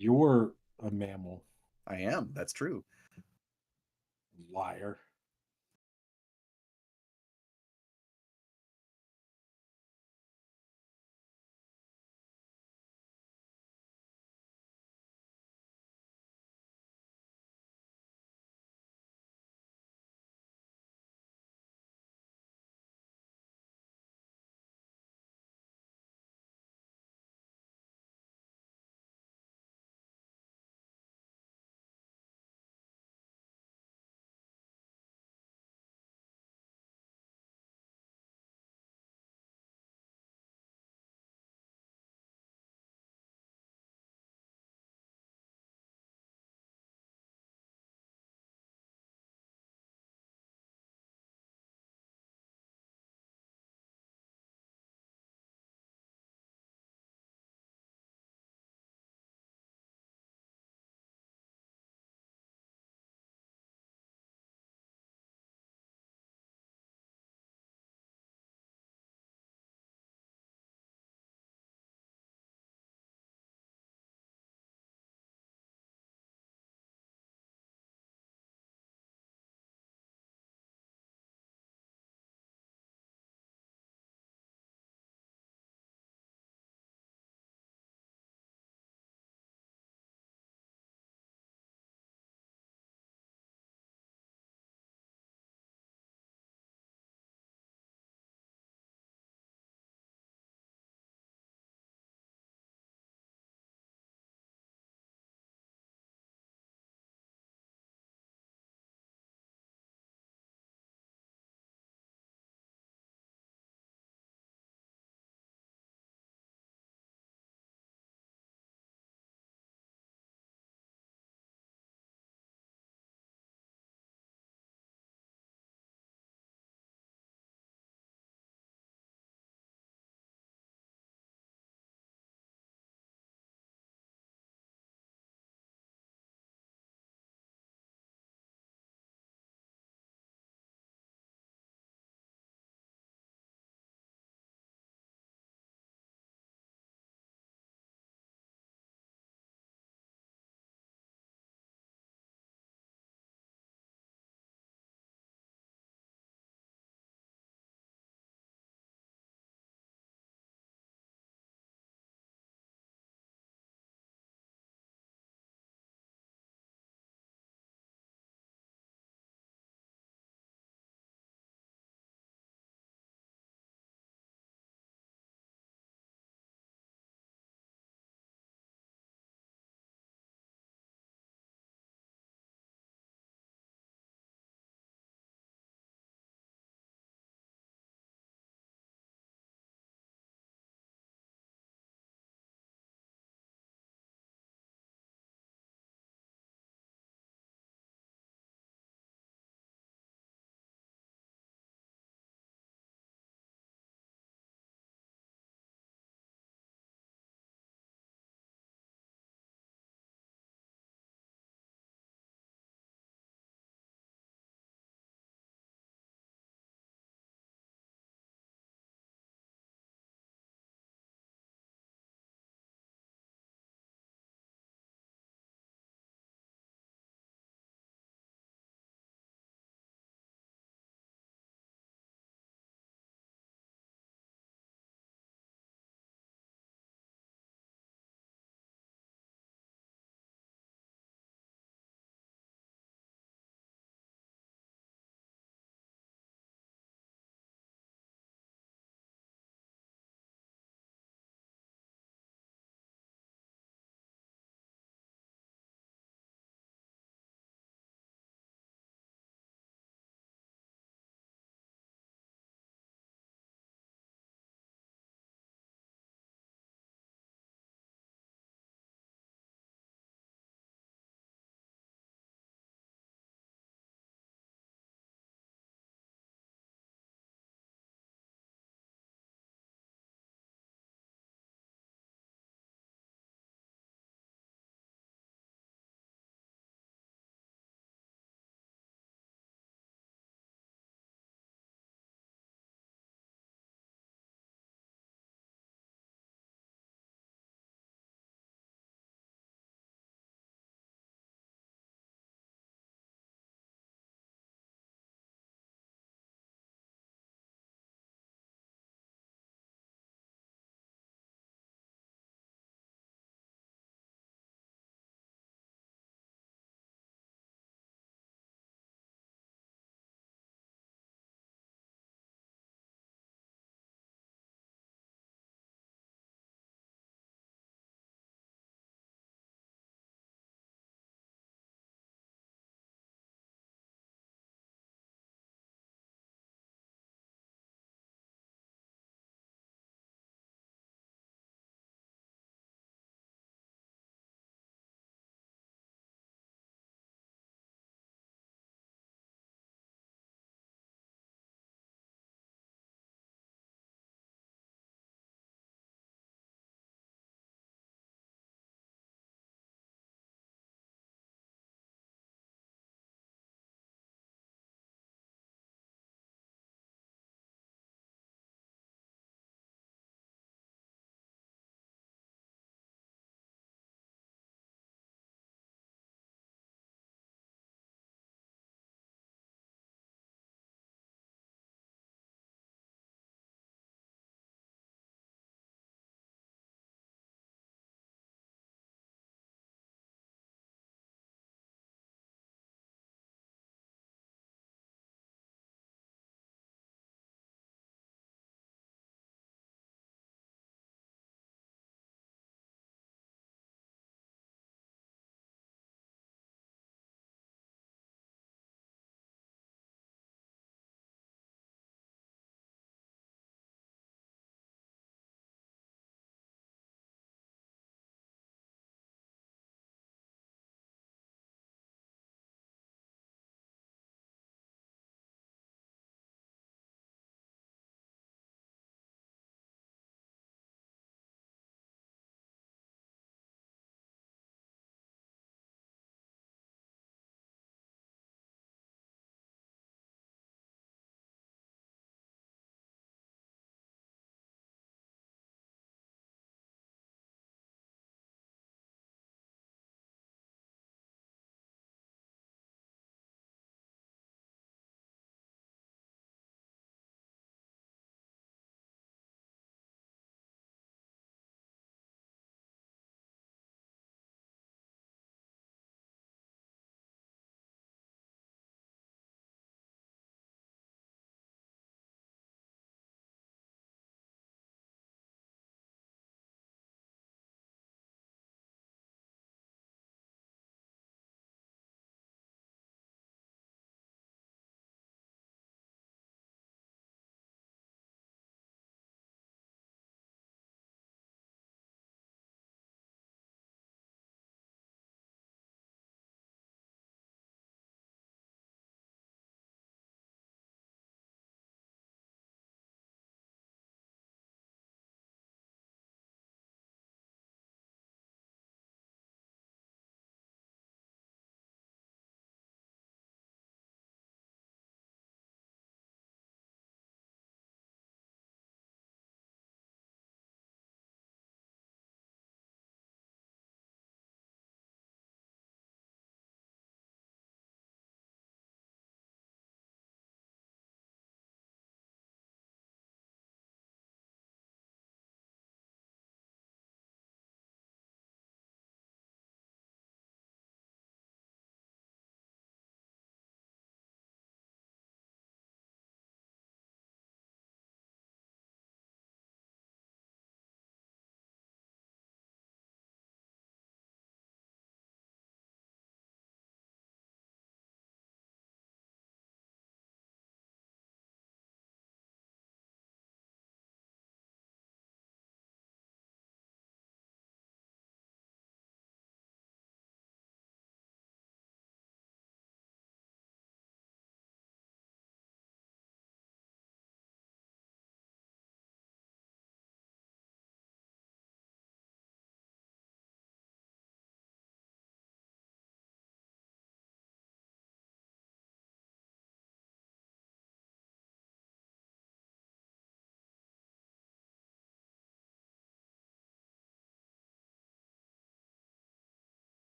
You're a mammal, I am. That's true. liar.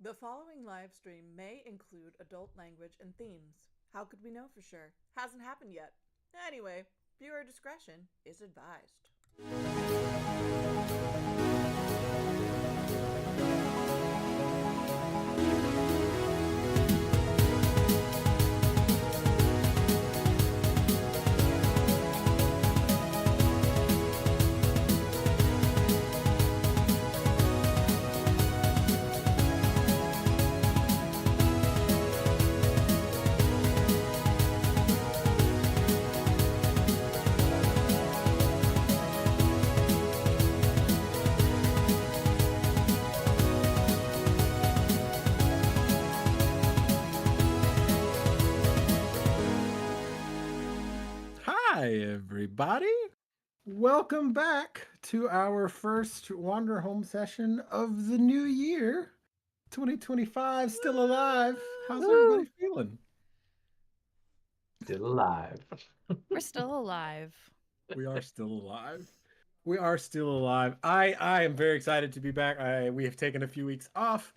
The following live stream may include adult language and themes. How could we know for sure? Hasn't happened yet. Anyway, viewer discretion is advised. Hi, everybody. Welcome back to our first Wander Home session of the new year. 2025, still alive. How's everybody feeling? Still alive. We're still alive. We are still alive. We are still alive. I am very excited to be back. We have taken a few weeks off.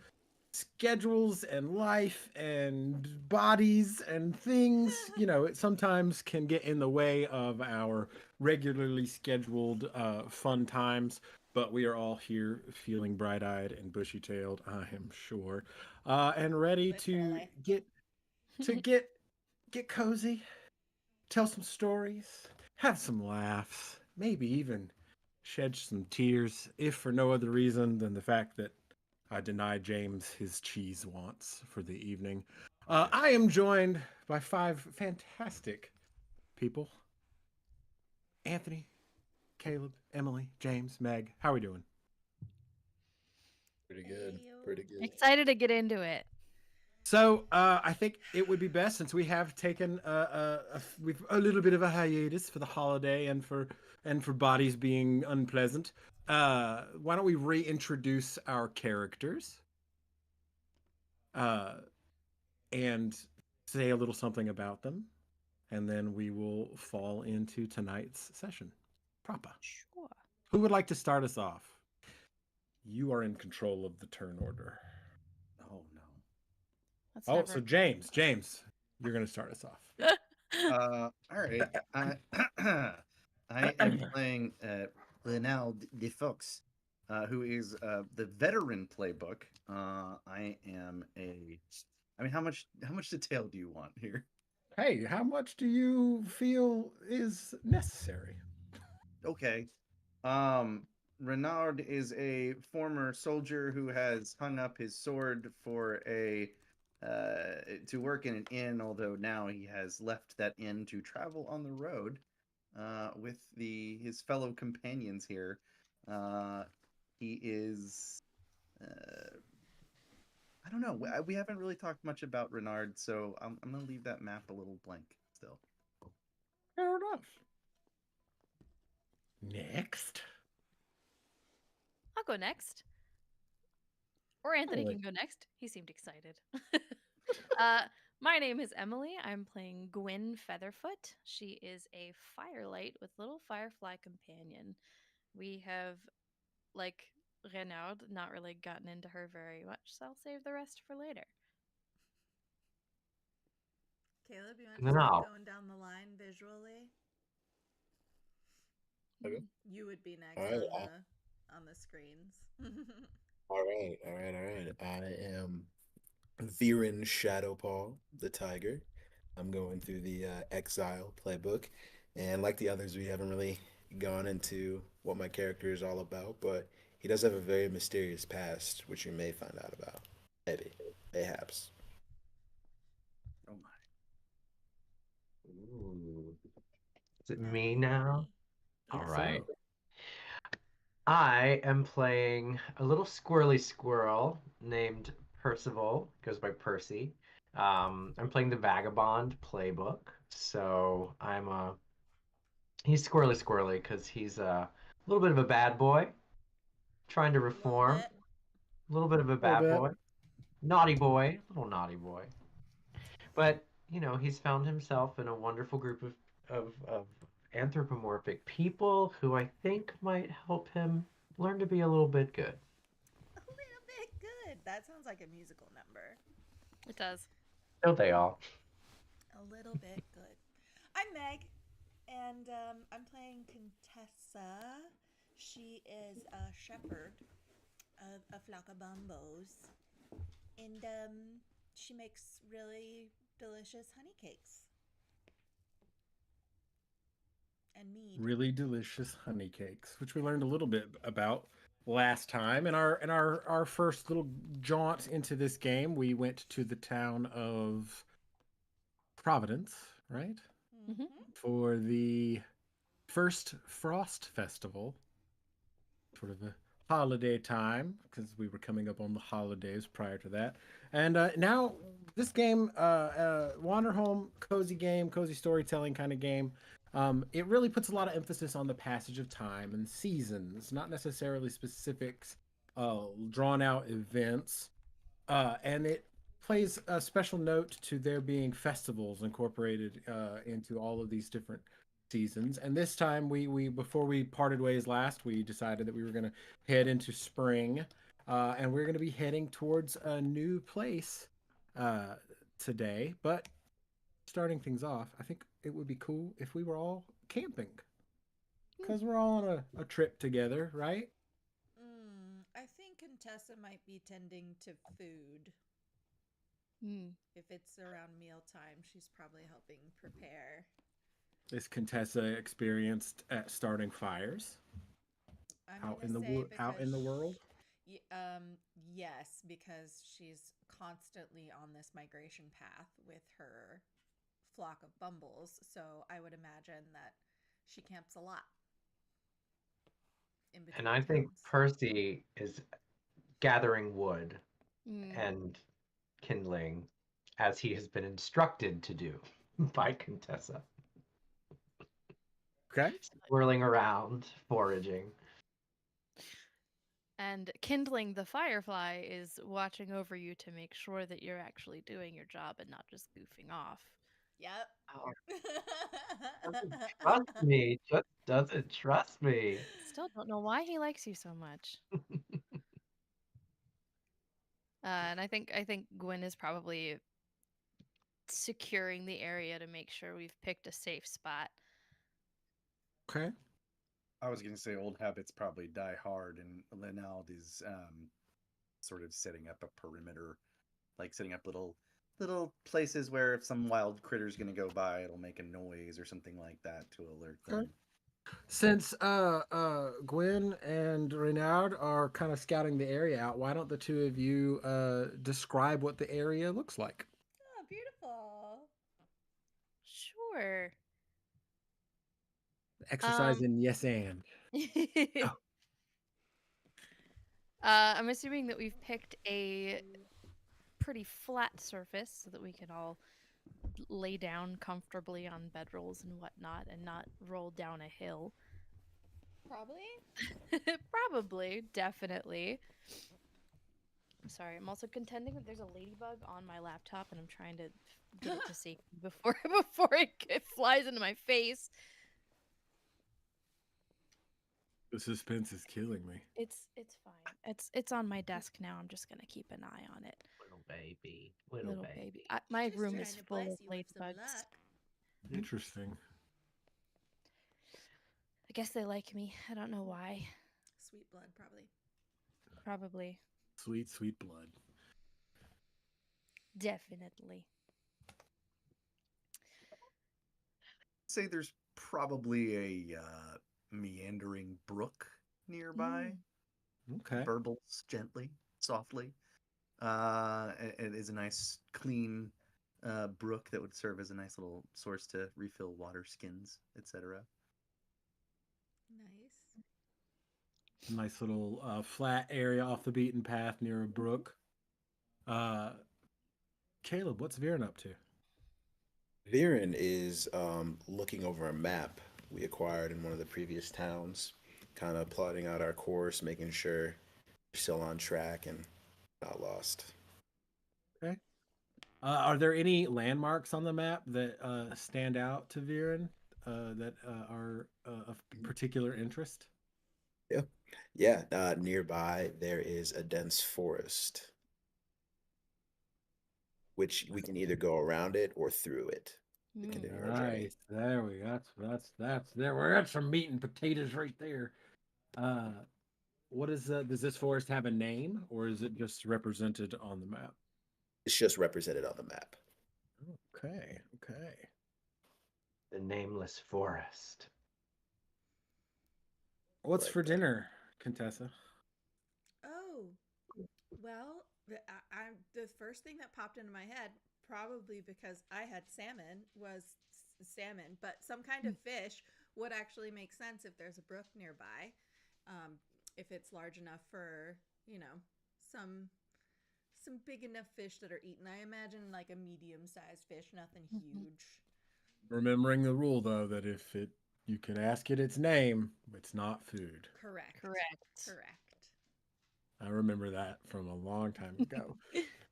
Schedules and life and bodies and things, it sometimes can get in the way of our regularly scheduled fun times, but we are all here feeling bright-eyed and bushy-tailed, I am sure, and ready to get cozy, tell some stories, have some laughs, maybe even shed some tears, if for no other reason than the fact that I denied James his cheese wants for the evening. I am joined by 5 fantastic people. Anthony, Caleb, Emily, James, Meg. How are we doing? Pretty good. Pretty good. Excited to get into it. So I think it would be best, since we have taken a little bit of a hiatus for the holiday and for bodies being unpleasant. Why don't we reintroduce our characters and say a little something about them, and then we will fall into tonight's session proper. Sure. Who would like to start us off? You are in control of the turn order. Oh no. That's Oh, never... so James, you're going to start us off. All right. I am playing Renald de Fox, who is the veteran playbook. How much detail do you want here? Hey, how much do you feel is necessary? Okay. Renard is a former soldier who has hung up his sword for to work in an inn, although now he has left that inn to travel on the road with his fellow companions here. He is I don't know. We haven't really talked much about Renard, so I'm gonna leave that map a little blank still. Fair enough. Next. I'll go next. Or Anthony Alright. can go next. He seemed excited. My name is Emily. I'm playing Gwyn Featherfoot. She is a firelight with little firefly companion. We have, like Renaud, not really gotten into her very much, so I'll save the rest for later. Caleb, you want to start going down the line visually? Okay. You would be next on the screens. All right. I am Viren Shadowpaw, the tiger. I'm going through the Exile playbook, and like the others, we haven't really gone into what my character is all about, but he does have a very mysterious past, which you may find out about. Maybe. Perhaps. Oh my. Ooh. Is it me now? Yes. All right. I am playing a little squirrely squirrel named Percival, goes by Percy. I'm playing the Vagabond playbook, so he's squirrely because he's a little bit of a bad boy, trying to reform. A little bit of a bad boy, little naughty boy. But he's found himself in a wonderful group of anthropomorphic people who I think might help him learn to be a little bit good. A little bit good. That sounds like a musical number. It does. Don't they all? A little bit. Good. I'm Meg, and I'm playing Contessa. She is a shepherd of a flock of bumbos, and she makes really delicious honey cakes and mead. Really delicious honey cakes, which we learned a little bit about last time in our first little jaunt into this game. We went to the town of Providence, right, Mm-hmm. for the first Frost Festival, sort of a holiday time because we were coming up on the holidays prior to that. And now this game, Wanderhome, cozy game, cozy storytelling kind of game. It really puts a lot of emphasis on the passage of time and seasons, not necessarily specifics, drawn out events. And it plays a special note to there being festivals incorporated into all of these different seasons. And this time, we before we parted ways last, we decided that we were going to head into spring, and we're going to be heading towards a new place today. But starting things off, I think it would be cool if we were all camping because we're all on a trip together, right? I think Contessa might be tending to food. Mm. If it's around mealtime, she's probably helping prepare. Is Contessa experienced at starting fires I'm out gonna in the say out in the because world? yes, because she's constantly on this migration path with her flock of bumbles. So I would imagine that she camps a lot in between And I think towns. Percy is gathering wood Mm. and kindling as he has been instructed to do by Contessa. Okay. Whirling around, foraging. And kindling the firefly is watching over you to make sure that you're actually doing your job and not just goofing off. Yep. Oh, doesn't trust me. Just doesn't trust me. Still don't know why he likes you so much. And I think Gwen is probably securing the area to make sure we've picked a safe spot. Okay. I was going to say old habits probably die hard, and Linald is sort of setting up a perimeter, like setting up little places where if some wild critter's going to go by, it'll make a noise or something like that to alert them. Okay. Since Gwen and Reynard are kind of scouting the area out, why don't the two of you describe what the area looks like? Oh, beautiful. Sure. Exercise in yes and. Oh. I'm assuming that we've picked a pretty flat surface so that we can all lay down comfortably on bedrolls and whatnot and not roll down a hill. Probably. Probably, definitely. Sorry, I'm also contending that there's a ladybug on my laptop and I'm trying to get it to safety before it flies into my face. The suspense is killing me. It's fine. It's on my desk now. I'm just gonna keep an eye on it. Little baby. Little baby. My Just room trying is to full bless of you with some ladybugs. luck. Interesting. I guess they like me. I don't know why. Sweet blood, probably. Probably. Sweet, sweet blood. Definitely. Say there's probably a meandering brook nearby. Okay. Burbles gently, softly. It is a nice, clean brook that would serve as a nice little source to refill water skins, etc. Nice. Nice little flat area off the beaten path near a brook. Caleb, what's Viren up to? Viren is looking over a map we acquired in one of the previous towns, kind of plotting out our course, making sure we're still on track and not lost. Okay. Are there any landmarks on the map that stand out to Viren that are of particular interest? Yeah. Nearby there is a dense forest. which we can either go around it or through it. Mm. Continue our journey. Nice. There we go. That's there. We're at some meat and potatoes right there. What is does this forest have a name, or is it just represented on the map? It's just represented on the map. Okay. The nameless forest. What's Like for that. dinner, Contessa? Oh, well, the first thing that popped into my head, probably because I had salmon, was salmon, but some kind of fish would actually make sense if there's a brook nearby. If it's large enough for, some big enough fish that are eaten. I imagine like a medium-sized fish, nothing huge. Remembering the rule though that if you can ask it its name, it's not food. Correct. Correct. I remember that from a long time ago.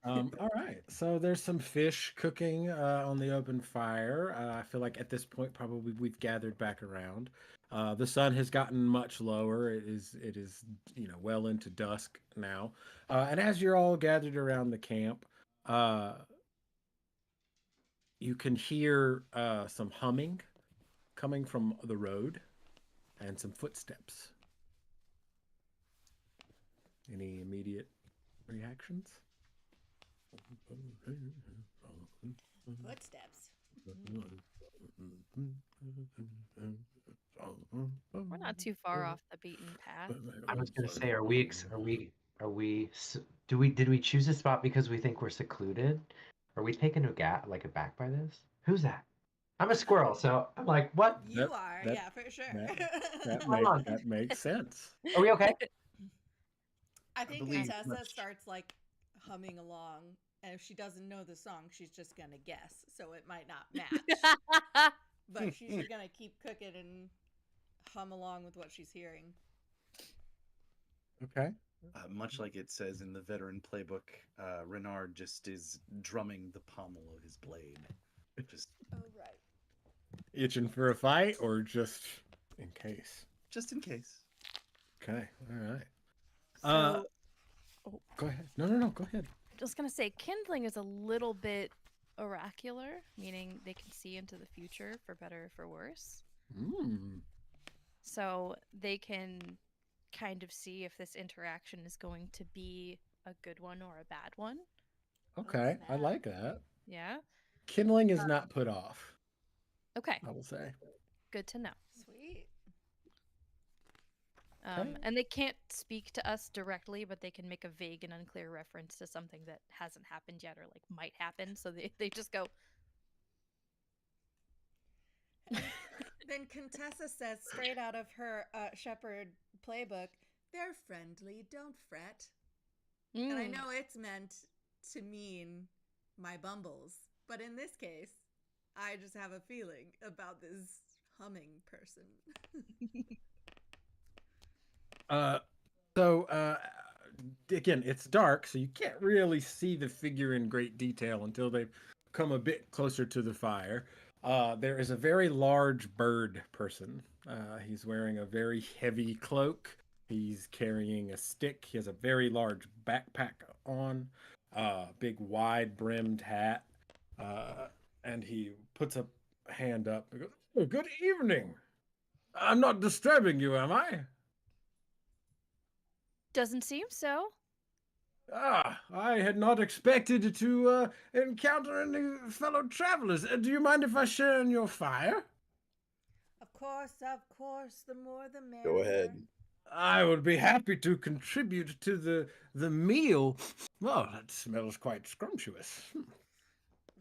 All right, so there's some fish cooking on the open fire. I feel like at this point probably we've gathered back around. The sun has gotten much lower. It is well into dusk now, and as you're all gathered around the camp, you can hear some humming coming from the road and some footsteps. Any immediate reactions? Footsteps. We're not too far off the beaten path. I was gonna say, did we choose a spot because we think we're secluded? Are we taken aback by this? Who's that? I'm a squirrel, so I'm like, what? You are, yeah, for sure. That makes sense. Are we okay? I think believe Contessa much. starts like humming along, and if she doesn't know the song, she's just gonna guess, so it might not match. But she's just gonna keep cooking and hum along with what she's hearing. Okay. Much like it says in the veteran playbook, Renard just is drumming the pommel of his blade. Just Oh right. Itching for a fight or just in case? just in case. Okay. All right. So, Go ahead. No. Go ahead. just gonna say, kindling is a little bit oracular, meaning they can see into the future for better or for worse. Mm. So they can kind of see if this interaction is going to be a good one or a bad one. Okay. I snap. like that. Yeah. Kindling is not put off, Okay. I will say. Good to know. Sweet. Okay. And they can't speak to us directly, but they can make a vague and unclear reference to something that hasn't happened yet or like might happen. So they just go. Then Contessa says, straight out of her shepherd playbook, "They're friendly, don't fret." And I "Mm." know it's meant to mean my bumbles, but in this case, I just have a feeling about this humming person. So again, it's dark, so you can't really see the figure in great detail until they've come a bit closer to the fire. There is a very large bird person. He's wearing a very heavy cloak. He's carrying a stick. He has a very large backpack on, big wide brimmed hat, and he puts a hand up and goes, "Oh, good evening. I'm not disturbing you, am I?" Doesn't seem so. I had not expected to encounter any fellow travelers. Do you mind if I share in your fire? Of course, the more the merrier. Go ahead. I would be happy to contribute to the meal. Well, that smells quite scrumptious.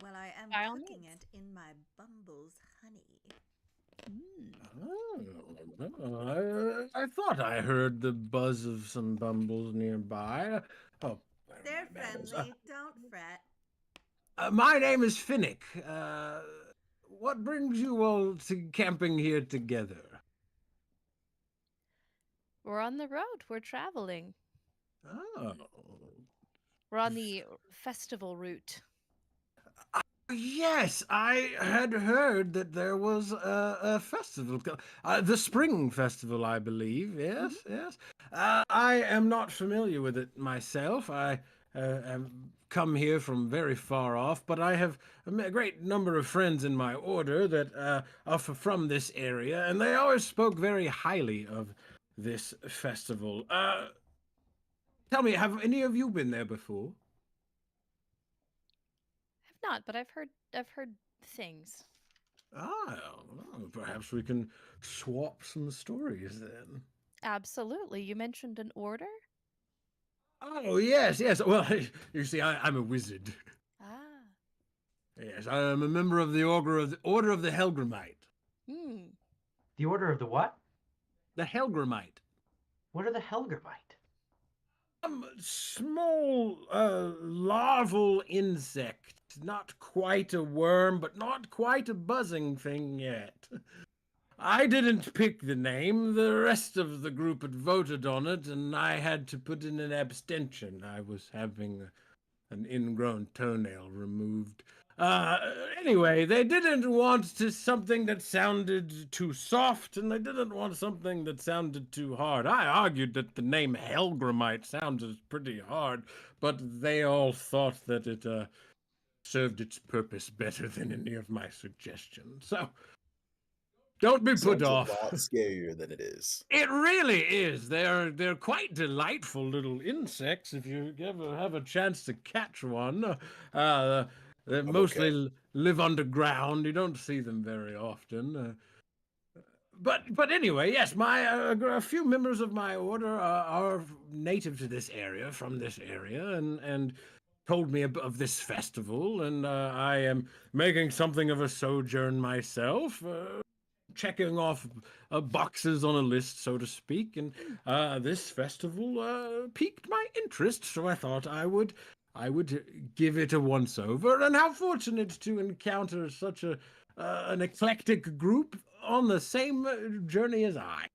Well, I am By all cooking means. it in my bumble's honey. I thought I heard the buzz of some bumbles nearby. Oh, where are They're my mammals? friendly, don't fret. My name is Finnick. What brings you all to camping here together? We're on the road. We're traveling. Oh, We're on the festival route. yes, I had heard that there was a festival, the Spring Festival, I believe. Yes, yes. I am not familiar with it myself. I have come here from very far off, but I have a great number of friends in my order that are from this area, and they always spoke very highly of this festival. Tell me, have any of you been there before? I've not, but I've heard things. Well, perhaps we can swap some stories then. Absolutely. You mentioned an order? Oh, yes, yes. Well, you see, I'm a wizard. Ah. Yes, I am a member of the Order of the Helgramite. Hmm. The order of the what? The Helgramite. What are the Helgermite? Small, larval insect. Not quite a worm, but not quite a buzzing thing yet. I didn't pick the name. The rest of the group had voted on it, and I had to put in an abstention. I was having an ingrown toenail removed. Anyway, they didn't want something that sounded too soft, and they didn't want something that sounded too hard. I argued that the name Helgramite sounded pretty hard, but they all thought that it served its purpose better than any of my suggestions. So, don't be put Sounds a off. lot scarier than it is. It really is. They're quite delightful little insects if you ever have a chance to catch one. They mostly okay. live underground. You don't see them very often. But anyway, yes, my a few members of my order are native to this area, from this area, and told me of this festival, and I am making something of a sojourn myself. Checking off boxes on a list, so to speak, and this festival piqued my interest, so I thought I would give it a once over. And how fortunate to encounter such an eclectic group on the same journey as I.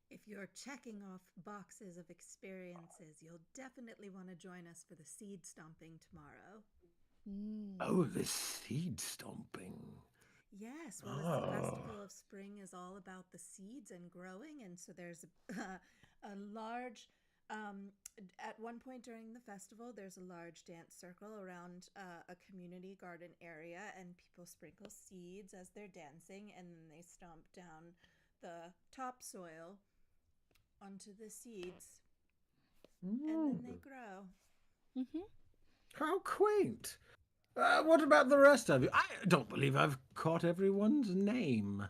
If you're checking off boxes of experiences, you'll definitely want to join us for the seed stomping tomorrow. Hmm. Oh, the seed stomping. Yes, well, as the Festival of Spring is all about the seeds and growing, and so there's a large, at one point during the festival, there's a large dance circle around a community garden area, and people sprinkle seeds as they're dancing, and then they stomp down the topsoil onto the seeds, and then they grow. Mm-hmm. How quaint. What about the rest of you? I don't believe I've caught everyone's name.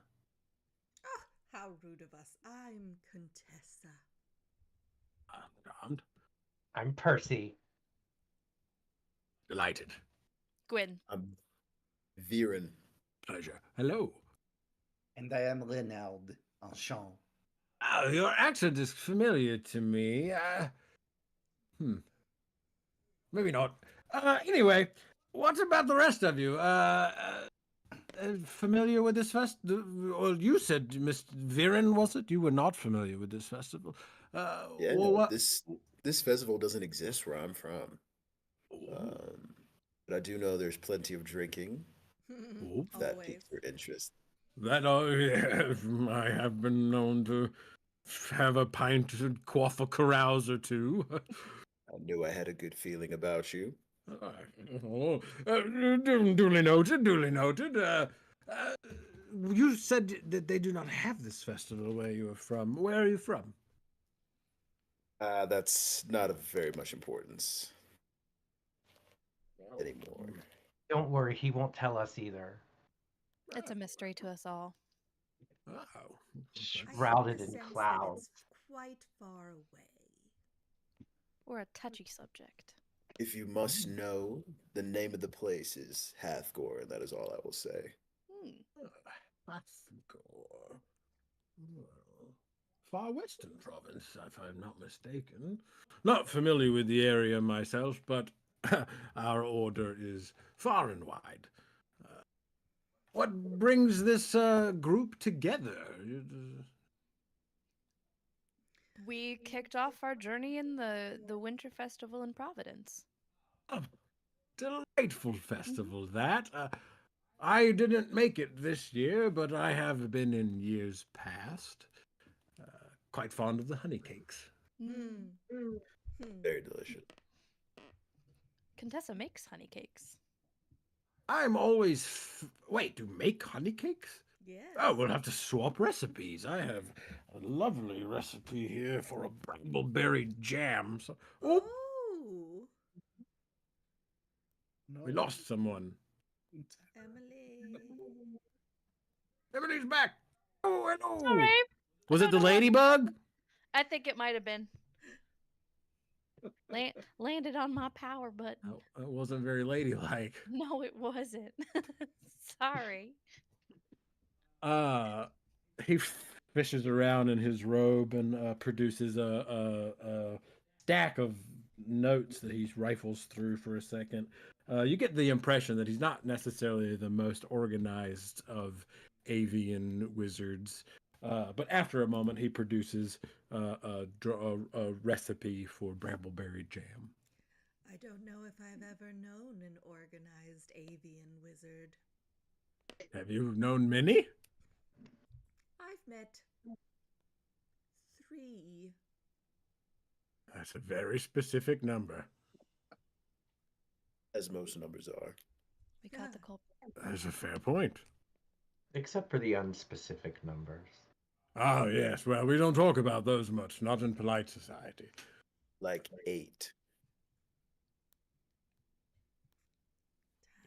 Ah, how rude of us. I'm Contessa. I'm I'm Percy. delighted. Gwyn. I'm Viren. Pleasure. Hello. And I am Renaud, enchanté. Oh, your accent is familiar to me. Maybe not. Anyway, what about the rest of you? Familiar with this Well, you said, Mr. Viren, was it? You were not familiar with this festival. Yeah, well, no, what? this festival doesn't exist where I'm from. But I do know there's plenty of drinking. Oh, If that Always. piques your interest. that I have been known to have a pint and quaff a carouse or two. I knew I had a good feeling about you. Duly noted, duly noted. You said that they do not have this festival where you are from. Where are you from? That's not of very much importance anymore. Don't worry, he won't tell us either. It's a mystery to us all. Oh. I get Shrouded the in sense that clouds. it's quite far away. We're a touchy subject. If you must know, the name of the place is Hathgore, and that is all I will say. Hmm. Hathgore. Far western province, if I'm not mistaken. Not familiar with the area myself, but our order is far and wide. What brings this group together? We kicked off our journey in the Winter Festival in Providence. A delightful festival, that. I didn't make it this year, but I have been in years past. Quite fond of the honey cakes. Hmm. Very delicious. Contessa makes honey cakes. I'm always. Wait, do make honey cakes? Yes. Oh, we'll have to swap recipes. I have a lovely recipe here for a brambleberry jam. So, oh, Oh, No. we lost someone. Emily. Emily's back. Oh, hello. Sorry. Was I it the don't know what- ladybug? I think it might have been. Landed on my power button. Oh, it wasn't very ladylike. No, it wasn't. Sorry. He fishes around in his robe and produces a stack of notes that he rifles through for a second. You get the impression that he's not necessarily the most organized of avian wizards. But after a moment, he produces a recipe for brambleberry jam. I don't know if I've ever known an organized avian wizard. Have you known many? I've met 3. That's a very specific number. As most numbers are. We got the culprit. That's a fair point. Except for the unspecific numbers. Oh, yes. Well, we don't talk about those much, not in polite society. Like 8. Damn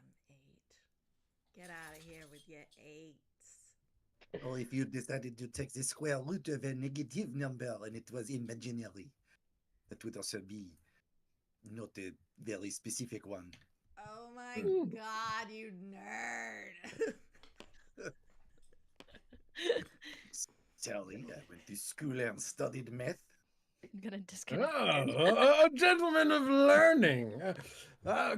8. Get out of here with your 8s. Or if you decided to take the square root of a negative number and it was imaginary, that would also be not a very specific one. Oh my god, you nerd. Sorry, I went to school and studied math. I'm gonna disconnect. A gentleman of learning.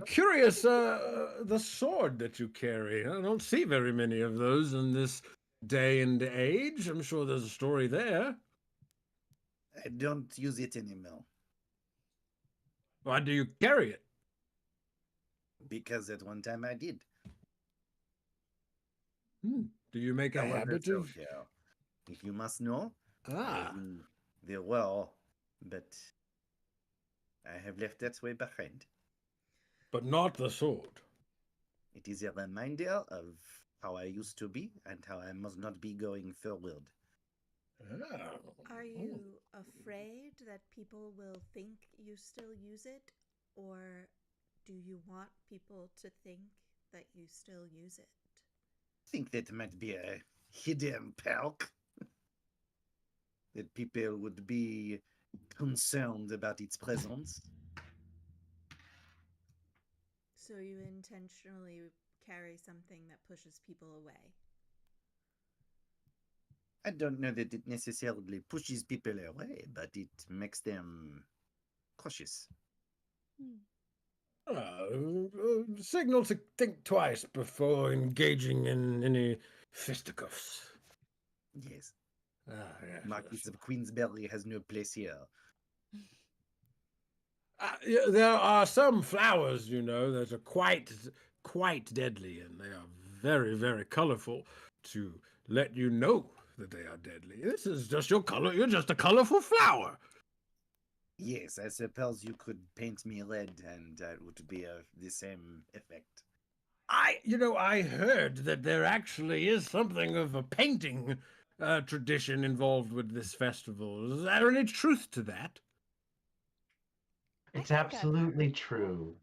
Curious, the sword that you carry. I don't see very many of those in this day and age. I'm sure there's a story there. I don't use it anymore Why do you carry it? because at one time I did. Do you make a I was habit a of... soldier. If you must know, Ah, there were, but I have left that way behind. but not the sword. It is a reminder of how I used to be and how I must not be going forward. Oh. Are you afraid that people will think you still use it? Or do you want people to think that you still use it? I think that might be a hidden perk. That people would be concerned about its presence. So you intentionally carry something that pushes people away? I don't know that it necessarily pushes people away, but it makes them cautious. Signal to think twice before engaging in any fisticuffs. Yes. Ah, yes, Marquis yes. of Queensberry has no place here. Yeah, there are some flowers, you know, that are quite deadly, and they are very, very colorful to let you know that they are deadly. This is just your color. You're just a colorful flower. Yes, I suppose you could paint me red and it would be the same effect. I heard that there actually is something of a painting tradition involved with this festival. Is there any truth to that? It's think I've absolutely heard- true.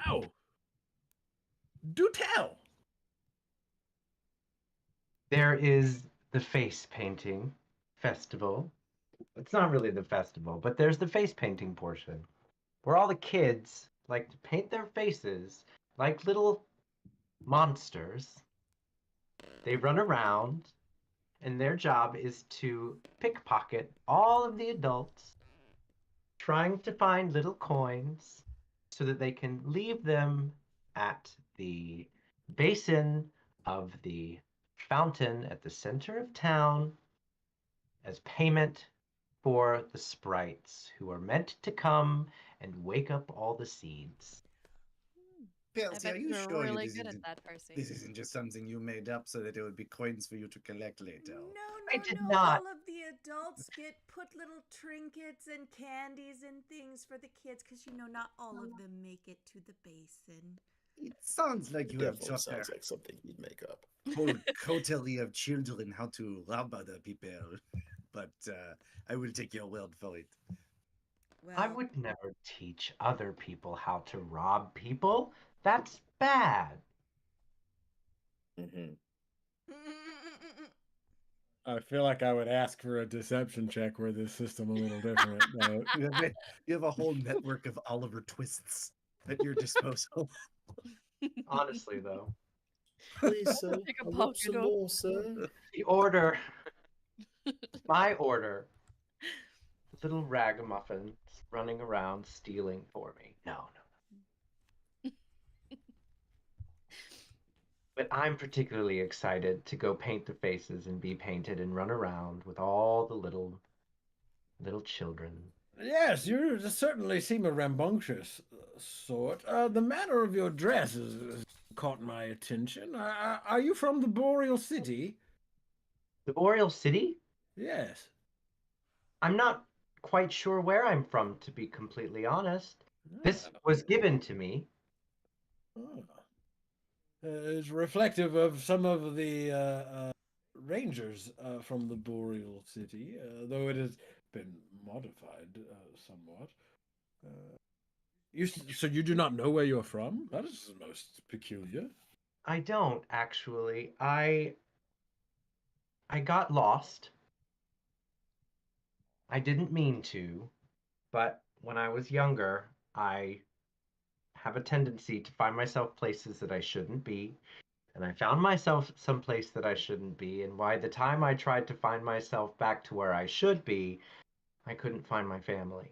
Oh, do tell. There is the face painting festival. It's not really the festival, but there's the face painting portion where all the kids like to paint their faces like little monsters. They run around, and their job is to pickpocket all of the adults, trying to find little coins so that they can leave them at the basin of the fountain at the center of town as payment for the sprites who are meant to come and wake up all the seeds. I Percy, are bet you you're sure really this good isn't, at that, Percy. this isn't just something you made up so that there would be coins for you to collect later? No, I did no. not. All of the adults put little trinkets and candies and things for the kids because not all of them make it to the basin. It sounds like It you have definitely taught sounds a like something you'd make up. whole coterie of children how to rob other people, but I will take your word for it. I Well, would never teach other people how to rob people. That's bad. Hmm. I feel like I would ask for a deception check were this system a little different. But You have a whole network of Oliver Twists at your disposal. Honestly, though, Please, sir. Take a I want pocket some of- more, sir. the order, my order, little ragamuffins running around stealing for me. No. But I'm particularly excited to go paint the faces and be painted and run around with all the little children. yes, you certainly seem a rambunctious sort. The manner of your dress has caught my attention. Are you from the Boreal City? The Boreal City? Yes. I'm not quite sure where I'm from, to be completely honest. This was given to me. Ah. It's reflective of some of the rangers from the Boreal City, though it has been modified somewhat. So you do not know where you're from? That is most peculiar. I don't actually. I got lost. I didn't mean to, but when I was younger, I have a tendency to find myself places that I shouldn't be, and I found myself someplace that I shouldn't be, and by the time I tried to find myself back to where I should be, I couldn't find my family.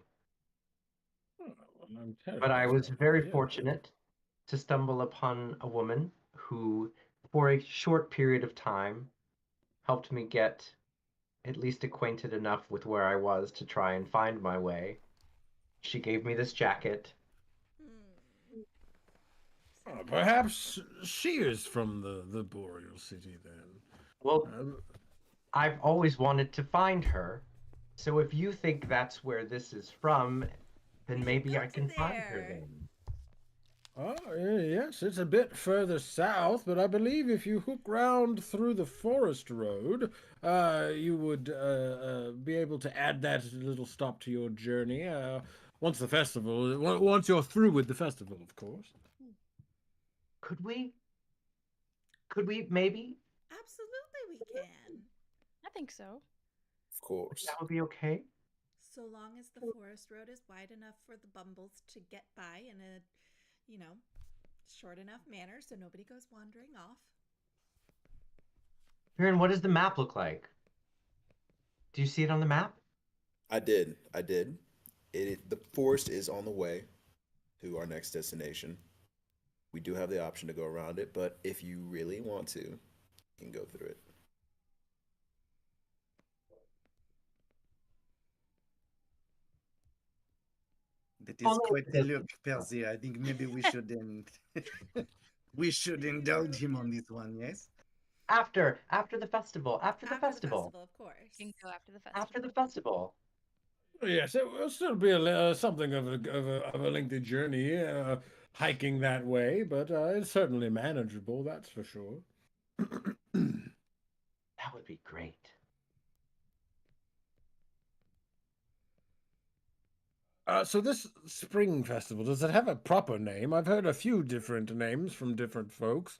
Oh, I'm But I terribly was sorry to very hear that. fortunate to stumble upon a woman who, for a short period of time, helped me get at least acquainted enough with where I was to try and find my way. She gave me this jacket. Perhaps she is from the Boreal City then. Well, Um, I've always wanted to find her. So if you think that's where this is from, then maybe I can find her then. yes, it's a bit further south, but I believe if you hook round through the forest road, you would be able to add that little stop to your journey. Once the festival, once you're through with the festival, of course. Could we? Could we maybe? absolutely we can. I think so. Of course. That would be okay. So long as the forest road is wide enough for the bumbles to get by in a, short enough manner so nobody goes wandering off. Aaron, what does the map look like? Do you see it on the map? I did. The forest is on the way to our next destination. We do have the option to go around it, but if you really want to, you can go through it. That is quite the look, Percy. I think maybe we should we should indulge him on this one, yes? After the festival. After the After festival. of course. You can go after the festival. After the festival. Yes, it will still be something of a lengthy journey, hiking that way, but it's certainly manageable. That's for sure. That would be great. So this spring festival, does it have a proper name? I've heard a few different names from different folks.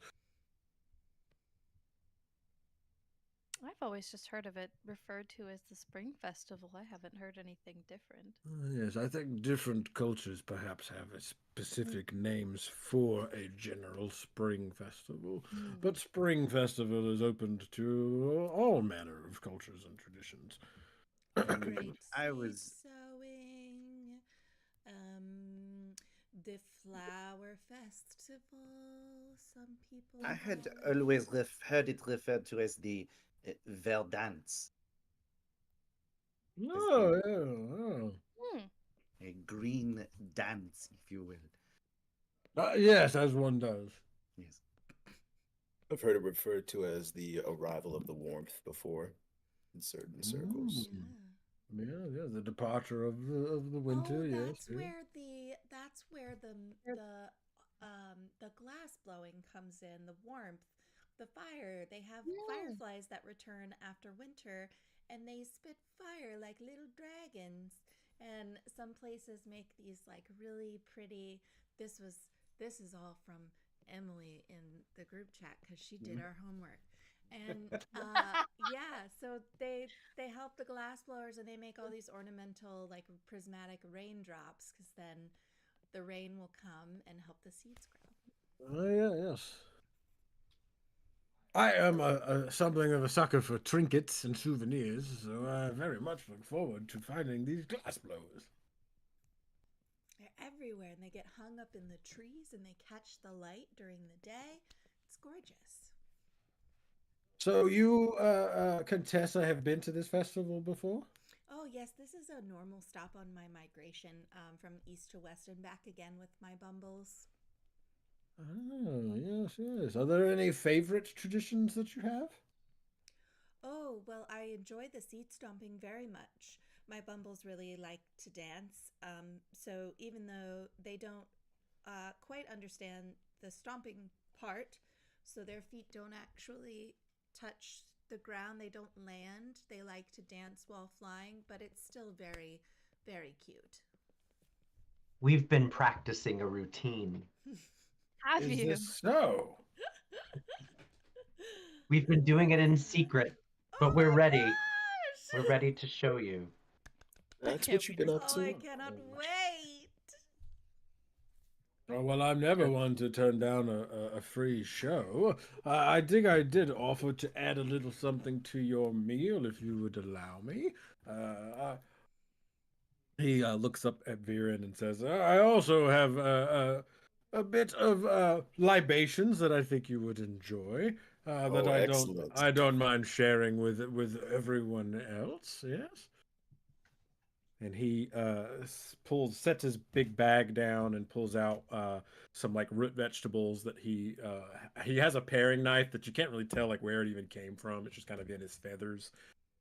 I've always just heard of it referred to as the Spring Festival. I haven't heard anything different. Yes, I think different cultures perhaps have specific names for a general spring festival, but spring festival is open to all manner of cultures and traditions. Great I seed was- sowing. The flower festival. Some people. I had call it. always heard it referred to as the Verdance, Oh, yeah, oh. a green dance, if you will. Yes, as one does. Yes. I've heard it referred to as the arrival of the warmth before. in certain circles. Yeah. Yeah, the departure of the winter. Oh, Yes, that's where the glass blowing comes in, the warmth, the fire. They have Yeah. fireflies that return after winter and they spit fire like little dragons. And some places make these like really pretty this was this is all from Emily in the group chat cuz she did our homework. And yeah, so they help the glass blowers and they make all these ornamental like prismatic raindrops because then the rain will come and help the seeds grow. oh yeah, yes. I am something of a sucker for trinkets and souvenirs, so I very much look forward to finding these glass blowers. They're everywhere and they get hung up in the trees and they catch the light during the day. It's gorgeous. So you, Contessa, have been to this festival before? Oh, yes, this is a normal stop on my migration from east to west and back again with my bumbles. Oh, yes, yes. Are there any favorite traditions that you have? Oh, well, I enjoy the seat stomping very much. My bumbles really like to dance. So even though they don't quite understand the stomping part, so their feet don't actually touch the ground, they don't land, they like to dance while flying, but it's still very, very cute. We've been practicing a routine. Have Is you? this so? We've been doing it in secret, Oh but we're my ready. We're gosh! ready to show you. That's can't what you've wait been to up Oh, I to? cannot wait. Oh, well, I'm never one to turn down a free show. I think I did offer to add a little something to your meal if you would allow me. He looks up at Viren and says, I also have a bit of libations that I think you would enjoy. That Oh, excellent. I don't mind sharing with everyone else. Yes. And he sets his big bag down and pulls out some like root vegetables that he has a paring knife that you can't really tell like where it even came from. It's just kind of in his feathers,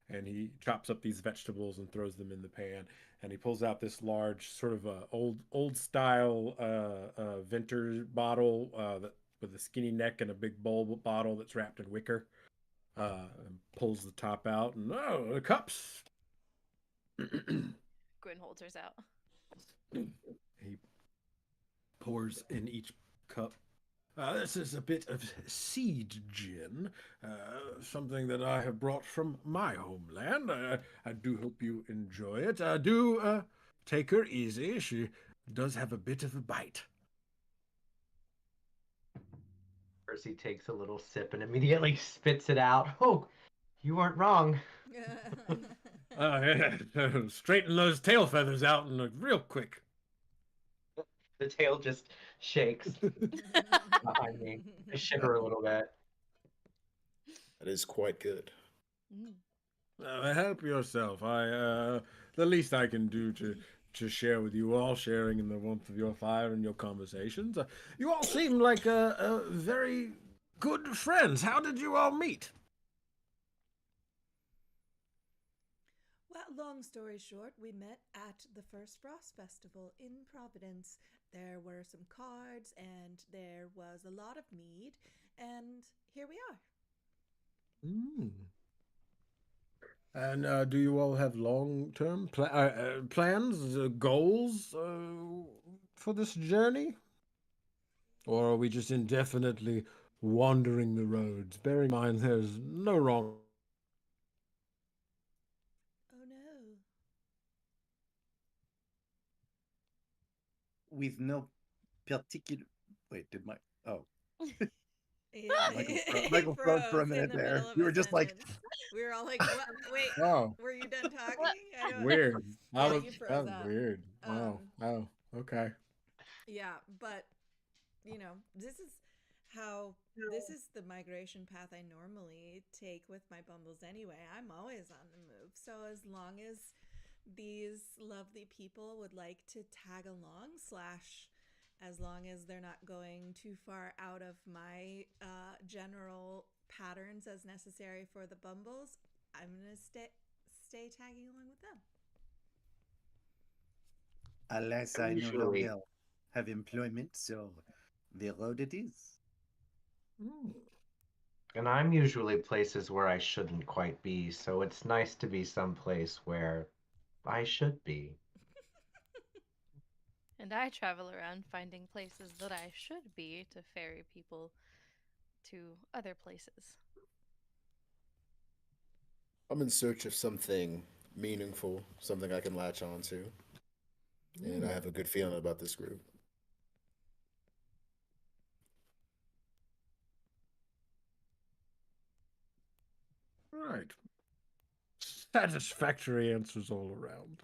and he chops up these vegetables and throws them in the pan. And he pulls out this large sort of old style Vintner bottle that with a skinny neck and a big bowl bottle that's wrapped in wicker. And pulls the top out and oh, the cups. Gwyn holds hers out. He pours in each cup. This is a bit of seed gin, something that I have brought from my homeland. I do hope you enjoy it. Do take her easy. She does have a bit of a bite. Percy takes a little sip and immediately spits it out. Oh, you weren't wrong. Yeah. Straighten those tail feathers out real quick. The tail just shakes behind me. I shiver a little bit. That is quite good. Mm. Help yourself. The least I can do to share with you all, sharing in the warmth of your fire and your conversations. You all seem like very good friends. How did you all meet? Well, long story short, we met at the first Frost Festival in Providence. There were some cards and there was a lot of mead, and here we are. Mm. And do you all have long-term plans, goals for this journey? Or are we just indefinitely wandering the roads? Bear in mind there's no wrong. Oh no. With no particular. Wait, did my. Oh. Yeah, Michael froze for a in minute the there. middle of You a were just like, sentence. We were all like, "What? Wait, Oh, were you done talking?" I don't. weird. Yeah, you froze That was up. weird. Wow. Oh, okay. Yeah, but how this is the migration path I normally take with my bumbles anyway. I'm always on the move. So as long as these lovely people would like to tag along, slash, as long as they're not going too far out of my general patterns as necessary for the bumbles, I'm gonna stay tagging along with them. Alas, I'm I no usually longer have employment, so the road it is. Hmm. and I'm usually places where I shouldn't quite be, so it's nice to be someplace where I should be. And I travel around finding places that I should be to ferry people to other places. I'm in search of something meaningful, something I can latch on to, and I have a good feeling about this group. Right. Satisfactory answers all around.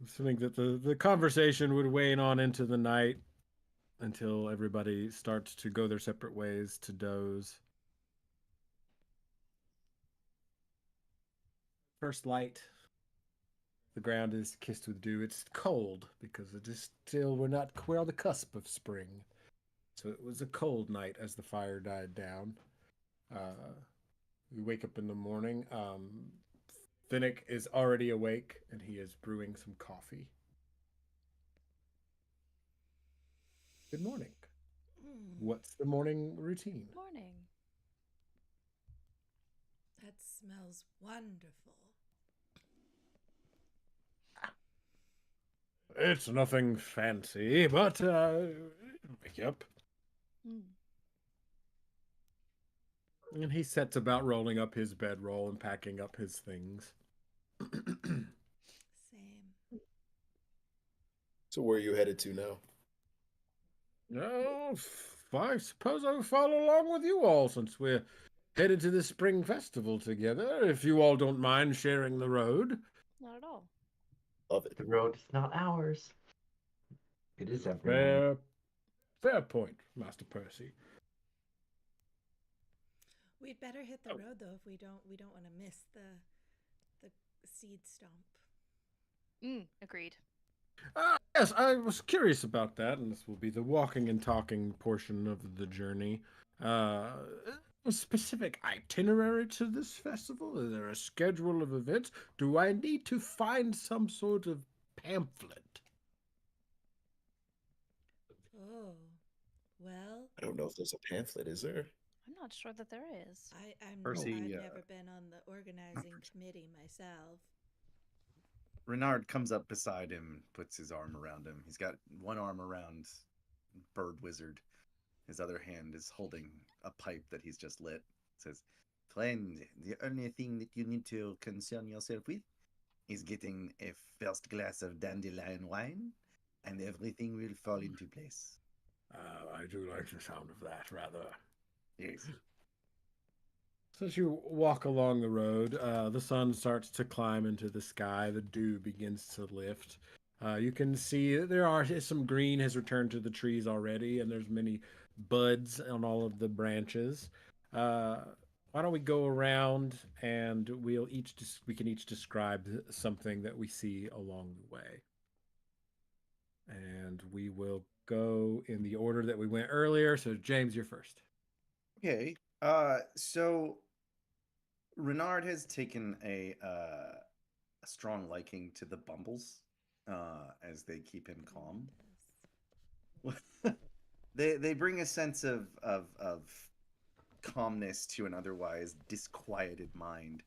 I think that the conversation would wane on into the night until everybody starts to go their separate ways to doze. First light, the ground is kissed with dew. It's cold because it is still we're on the cusp of spring. So it was a cold night as the fire died down. We wake up in the morning. Finnick is already awake and he is brewing some coffee. Good morning. What's the morning routine? Morning. That smells wonderful. It's nothing fancy, but wake you up. Mm. And he sets about rolling up his bedroll and packing up his things. Same. So where are you headed to now? Oh, I suppose I'll follow along with you all since we're headed to the spring festival together. If you all don't mind sharing the road. Not at all. Love it. The road is not ours. It is everyone. Fair point, Master Percy. We'd better hit the road though if we don't want to miss the seed stomp. Agreed. Yes, I was curious about that, and this will be the walking and talking portion of the journey. Uh, a specific itinerary to this festival? Is there a schedule of events? Do I need to find some sort of pamphlet? Oh, well, I don't know if there's a pamphlet, is there? I'm not sure that there is. Percy, I've never been on the organizing committee myself. Renard comes up beside him, puts his arm around him. He's got one arm around Bird Wizard. His other hand is holding a pipe that he's just lit. Says, "Friend, the only thing that you need to concern yourself with is getting a first glass of dandelion wine, and everything will fall into place." I do like the sound of that, rather. Yes. So as you walk along the road, the sun starts to climb into the sky. The dew begins to lift. You can see that some green has returned to the trees already, and there's many buds on all of the branches. Why don't we go around and we can each describe something that we see along the way, and we will go in the order that we went earlier. So James, you're first. Okay. So Renard has taken a strong liking to the Bumbles, as they keep him calm. They bring a sense of calmness to an otherwise disquieted mind.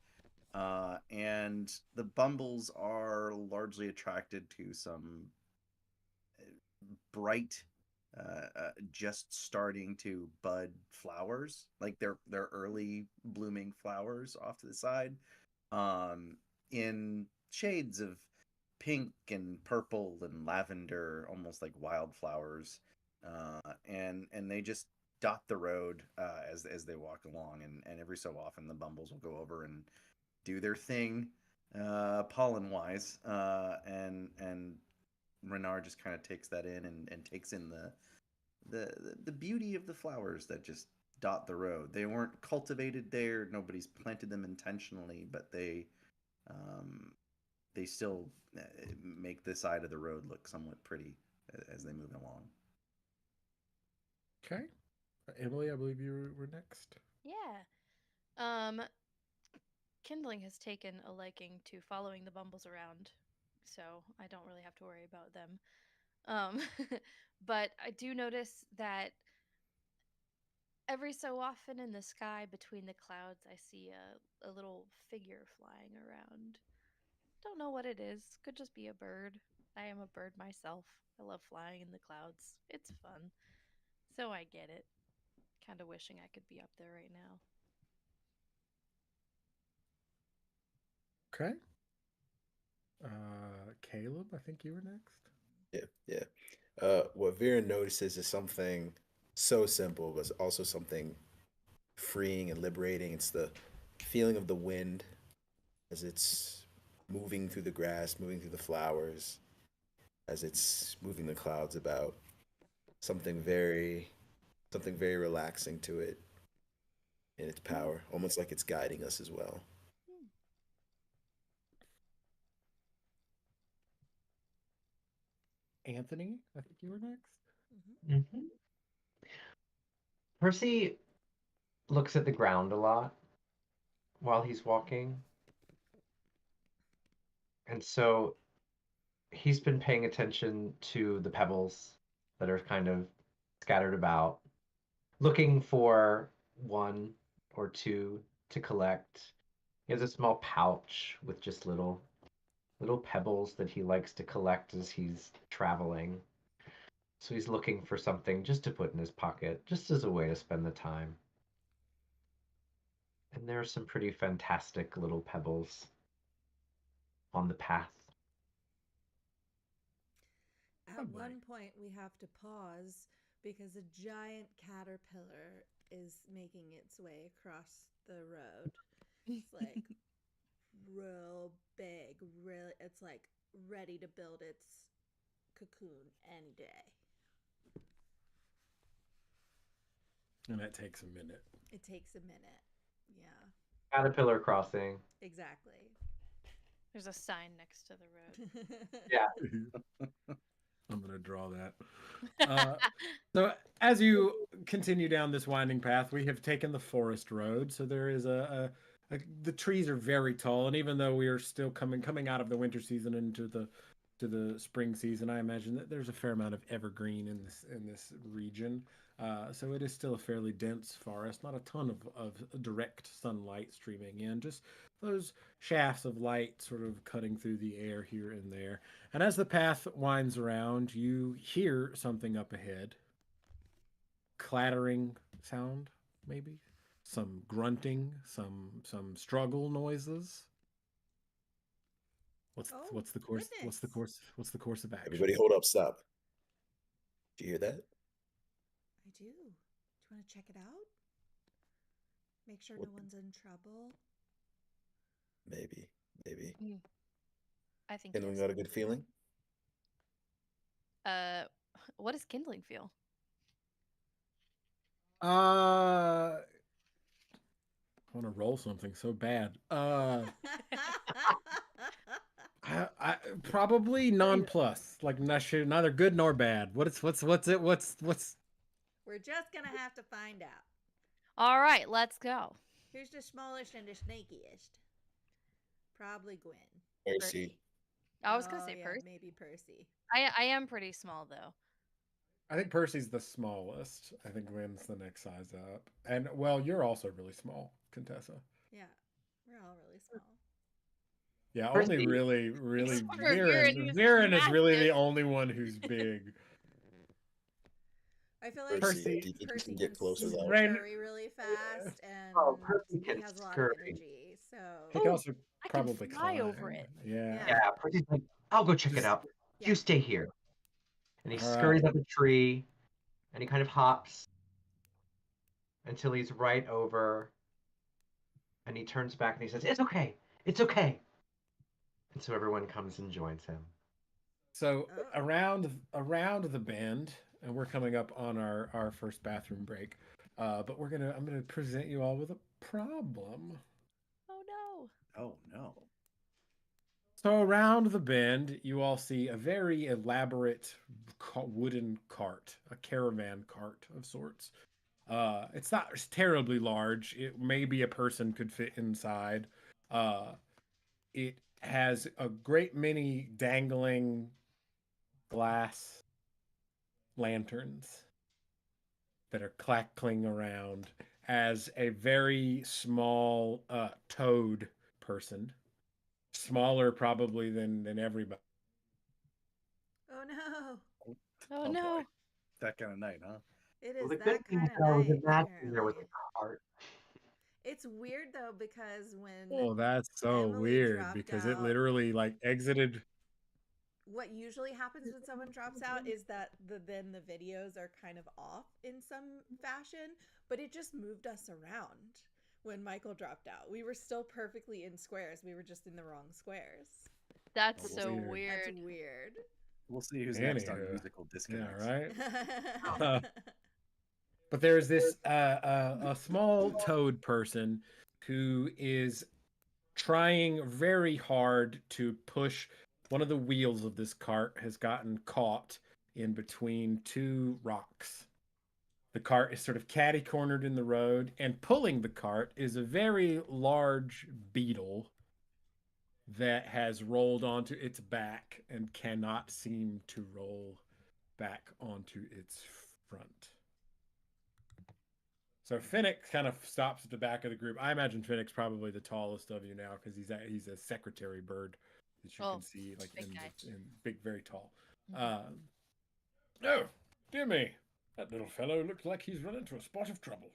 And the Bumbles are largely attracted to some bright, just starting to bud flowers, like they're early blooming flowers off to the side, in shades of pink and purple and lavender, almost like wildflowers, and they just dot the road as they walk along, and every so often the Bumbles will go over and do their thing, pollen wise, and Renard just kind of takes that in and takes in the beauty of the flowers that just dot the road. They weren't cultivated there. Nobody's planted them intentionally, but they still make the side of the road look somewhat pretty as they move along. Okay. Emily, I believe you were next. Yeah. Kindling has taken a liking to following the Bumbles around, so I don't really have to worry about them. Um, but I do notice that every so often in the sky between the clouds, I see a little figure flying around. Don't know what it is. Could just be a bird. I am a bird myself. I love flying in the clouds. It's fun. So I get it. Kind of wishing I could be up there right now. Okay. Caleb, I think you were next. Yeah. What Vera notices is something so simple, but also something freeing and liberating. It's the feeling of the wind as it's moving through the grass, moving through the flowers, as it's moving the clouds about. Something very, something very relaxing to it in its power, almost like it's guiding us as well. Anthony, I think you were next. Mm-hmm. Percy looks at the ground a lot while he's walking. And so he's been paying attention to the pebbles that are kind of scattered about, looking for one or two to collect. He has a small pouch with just little pebbles that he likes to collect as he's traveling. So he's looking for something just to put in his pocket, just as a way to spend the time. And there are some pretty fantastic little pebbles on the path. At one point, we have to pause because a giant caterpillar is making its way across the road. It's like real big, really. It's like ready to build its cocoon any day. And that takes a minute. It takes a minute. Yeah, Caterpillar crossing. exactly. There's a sign next to the road. Yeah. I'm going to draw that. So as you continue down this winding path, we have taken the forest road. So there is the trees are very tall, and even though we are still coming out of the winter season into the spring season, I imagine that there's a fair amount of evergreen in this region. So it is still a fairly dense forest, not a ton of direct sunlight streaming in, just those shafts of light sort of cutting through the air here and there. And as the path winds around, you hear something up ahead. Clattering sound, maybe? Some grunting, some struggle noises. What's the course? Goodness. What's the course of action? Everybody hold up, stop. Do you hear that? I do. Do you want to check it out? Make sure What? no one's in trouble. Maybe. I think Anyone yes. got a good feeling? What does kindling feel? I want to roll something so bad. I probably non-plus, like neither good nor bad. What's it? What's We're just gonna have to find out. All right, let's go. Who's the smallest and the snakiest? Probably Gwen. Percy. I was gonna say yeah, Percy. maybe Percy. I am pretty small though. I think Percy's the smallest. I think Gwen's the next size up. And well, you're also really small, Contessa. Yeah, we're all really small. Yeah, Percy. only really Except for Viren, who's Viren is really the massive. only one who's big. I feel like Percy, do you think you Percy can get closer though? Ren- scurry really fast, and Oh, Percy he can has a lot of scurry. energy. So He can also I can probably fly climb. over it. Yeah. Yeah. Yeah, Percy's like, I'll go check it Just- out. Yeah. You stay here. And he All scurries right. up a tree, and he kind of hops until he's right over, and he turns back and he says, it's okay. And so everyone comes and joins him. So Oh. around the bend, and we're coming up on our first bathroom break. But I'm gonna present you all with a problem. Oh no. Oh no. So around the bend, you all see a very elaborate wooden cart, a caravan cart of sorts, It's not terribly large. It maybe a person could fit inside. It has a great many dangling glass lanterns that are clackling around as a very small toad person, smaller probably than everybody. Oh no. Oh boy. no. That kind of night, huh? It Well, is the good that thing kind is of I was night, imagining there was apparently. a cart. It's weird though because when Oh, that's so Emily weird dropped because it out, literally like exited. what usually happens when someone drops out is that then the videos are kind of off in some fashion, but it just moved us around when Michael dropped out. We were still perfectly in squares. We were just in the wrong squares. That's we'll so see. That's weird. weird. We'll see who's next on Anywho, musical yeah, disconnects. right. But there's this a small toad person who is trying very hard to push one of the wheels of this cart has gotten caught in between two rocks. The cart is sort of catty cornered in the road, and pulling the cart is a very large beetle that has rolled onto its back and cannot seem to roll back onto its front. So Finnick kind of stops at the back of the group. I imagine Finnick's probably the tallest of you now because he's a secretary bird that you Oh, can see like big guy. in big, very tall. Mhm. Oh, dear me, that little fellow looks like he's run into a spot of trouble.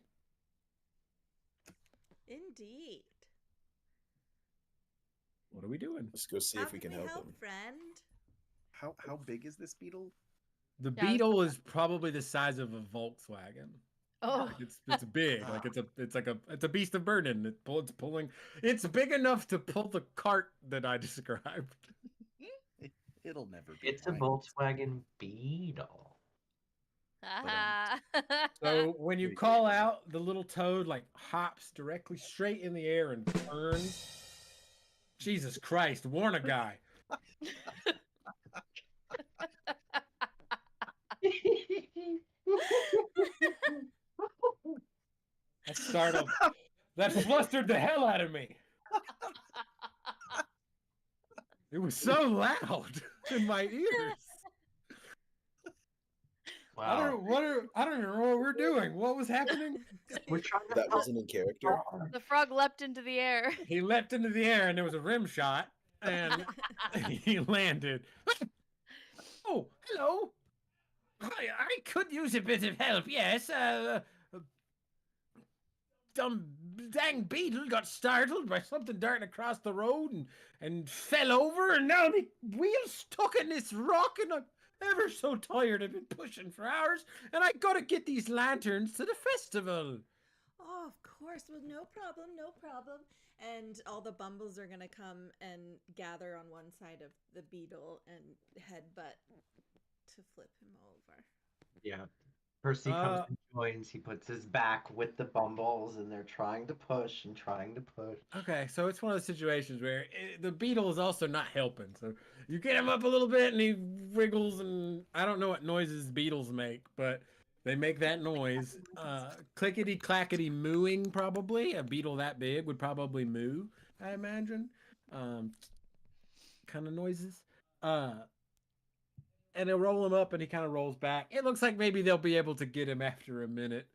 Indeed. What are we doing? Let's go see How if we can we help help, him. friend? How big is this beetle? The Yeah, I was beetle is probably the size of a Volkswagen. Oh, Like it's big. Like it's a beast of burden. It's pulling. It's big enough to pull the cart that I described. It'll never be It's a mine. Volkswagen Beetle. ah. So when you call out, the little toad like hops directly straight in the air and turns. Jesus Christ, warn a guy. That startled. That flustered the hell out of me. It was so loud in my ears. I Wow. don't even know what we're doing. What was happening? We're trying to That help. wasn't in character. The frog leapt into the air. He leapt into the air and there was a rim shot and he landed. Oh, hello. I could use a bit of help, yes. Some dang beetle got startled by something darting across the road and fell over, and now the wheel's stuck in this rock, and I'm ever so tired. I've been pushing for hours, and I gotta get these lanterns to the festival. Oh, of course. Well, no problem, no problem. And all the bumbles are going to come and gather on one side of the beetle and headbutt to flip him over. Yeah. Percy comes and joins. He puts his back with the bumbles, and they're trying to push and trying to push. Okay, so it's one of those situations where the beetle is also not helping. So you get him up a little bit, and he wriggles, and I don't know what noises beetles make, but they make that noise. Clickety clackety mooing, probably. A beetle that big would probably moo, I imagine. Kind of noises. And they'll roll him up, and he kind of rolls back. It looks like maybe they'll be able to get him after a minute.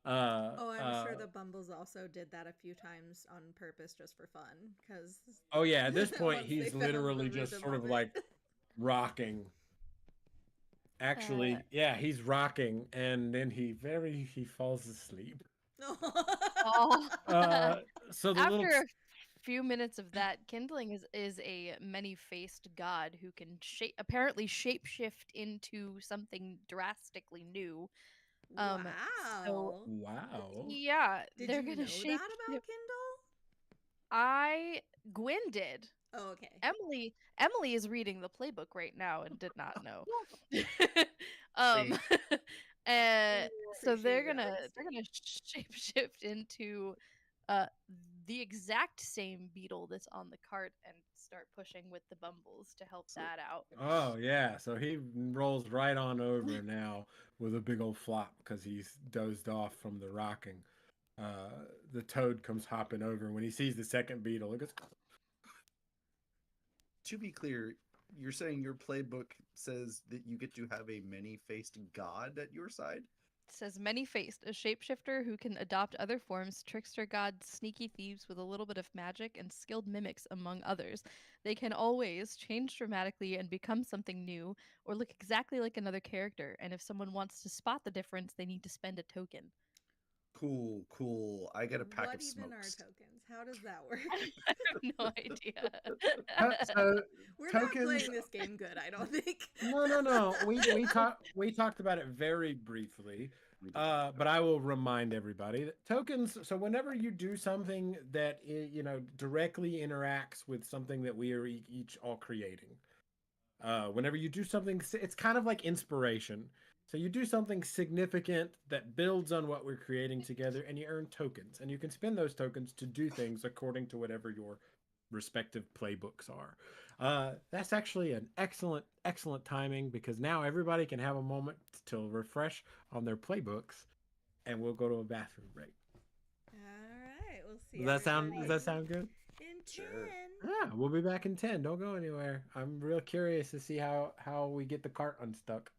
Oh, I'm sure the bumbles also did that a few times on purpose just for fun. Because Oh yeah, at this point once they he's found the literally just rhythm sort of of like it. rocking. Actually, yeah, he's rocking, and then he falls asleep. Oh. So the After little a few minutes of that, Kindling is a many-faced god who can apparently shapeshift into something drastically new. Wow. So wow. yeah, Did they're you gonna know that about Kindle? Gwyn did. Kindle? Oh, okay. Emily is reading the playbook right now and did not know. um and so Appreciate your honesty. they're gonna shapeshift into uh, the exact same beetle that's on the cart and start pushing with the bumbles to help that out. Oh yeah, so he rolls right on over now with a big old flop because he's dozed off from the rocking. The toad comes hopping over, and when he sees the second beetle, it goes. To be clear, you're saying your playbook says that you get to have a many-faced god at your side? It says many faced, a shapeshifter who can adopt other forms, trickster gods, sneaky thieves with a little bit of magic, and skilled mimics, among others. They can always change dramatically and become something new, or look exactly like another character, and if someone wants to spot the difference, they need to spend a token. Cool, cool. I get a pack What of even are smokes. tokens? How does that work? I have no idea. So We're not tokens. playing this game good, I don't think. No. We talked about it very briefly. We did. But I will remind everybody that tokens. So whenever you do something that directly interacts with something that we are each all creating, whenever you do something, it's kind of like inspiration. So you do something significant that builds on what we're creating together, and you earn tokens, and you can spend those tokens to do things according to whatever your respective playbooks are. That's actually an excellent timing because now everybody can have a moment to refresh on their playbooks, and we'll go to a bathroom break. All right, we'll see. Does that sound good? In 10. Sure. Yeah, we'll be back in 10. Don't go anywhere. I'm real curious to see how we get the cart unstuck.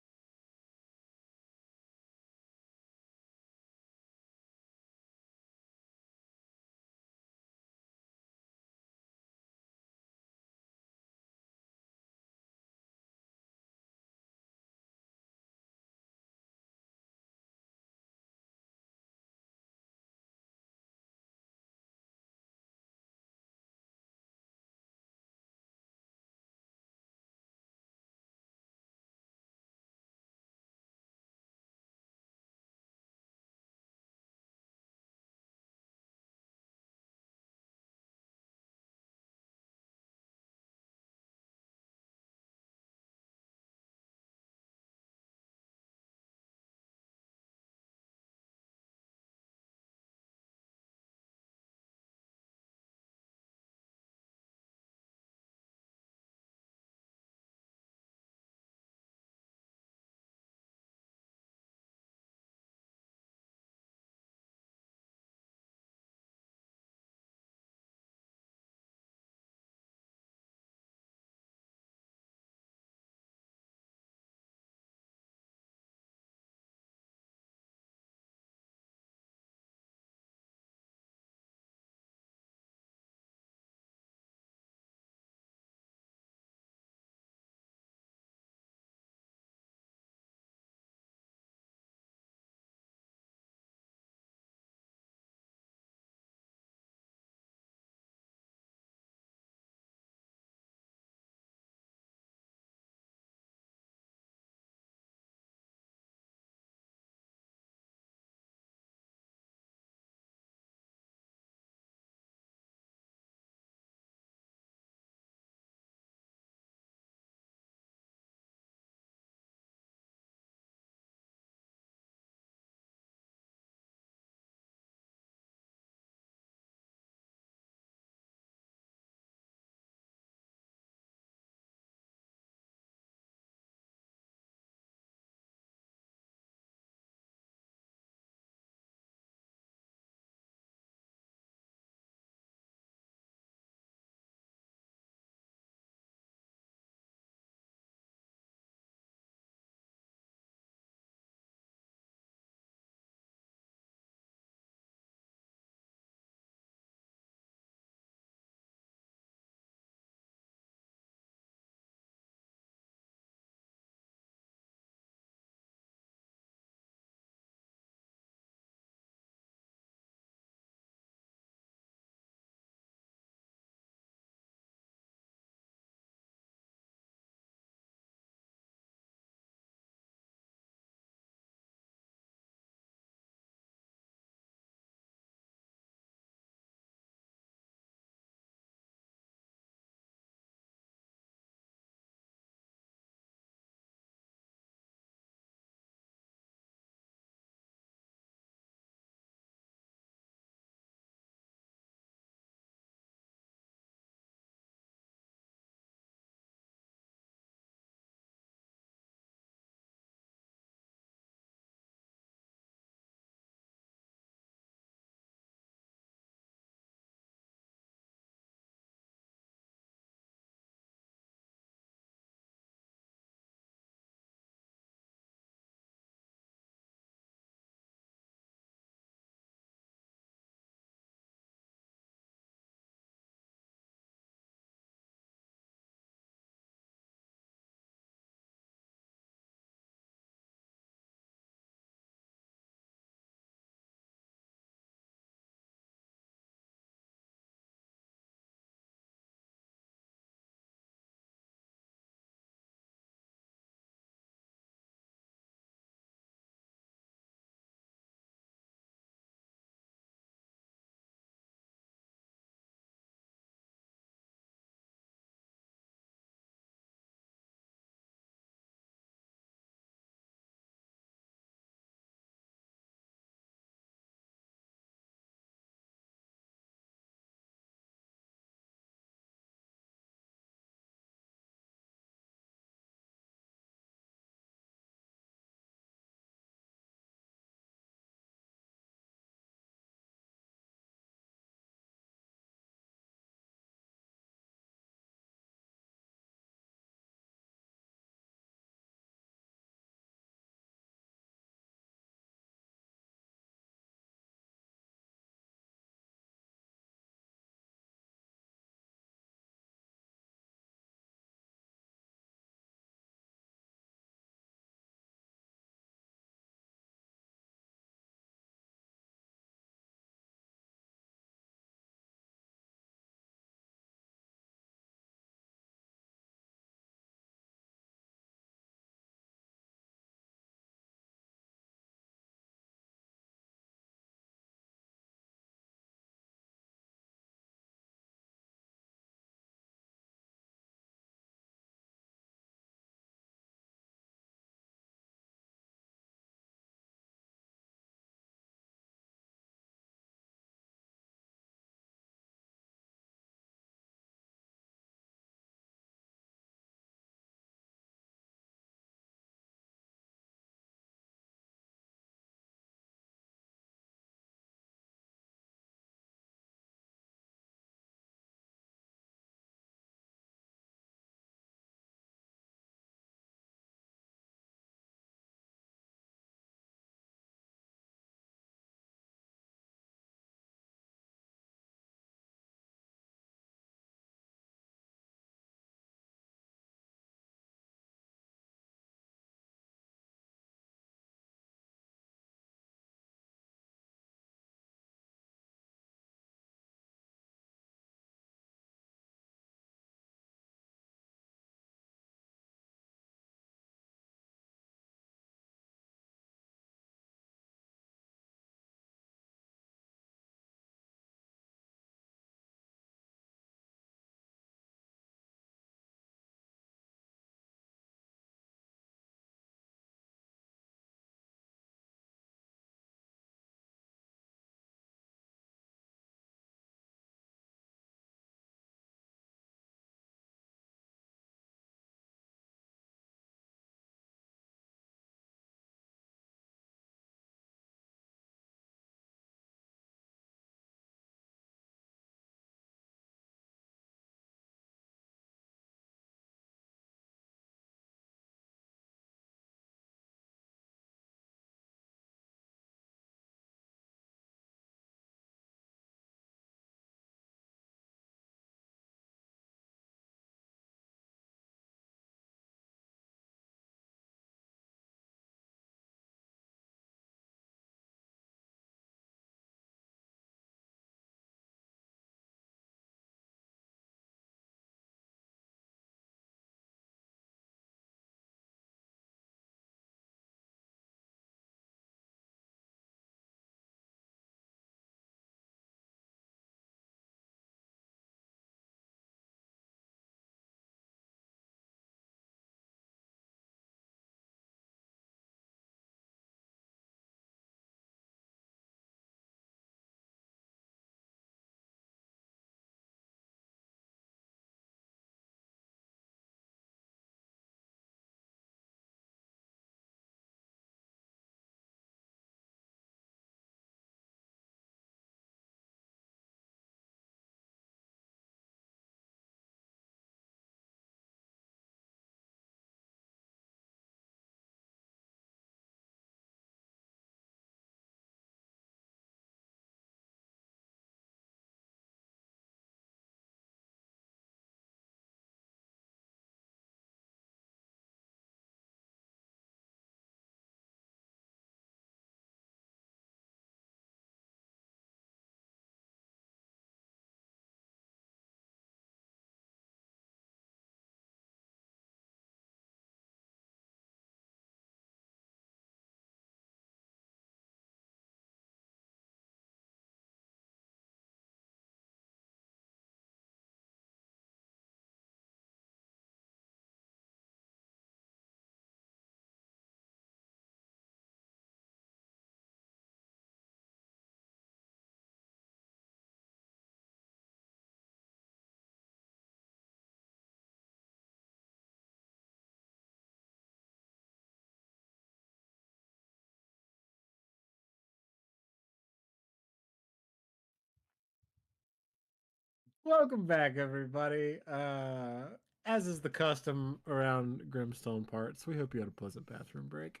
Welcome back, everybody. As is the custom around Grimstone Parts, we hope you had a pleasant bathroom break.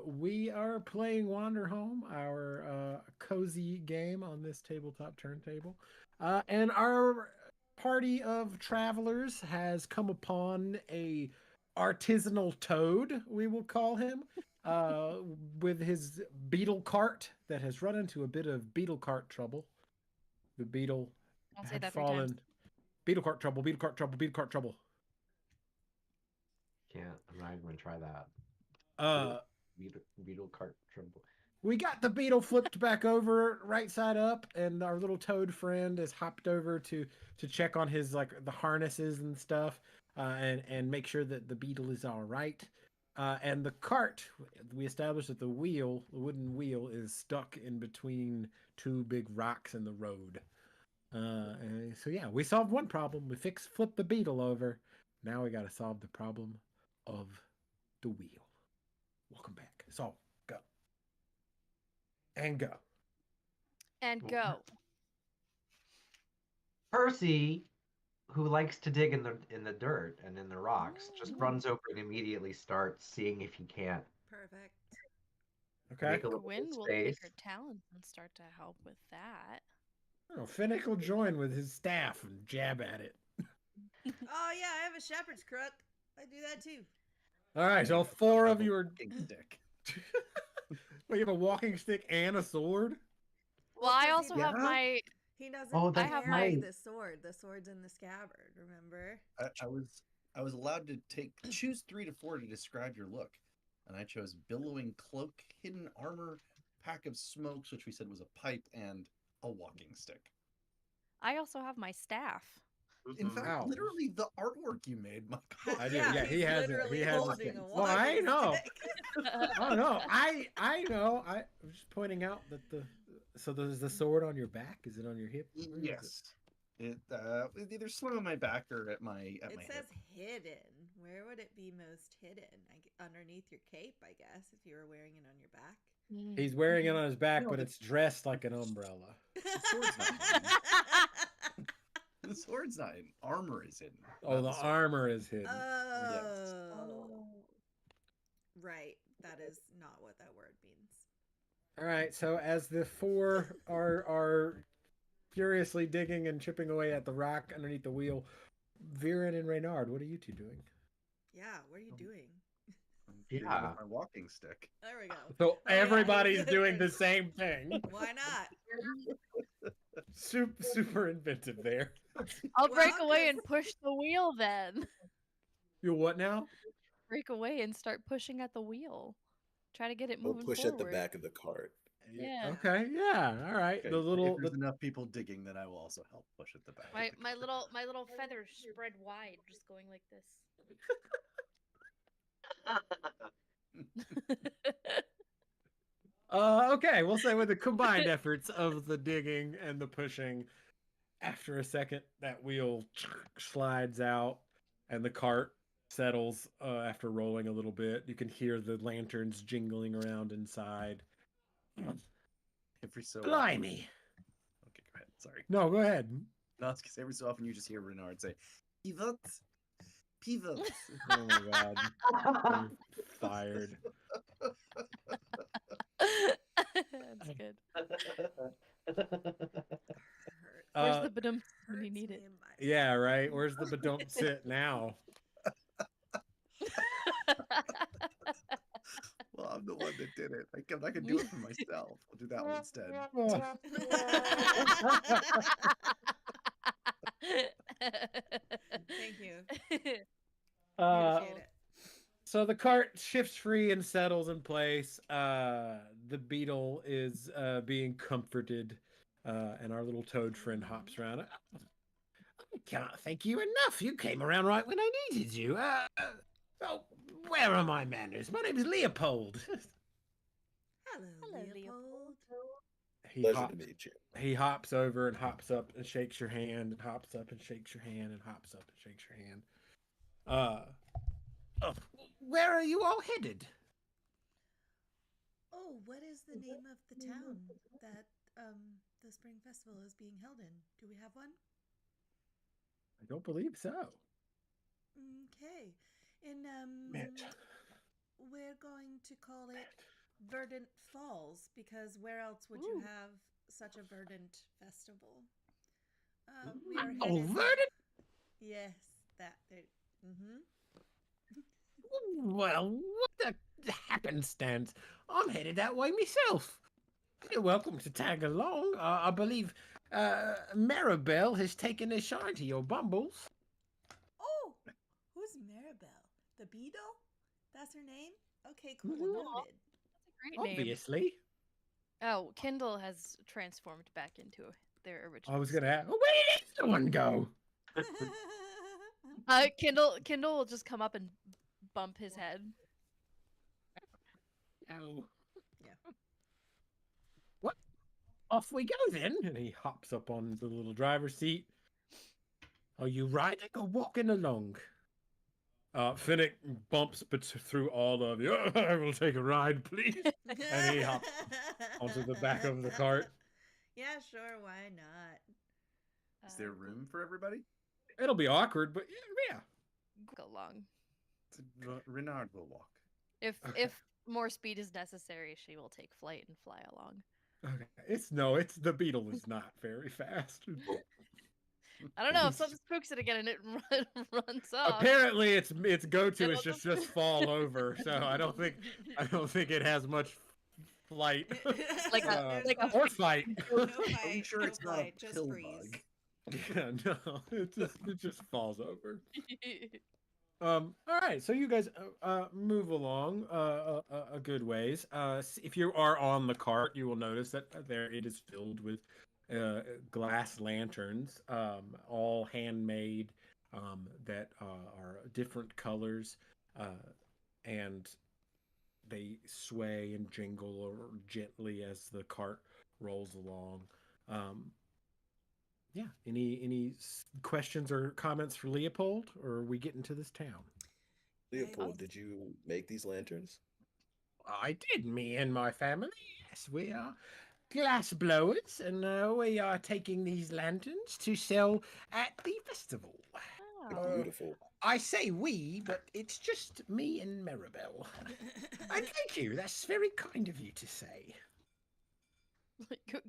We are playing Wander Home, our cozy game on this tabletop turntable. And our party of travelers has come upon a artisanal toad, we will call him, with his beetle cart that has run into a bit of beetle cart trouble. The beetle I'll say had that 3 times. fallen. Beetle cart trouble, beetle cart trouble, beetle cart trouble. I'm not even gonna try that. Uh, Beetle cart trouble. we got the beetle flipped back over right side up, and our little toad friend has hopped over to check on his like the harnesses and stuff, and make sure that the beetle is all right. And the cart, we established that the wooden wheel, is stuck in between two big rocks in the road. And so yeah, we solved one problem. We flipped the beetle over. Now we got to solve the problem of the wheel. Welcome back. So go and go. And go. Percy, who likes to dig in the dirt and in the rocks, just runs over and immediately starts seeing if he can't Perfect. Okay. make a little Gwyn will space. take her talents and start to help with that. Oh, Finnick will join with his staff and jab at it. Oh yeah, I have a shepherd's crook. I do that too. All right, so four of you are. Walking stick. Well, you have a walking stick and a sword. Well, I 'cause also have my. He doesn't Oh, that's carry right. the sword. The sword's in the scabbard. Remember? I was allowed to choose 3 to 4 to describe your look, and I chose billowing cloak, hidden armor, pack of smokes, which we said was a pipe, and a walking stick. I also have my staff. In Mhm. fact, Wow. literally the artwork you made, my God. I do. Yeah, he he's has it. literally He has it. holding a Well, I walking know. stick. Oh no, I know. I'm just pointing out that so there's the sword on your back. Is it on your hip? Where is it? Yes. It's either slung on my back or at my It hip. says hidden. Where would it be most hidden? Underneath your cape, I guess, if you were wearing it on your back. He's wearing it on his back, No, but the- it's dressed like an umbrella. sword's not hidden. The sword's not hidden. Armor is hidden. Oh, not the sword. armor is hidden. Oh. Right. That is not what that word means. All right. So as the four are furiously digging and chipping away at the rock underneath the wheel, Viren and Reynard, what are you two doing? Yeah, what are you doing? I'm shooting Yeah. with my walking stick. There we go. So yeah, everybody's he's doing the different. same thing. Why not? Super inventive there. I'll break Well, away 'cause- and push the wheel then. You what now? Break away and start pushing at the wheel. Try to get it We'll moving push forward. at the back of the cart. Yeah. Okay. Yeah. All right. Okay, The little. if there's enough people digging, then I will also help push at the back. My little feathers spread wide, just going like this. Okay, we'll say with the combined efforts of the digging and the pushing, after a second, that wheel slides out and the cart settles after rolling a little bit. You can hear the lanterns jingling around inside. Every so Blimey. Okay, go ahead. Sorry. No, go ahead. No, it's because every so often you just hear Renard say, "Pivot, pivot." Oh my god. You're fired. That's good. Where's the badum when you Hurts need me it? in my- Yeah, right. Where's the but don't sit now? Well, I'm the one that did it. I can do it for myself. I'll do that one instead. Thank you. Uh, Appreciate it. So the cart shifts free and settles in place. The beetle is being comforted, and our little toad friend hops around. I can't thank you enough. You came around right when I needed you. Oh, where are my manners? My name is Leopold. Hello, Leopold. He Pleasure hops, to meet you. he hops over and hops up and shakes your hand and hops up and shakes your hand and hops up and shakes your hand. Where are you all headed? Oh, what is the name of the town that the spring festival is being held in? Do we have one? I don't believe so. Okay. And Man. we're going to call it Verdant Falls because where else would you Ooh. have such a verdant festival? We are Oh, headed. verdant. Yes, that. Mm-hmm. Well, what the happenstance? I'm headed that way myself. You're welcome to tag along. I believe Maribel has taken a shine to your bumbles. Oh, who's Maribel? The beetle? That's her name? Okay, cool. Mhm. Noted. That's a great name. Obviously. Oh, Kindle has transformed back into their original. I was going to ask, where did the one go? Kindle will just come up and bump his head. Oh. Yeah. What? Off we go then. And he hops up on the little driver's seat. Are you riding or walking along? Finnick bumps through all of you. I will take a ride, please. And he hops onto the back of the cart. Yeah, sure. Why not? Is there room for everybody? It'll be awkward, but yeah. Go along. Renard will walk. If Okay. if more speed is necessary, she will take flight and fly along. Okay. It's the beetle is not very fast. I don't know if something spooks it again and it runs off. Apparently, its go-to It'll is just fall over. So I don't think it has much flight. Like a or fight. No Are you fight. sure no it's not a fight, just pill freeze. bug? Yeah, no, it just falls over. All right, so you guys move along a good ways. If you are on the cart, you will notice that there it is filled with glass lanterns, all handmade, that are different colors, and they sway and jingle gently as the cart rolls along. Um, yeah. Any questions or comments for Leopold, or are we getting to this town? Leopold, did you make these lanterns? I did, me and my family. Yes, we are glass blowers, and we are taking these lanterns to sell at the festival. Oh. Beautiful. I say we, but it's just me and Maribel. And thank you. That's very kind of you to say.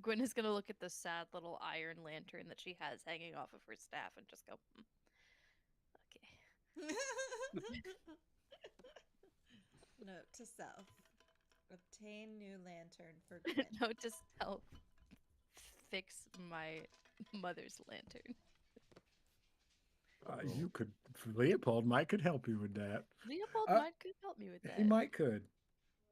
Gwen is gonna look at the sad little iron lantern that she has hanging off of her staff and just go, okay. Note to self. Obtain new lantern for Gwen. Note to self: fix my mother's lantern. You could, Leopold could help you with that. Leopold could help me with that. He might could.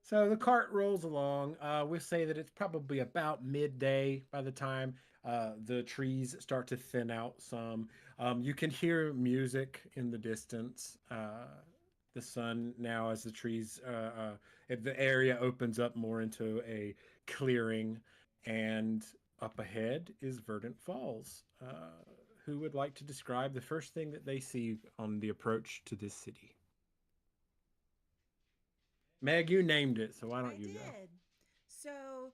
So the cart rolls along. We'll say that it's probably about midday by the time the trees start to thin out some. You can hear music in the distance. The sun now, as the trees, the area opens up more into a clearing, and up ahead is Verdant Falls. Who would like to describe the first thing that they see on the approach to this city? Meg, you named it, so why don't you go? I did. So,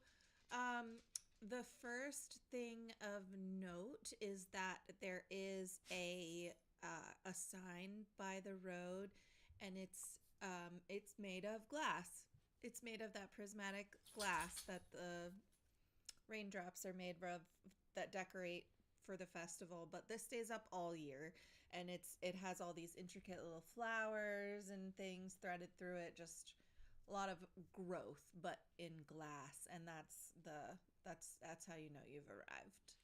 the first thing of note is that there is a sign by the road, and it's made of glass. It's made of that prismatic glass that the raindrops are made of that decorate for the festival, but this stays up all year, and it has all these intricate little flowers and things threaded through it, just a lot of growth, but in glass, and that's how you know you've arrived.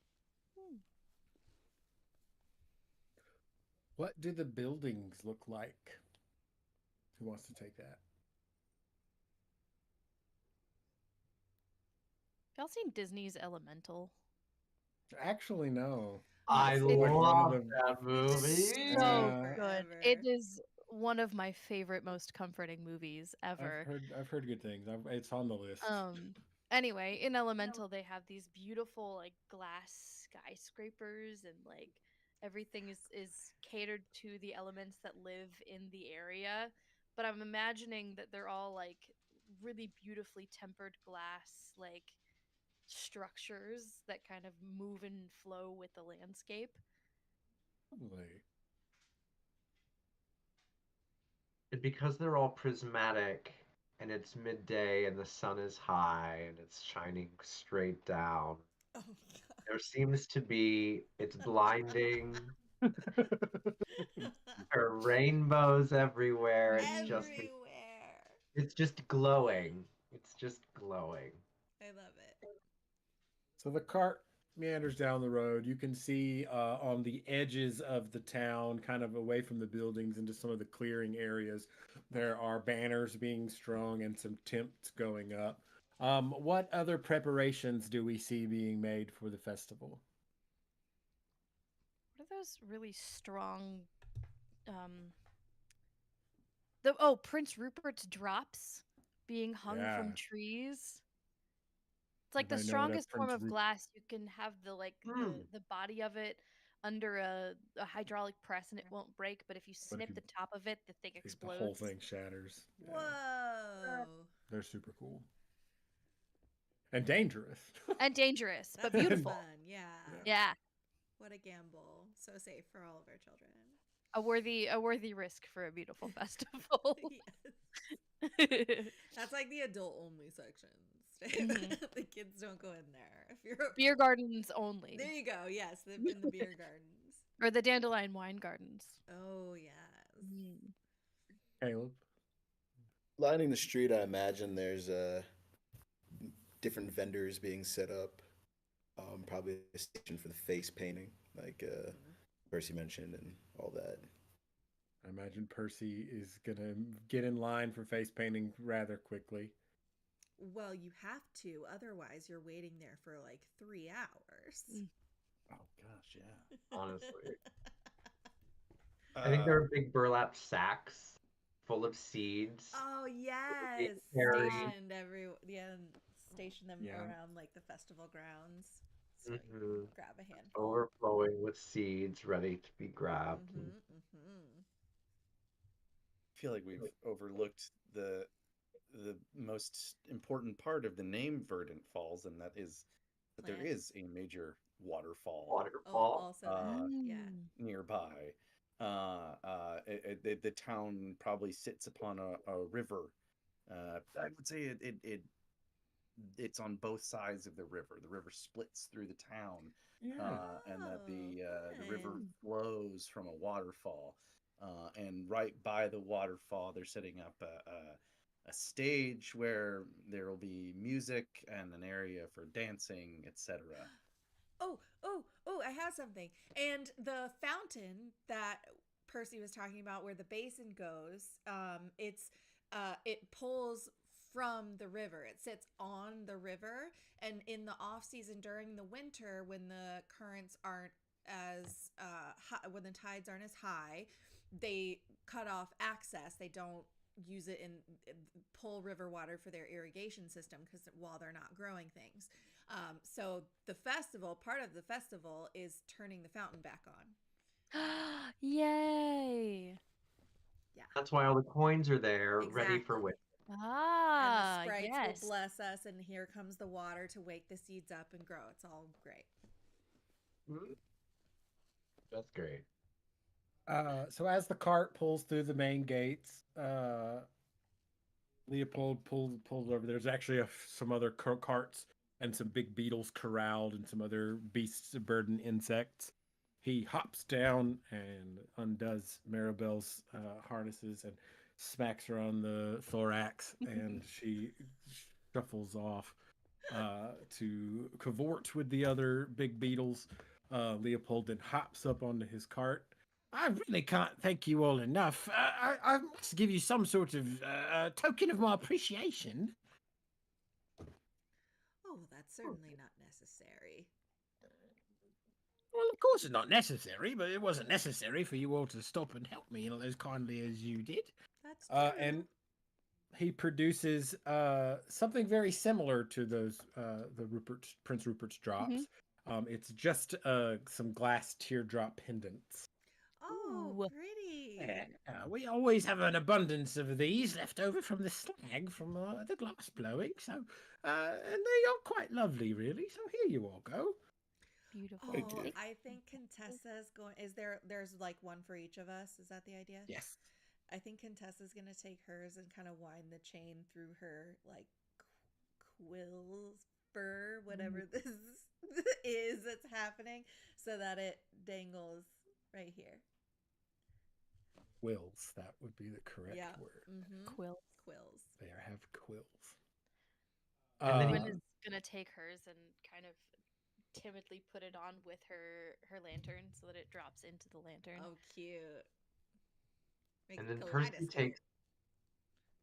What do the buildings look like? Who wants to take that? Y'all seen Disney's Elemental? Actually, no. I It's like one of love them. that movie. so Yeah. good. It is one of my favorite, most comforting movies ever. I've heard good things. It's on the list. Anyway, in Elemental they have these beautiful like glass skyscrapers, and like everything is catered to the elements that live in the area. But I'm imagining that they're all like really beautifully tempered glass, like structures that kind of move and flow with the landscape. Lovely. And because they're all prismatic and it's midday and the sun is high and it's shining straight down, Oh my there seems to be, it's blinding. There are rainbows everywhere. Everywhere. It's just glowing. It's just glowing. I love it. So the cart meanders down the road. You can see on the edges of the town, kind of away from the buildings into some of the clearing areas, there are banners being strung and some tents going up. What other preparations do we see being made for the festival? What are those really strong Prince Rupert's drops being hung Yeah. from trees. It's like the Anybody know what a strongest form Prince of Rupert? glass. You can have the body of it under a hydraulic press and it won't break, but if you But if snip you the top of it, the thing the explodes. whole thing shatters. Yeah, Whoa. they're super cool and dangerous. And dangerous, but That sounds beautiful. fun. Yeah. Yeah. What a gamble. So safe for all of our children. A worthy risk for a beautiful festival. Yes. That's like the adult only sections. Mhm. The kids don't go in there. If you're Beer gardens only. There you go. Yes, in the beer gardens. Or the dandelion wine gardens. Oh yes. Caleb. Lining the street, I imagine there's different vendors being set up. Probably a station for the face painting, like Percy mentioned, and all that. I imagine Percy is gonna get in line for face painting rather quickly. Well, you have to, otherwise you're waiting there for like 3 hours. Oh gosh, yeah. Honestly. I think there are big burlap sacks full of seeds. Oh yes, Carry. station them Yeah. around like the festival grounds. So you can Mhm. grab a handful. Overflowing with seeds ready to be grabbed. I feel like we've overlooked the most important part of the name Verdant Falls, and that is that there Plant. is a major waterfall Oh, Waterfall. also that. Yeah. nearby. The town probably sits upon a river. I would say it's on both sides of the river. The river splits through the town, and that the river fun. flows from a waterfall. And right by the waterfall, they're setting up a stage where there will be music and an area for dancing, etc. Oh, I have something. And the fountain that Percy was talking about where the basin goes, it pulls from the river. It sits on the river, and in the off season during the winter when the currents aren't as high, when the tides aren't as high, they cut off access. They don't use it in pull river water for their irrigation system because while they're not growing things. So the festival, part of the festival is turning the fountain back on. Yay. Yeah. That's why all the coins are there, ready for Exactly. winter. And Ah, the sprites yes. will bless us, and here comes the water to wake the seeds up and grow. It's all great. That's great. So as the cart pulls through the main gates, Leopold pulled over. There's actually some other carts and some big beetles corralled and some other beasts of burden insects. He hops down and undoes Maribel's harnesses and smacks her on the thorax, and she shuffles off to cavort with the other big beetles. Leopold then hops up onto his cart. I really can't thank you all enough. I must give you some sort of token of my appreciation. Oh, that's certainly not necessary. Well, of course it's not necessary, but it wasn't necessary for you all to stop and help me as kindly as you did. That's true. And he produces something very similar to those Prince Rupert's drops. It's just some glass teardrop pendants. Oh, Ooh. pretty. We always have an abundance of these left over from the slag from the glass blowing. So, and they are quite lovely, really. So here you all go. Beautiful. Thank Oh, you. I think Contessa's going. There's like one for each of us. Is that the idea? Yes. I think Contessa's gonna take hers and kind of wind the chain through her like quills fur, whatever this is that's happening, so that it dangles right here. Quills. That would be the correct Yeah. word. Mm-hmm. Quill. Quills. They have quills. And then Gwen is gonna take hers and kind of timidly put it on with her lantern so that it drops into the lantern. Oh, cute. Make And a then kaleidoscope.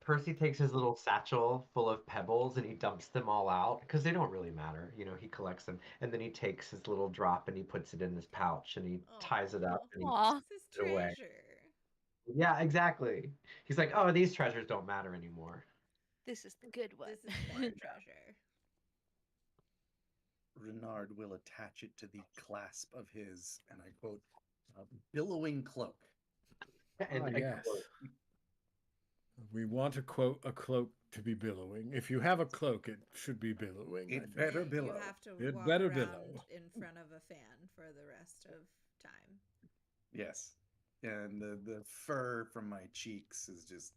Percy takes his little satchel full of pebbles and he dumps them all out because they don't really matter. He collects them. And then he takes his little drop and he puts it in his pouch and he ties it up and he Aw. This is puts it away. treasure. Yeah, exactly. He's like, oh, these treasures don't matter anymore. This is the good one. This is more treasure. Renard will attach it to the clasp of his, and I quote, billowing cloak. And I yes. quote, We want a cloak to be billowing. If you have a cloak, it should be billowing. I It think. better You billow. have to It walk better around billow. in front of a fan for the rest of time. Yes. And the fur from my cheeks is just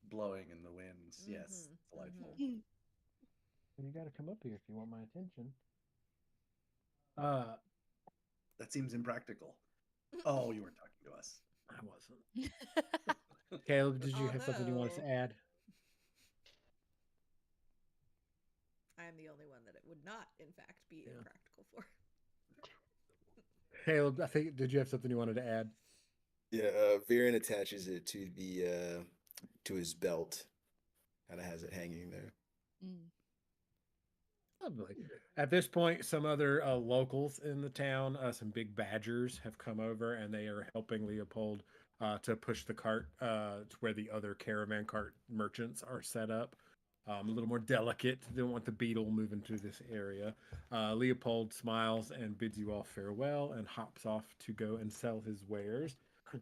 blowing in the wind. Yes. Mhm, Delightful. mhm. You got to come up here if you want my attention. That seems impractical. Oh, you weren't talking to us. I wasn't. Caleb, did you have something you wanted to Although- add? I am the only one that it would not, in fact, be Yeah. impractical for. Caleb, did you have something you wanted to add? Yeah, Viren attaches it to the to his belt. Kind of has it hanging there. Mm. Lovely. At this point, some other locals in the town, some big badgers, have come over and they are helping Leopold to push the cart to where the other caravan cart merchants are set up. A little more delicate. They don't want the beetle moving through this area. Leopold smiles and bids you all farewell and hops off to go and sell his wares.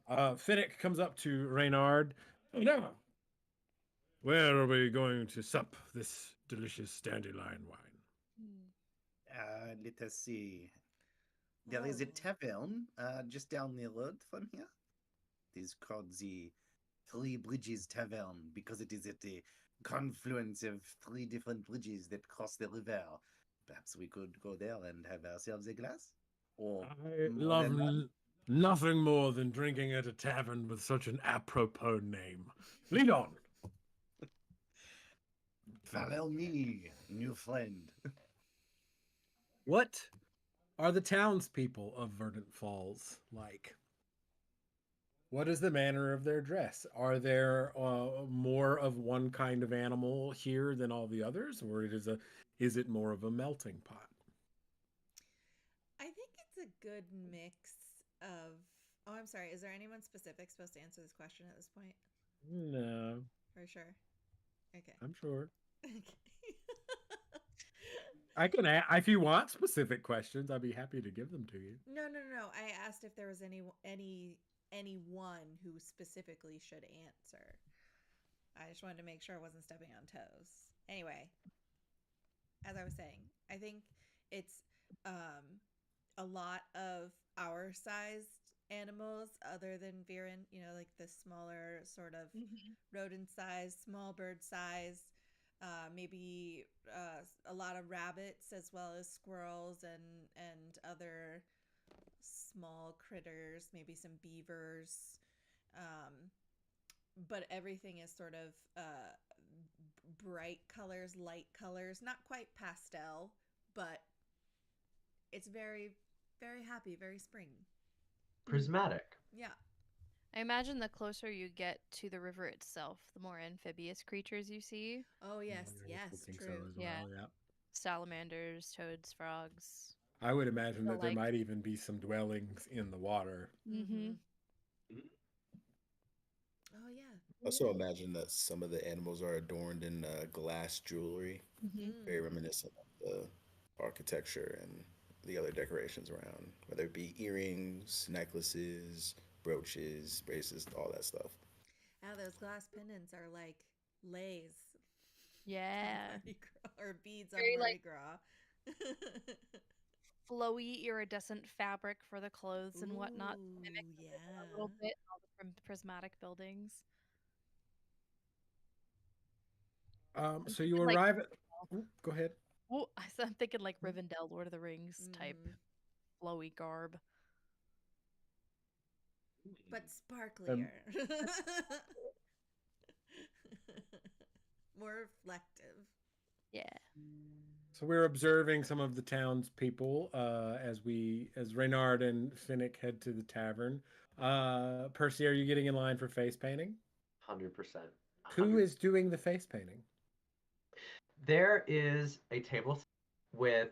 Finnick comes up to Reynard. Now, where are we going to sup this delicious dandelion wine? Let us see. There is a Oh. tavern just down the road from here. It is called the Three Bridges Tavern because it is at the confluence of three different bridges that cross the river. Perhaps we could go there and have ourselves a glass? Or I more love than that? nothing more than drinking at a tavern with such an apropos name. Lead on. Follow me, new friend. What are the townspeople of Verdant Falls like? What is the manner of their dress? Are there more of one kind of animal here than all the others, or is it more of a melting pot? I think it's a good mix of. Oh, I'm sorry. Is there anyone specific supposed to answer this question at this point? No, For sure. Okay. I'm sure. Okay. I can, if you want specific questions, I'd be happy to give them to you. No. I asked if there was anyone who specifically should answer. I just wanted to make sure I wasn't stepping on toes. Anyway, as I was saying, I think it's a lot of our sized animals other than Viren, like the smaller sort of rodent size, small bird size, maybe a lot of rabbits as well as squirrels and other small critters, maybe some beavers. But everything is sort of bright colors, light colors, not quite pastel, but it's very, very happy, very spring. prismatic. Yeah. I imagine the closer you get to the river itself, the more amphibious creatures you see. Oh, yes, I yes, think true. so as well, Yeah. yeah. Salamanders, toads, frogs. I would imagine So, that there like- might even be some dwellings in the water. Mm-hmm. Oh, yeah. Also imagine that some of the animals are adorned in glass jewelry, very reminiscent of the architecture and the other decorations around, whether it be earrings, necklaces, brooches, bracelets, all that stuff. Ah, those glass pendants are like leis Yeah. on Mardi Gras, or beads Very, on Mardi like- Gras. flowy iridescent fabric for the clothes and whatnot to Ooh, mimic the river a yeah. little bit, all the prismatic buildings. I'm So you thinking like arrive at. Ooh, go ahead. oh, I'm thinking like Rivendell, Lord of the Rings type Mm, flowy garb. but Um, sparklier. More reflective. Yeah. so we're observing some of the townspeople as Reynard and Finnick head to the tavern. Percy, are you getting in line for face painting? 100%. Who is doing the face painting? There is a table with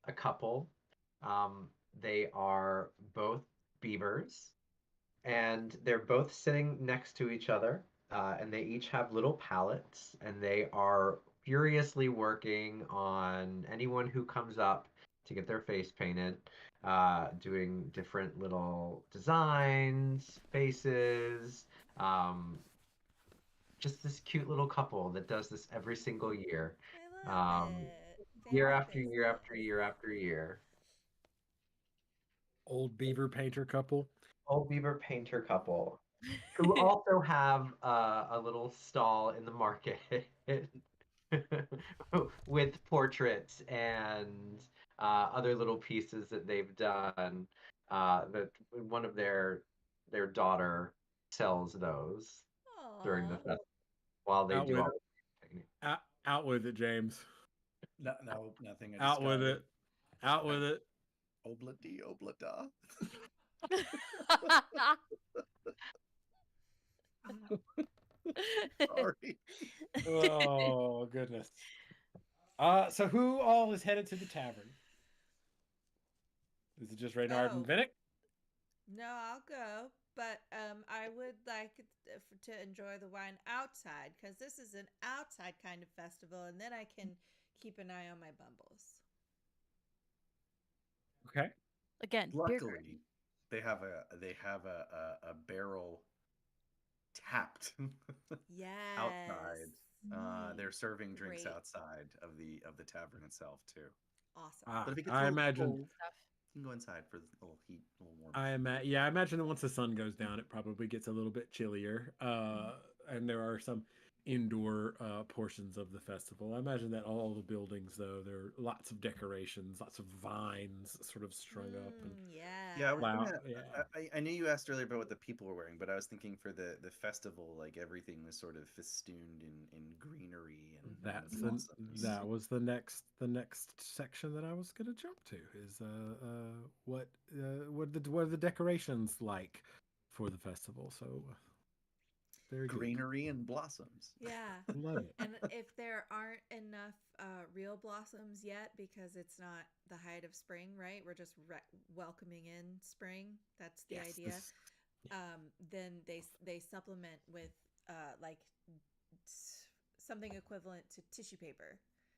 a couple. They are both beavers, and they're both sitting next to each other, and they each have little palettes, and they are furiously working on anyone who comes up to get their face painted, doing different little designs, faces. Um, just this cute little couple that does this every single year, I love um, it. year Family after year after business. year after year. Old beaver painter couple. Old beaver painter couple who also have a little stall in the market with portraits and other little pieces that they've done. That one of their daughter sells those during the Aw. festival while they Out do with all it. the painting. Out with it, James. No, no, nothing. I just Out with got it. Out with it. Obladi oblada. Sorry. Oh goodness. So who all is headed to the tavern? Is it just Reynard and Oh, Vinnick? no, I'll go. But I would like to enjoy the wine outside because this is an outside kind of festival, and then I can keep an eye on my bumbles. Okay. Again, beer garden. Luckily, they have a barrel tapped outside. Yes. They're serving drinks Great. outside of the tavern itself too. Awesome. Ah, But if it gets a I little imagine. cold, Stuff. you can go inside for a little heat, a little warmth. Yeah, I imagine that once the sun goes down, it probably gets a little bit chillier. And there are some indoor portions of the festival. I imagine that all the buildings, though, there are lots of decorations, lots of vines sort of strung up and Yeah, I Yeah. was flower. gonna. Yeah, I knew you asked earlier about what the people were wearing, but I was thinking for the festival, like everything was sort of festooned in greenery and that's blossoms. that was the next section that I was going to jump to is what are the decorations like for the festival? So very good. Greenery and blossoms. Yeah. Love it. And if there aren't enough real blossoms yet because it's not the height of spring, right? We're just welcoming in spring. That's the Yes, idea. this- Then they supplement with like something equivalent to tissue paper.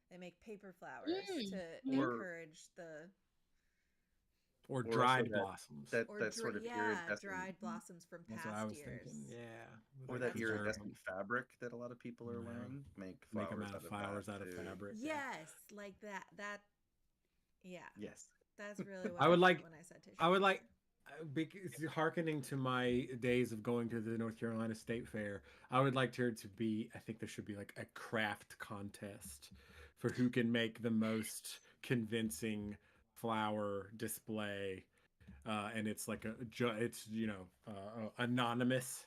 They make paper flowers to Or encourage the or or also dried blossoms. that sort of iridescent dried blossoms from That's what I past was years. thinking. Yeah, or they that preserve iridescent 'em. fabric that a lot of people are Yeah. wearing make Make them flowers out out of of flowers that out of too. fabric. Yes, like that. Yeah, Yes. that's really what I I would meant like. when I said tissue I would paper. like. Because hearkening to my days of going to the North Carolina State Fair, I would like there to be. I think there should be like a craft contest for who can make the most convincing flower display, and it's like it's anonymous.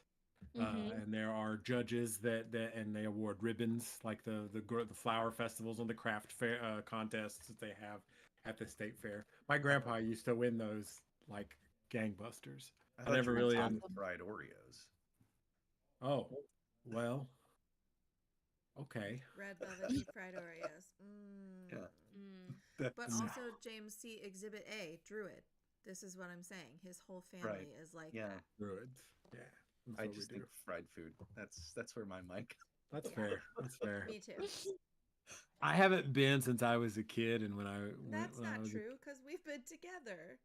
And there are judges and they award ribbons like the flower festivals and the craft fair contests that they have at the state fair. My grandpa used to win those like gangbusters. I I thought never you were really talking fried Oreos. Oh, well, okay. Red velvet deep fried Oreos. Yeah. But That's No. also James C. Exhibit A, Druid. This is what I'm saying. His whole family Right. is like Yeah. that. Druids. Yeah, that's I what just we do. think fried food. That's where my mind goes. That's Yeah. fair. That's fair. Me too. I haven't been since I was a kid, and when I That's when I not was a true because we've been together.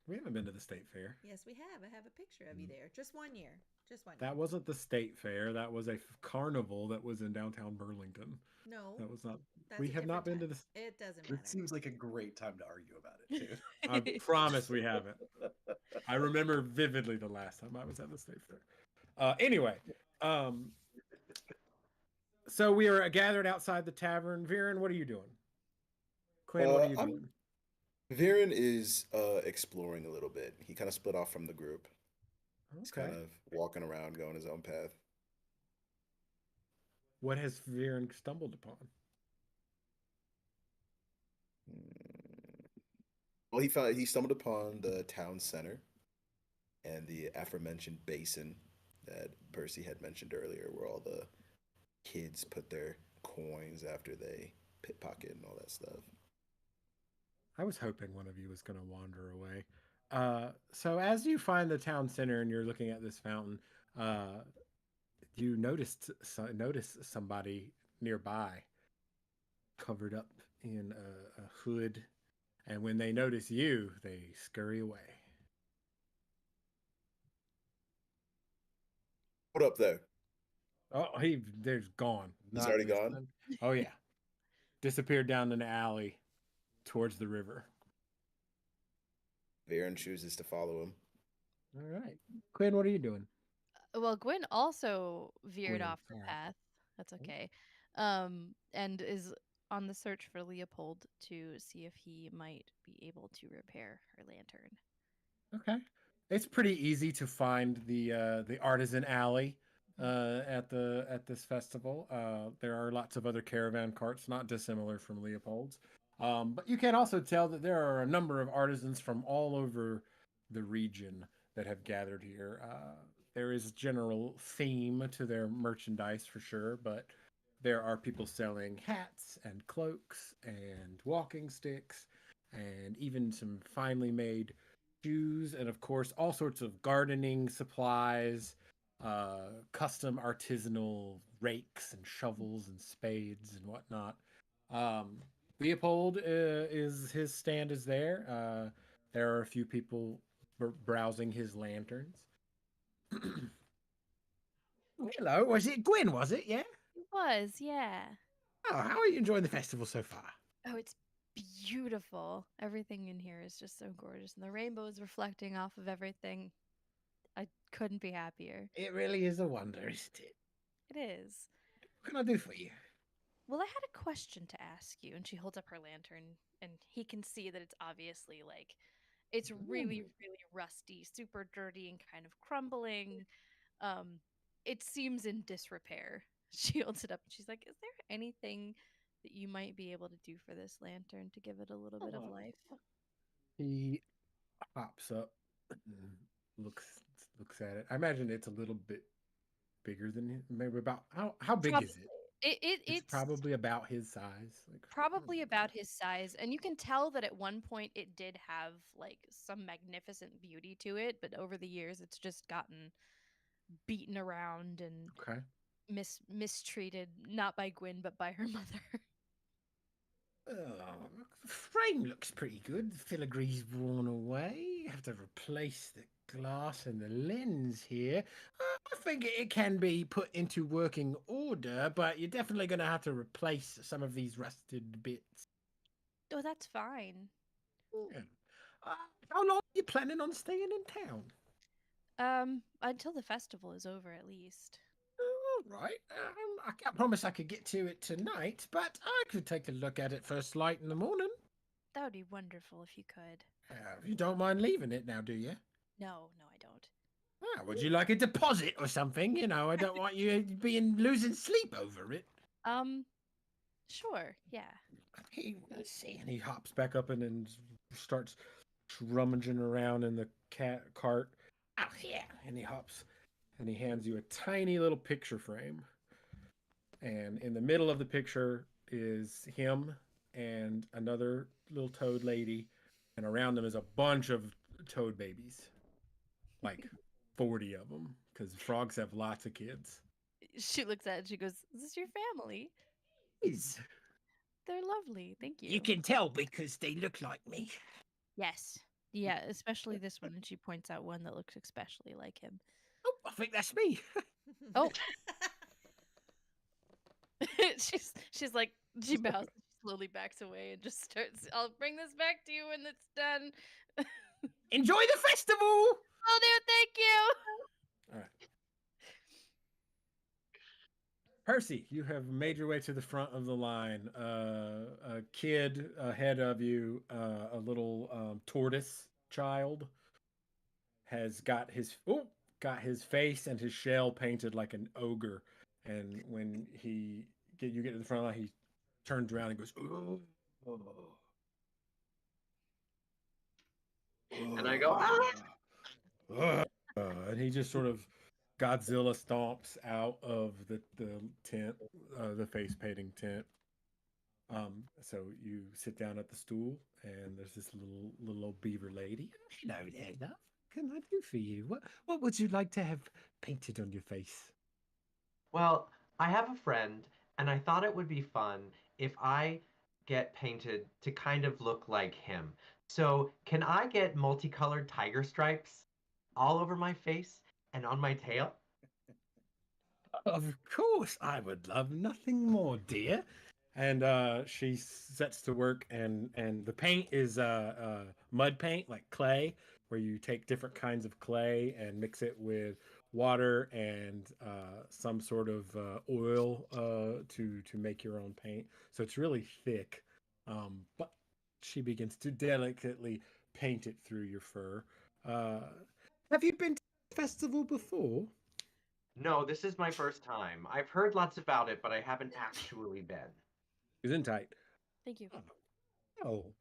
We haven't been to the state fair. Yes, we have. I have a picture of you there. Just 1 year. Just 1 year. That wasn't the state fair. That was a carnival that was in downtown Burlington. No, That was not. that's We a have not different been to time. the. It doesn't It matter. seems like a great time to argue about it too. I promise we haven't. I remember vividly the last time I was at the state fair. Anyway, so we are gathered outside the tavern. Viren, what are you doing? Quinn, what are you I'm doing? Viren is exploring a little bit. He kind of split off from the group. He's Okay. kind of walking around, going his own path. What has Viren stumbled upon? Well, he stumbled upon the town center and the aforementioned basin that Percy had mentioned earlier, where all the kids put their coins after they pickpocket and all that stuff. I was hoping one of you was going to wander away. So as you find the town center and you're looking at this fountain, you notice somebody nearby covered up in a hood, and when they notice you, they scurry away. What up there? Oh, there's gone. He's Not already this gone? time. Oh yeah, disappeared down an alley towards the river. Viren chooses to follow him. All right, Quinn, what are you doing? Well, Gwen also veered Gwen, off the sorry. path. That's Oh. okay. And is on the search for Leopold to see if he might be able to repair her lantern. Okay, it's pretty easy to find the artisan alley at this festival. There are lots of other caravan carts, not dissimilar from Leopold's. But you can also tell that there are a number of artisans from all over the region that have gathered here. There is a general theme to their merchandise for sure, but there are people selling hats and cloaks and walking sticks and even some finely made shoes, and of course all sorts of gardening supplies, custom artisanal rakes and shovels and spades and whatnot. um, Leopold, is his stand is there. There are a few people browsing his lanterns. Hello, was it Gwen, was it? Yeah. It was, yeah. Oh, how are you enjoying the festival so far? Oh, it's beautiful. Everything in here is just so gorgeous. And the rainbow is reflecting off of everything. I couldn't be happier. It really is a wonder, isn't it? It is. What can I do for you? Well, I had a question to ask you. And she holds up her lantern, and he can see that it's obviously like it's really, really rusty, super dirty, and kind of crumbling. It seems in disrepair. She holds it up and she's like, "Is there anything that you might be able to do for this lantern to give it a little bit of life?" He hops up and looks at it. I imagine it's a little bit bigger than him. Maybe about how big is it? It's probably about his size. Like probably about his size, and you can tell that at one point it did have like some magnificent beauty to it, but over the years it's just gotten beaten around and Okay. mistreated, not by Gwyn but by her mother. Oh, the frame looks pretty good. The filigree's worn away. Have to replace the glass and the lens here. I think it can be put into working order, but you're definitely going to have to replace some of these rusted bits. Oh, that's fine. Yeah. How long are you planning on staying in town? Until the festival is over, at least. All right. I can't promise I could get to it tonight, but I could take a look at it first light in the morning. That would be wonderful if you could. You don't mind leaving it now, do you? No, I don't. Would you like a deposit or something? You know, I don't want you losing sleep over it. Sure, yeah. Let's see. And he hops back up and then starts rummaging around in the cart. Oh, yeah. And he hops and he hands you a tiny little picture frame. And in the middle of the picture is him and another little toad lady. And around them is a bunch of toad babies. Like 40 of them. Because frogs have lots of kids. She looks at it and she goes, "Is this your family?" Is. They're lovely, thank you. You can tell because they look like me. Yes, Yeah, especially this one. And she points out one that looks especially like him. Oh, I think that's me. Oh. she's like, she bows, she slowly backs away and just starts, I'll bring this back to you when it's done. Enjoy the festival. Oh, dude, thank you. All right. Percy, you have made your way to the front of the line. A kid ahead of you, a little tortoise child, has got his face and his shell painted like an ogre. And when you get to the front line, he turns around and goes, "Oh." And I go, ah! And he just sort of Godzilla stomps out of the tent, the face painting tent. So you sit down at the stool, and there's this little old beaver lady. Hello there, love. What can I do for you? What would you like to have painted on your face? Well, I have a friend, and I thought it would be fun if I get painted to kind of look like him. So, can I get multicolored tiger stripes all over my face and on my tail? Of course, I would love nothing more, dear. And she sets to work, and the paint is mud paint, like clay, where you take different kinds of clay and mix it with water and some sort of oil to make your own paint. So it's really thick, but she begins to delicately paint it through your fur. Uh, have you been to the festival before? No, this is my first time. I've heard lots about it, but I haven't actually been. Isn't tight. Thank you. Oh,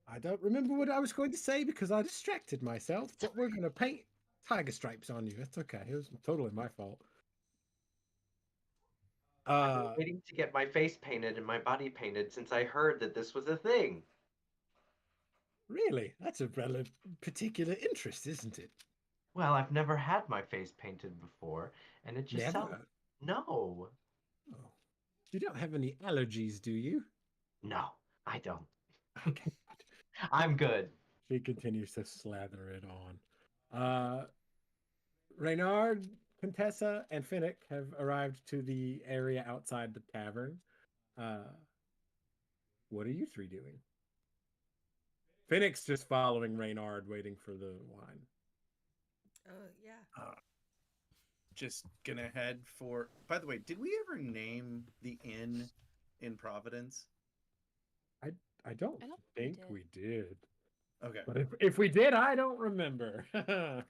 I don't remember what I was going to say because I distracted myself, but we're going to paint tiger stripes on you. That's okay. It was totally my fault. I've been waiting to get my face painted and my body painted since I heard that this was a thing. Really? That's a rather particular interest, isn't it? Well, I've never had my face painted before, and it just sounds... Never. No. Oh. You don't have any allergies, do you? No, I don't. Okay. I'm good. She continues to slather it on. Reynard, Contessa, and Finnick have arrived to the area outside the tavern. What are you three doing? Finnick's just following Reynard, waiting for the wine. Oh, yeah. Just gonna head for. By the way, did we ever name the inn in Providence? I don't we think did. we did. Okay. But if we did, I don't remember. I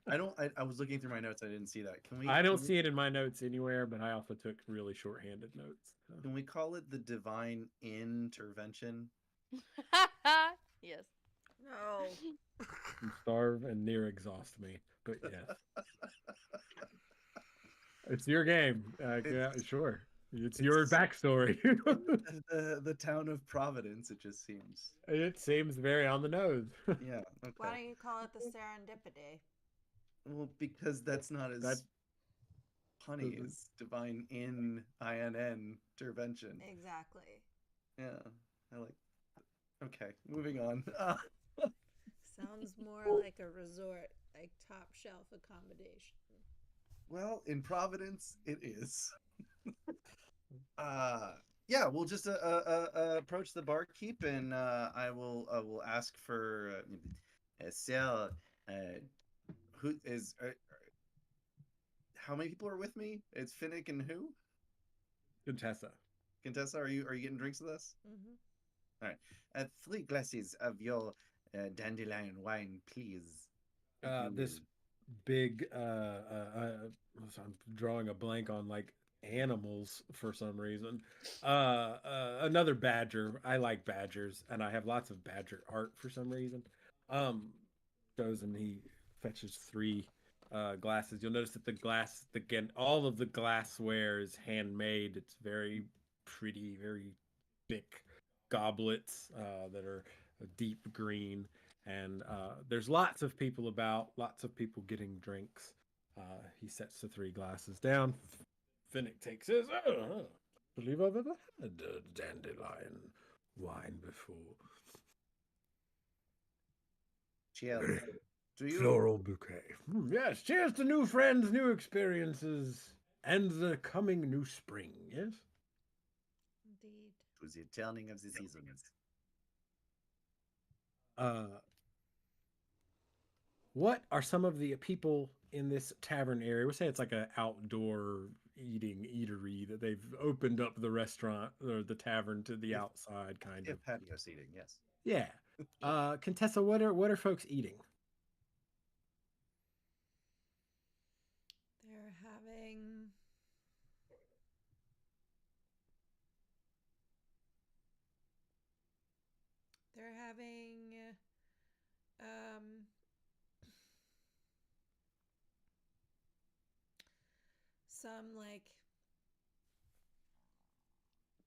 was looking through my notes. I didn't see that. Can we? I don't can see it in my notes anywhere, but I also took really shorthanded notes. Can we call it the divine intervention? Yes. No. You starve and near exhaust me, but yes. It's your game. Yeah, sure. It's your backstory. the town of Providence. It just seems. It seems very on the nose. Yeah. Okay. Why don't you call it the serendipity? Well, because that's not as That- punny as divine intervention. Exactly. Yeah, I like. Okay, moving on. Sounds more like a resort, like top shelf accommodation. Well, in Providence, it is. Yeah, we'll just approach the barkeep, and I will ask for sir. Who is? How many people are with me? It's Finnick and who? Contessa. Contessa, are you getting drinks with us? Mm-hmm. All right. 3 glasses of your dandelion wine, please. This big I'm drawing a blank on like animals for some reason. Another badger. I like badgers, and I have lots of badger art for some reason. Goes and he fetches 3 glasses. You'll notice that again, all of the glassware is handmade. It's very pretty, very thick goblets that are a deep green. And there's lots of people about, lots of people getting drinks. He sets the 3 glasses down. Finnick takes his. I believe I've ever had a dandelion wine before. Cheers. To you. Floral bouquet. Yes, cheers to new friends, new experiences, and the coming new spring. Yes. Indeed. To the turning of the seasons. Uh, what are some of the people in this tavern area? We say it's like an outdoor eatery that they've opened up the restaurant or the tavern to the If- outside, kind If of. patio seating, yes. Yeah. Contessa, what are folks eating? They're having they're having um some like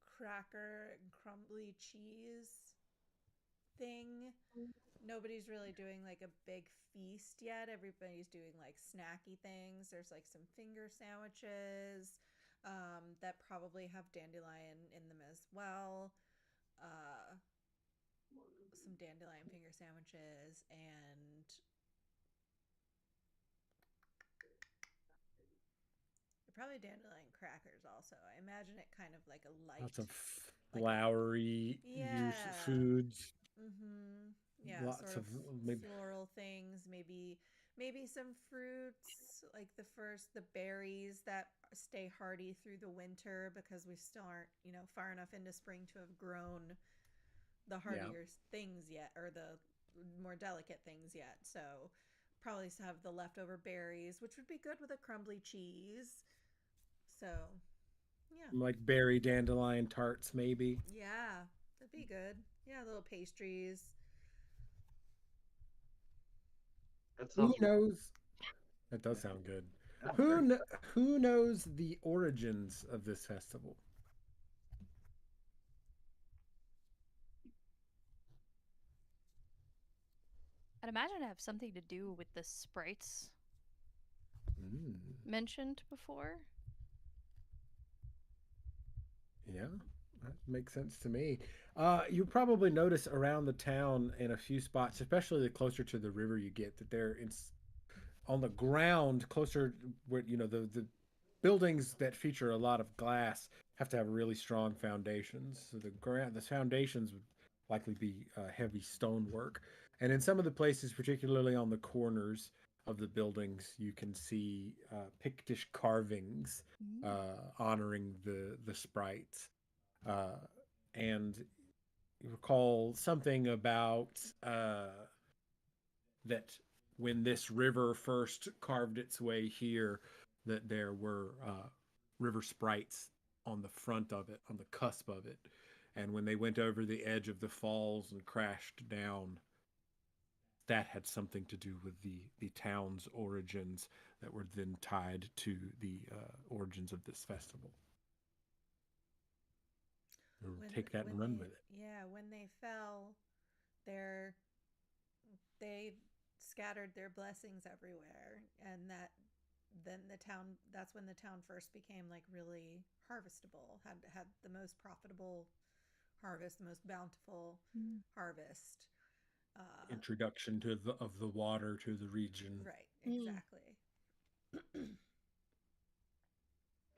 cracker and crumbly cheese thing. Nobody's really doing like a big feast yet. Everybody's doing like snacky things. There's like some finger sandwiches that probably have dandelion in them as well. Uh, some dandelion finger sandwiches and probably dandelion crackers also. I imagine it kind of like a light, Lots of like flowery use yeah. foods. Mm-hmm. Yeah, Lots sort of of maybe. floral things, maybe some fruits, like the berries that stay hardy through the winter because we still aren't, far enough into spring to have grown the Yeah. hardier things yet or the more delicate things yet. So probably have the leftover berries, which would be good with a crumbly cheese. So, yeah. Like berry dandelion tarts, maybe. Yeah, that'd be good. Yeah, little pastries. That Who sounds knows? That does sound good. Who knows the origins of this festival? I'd imagine it have something to do with the sprites Mm, mentioned before. yeah, that makes sense to me. You probably notice around the town in a few spots, especially the closer to the river you get, that on the ground closer where the buildings that feature a lot of glass have to have really strong foundations. So the foundations would likely be heavy stonework, and in some of the places, particularly on the corners of the buildings, you can see Pictish carvings honoring the sprites, uh, and you recall something about that when this river first carved its way here, that there were river sprites on the front of it, on the cusp of it. And when they went over the edge of the falls and crashed down, that had something to do with the town's origins that were then tied to the origins of this festival. Take that and run with it. When they fell, their they scattered their blessings everywhere, and that's when the town first became like really harvestable, had the most profitable harvest, the most bountiful harvest. Introduction of the water to the region. Right, exactly.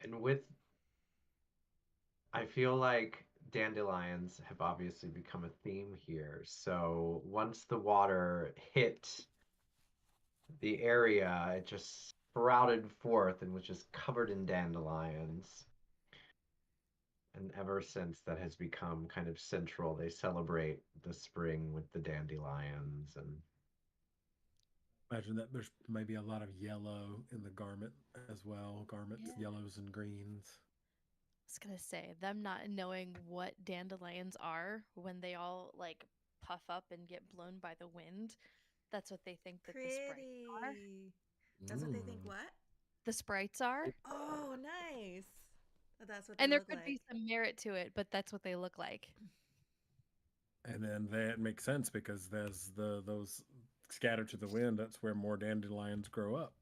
and with I feel like dandelions have obviously become a theme here. So once the water hit the area, it just sprouted forth and was just covered in dandelions. And ever since, that has become kind of central. They celebrate the spring with the dandelions and Imagine that there's maybe a lot of yellow in the garment as well. Garments, Yeah. yellows and greens. I was gonna say, them not knowing what dandelions are when they all like puff up and get blown by the wind. That's what they think that the sprites are. Pretty. That's what they think. Mm. What? The sprites are. Oh, nice. That's what they And there look could be like. some merit to it, but that's what they look like. And then that makes sense because there's those scattered to the wind. That's where more dandelions grow up.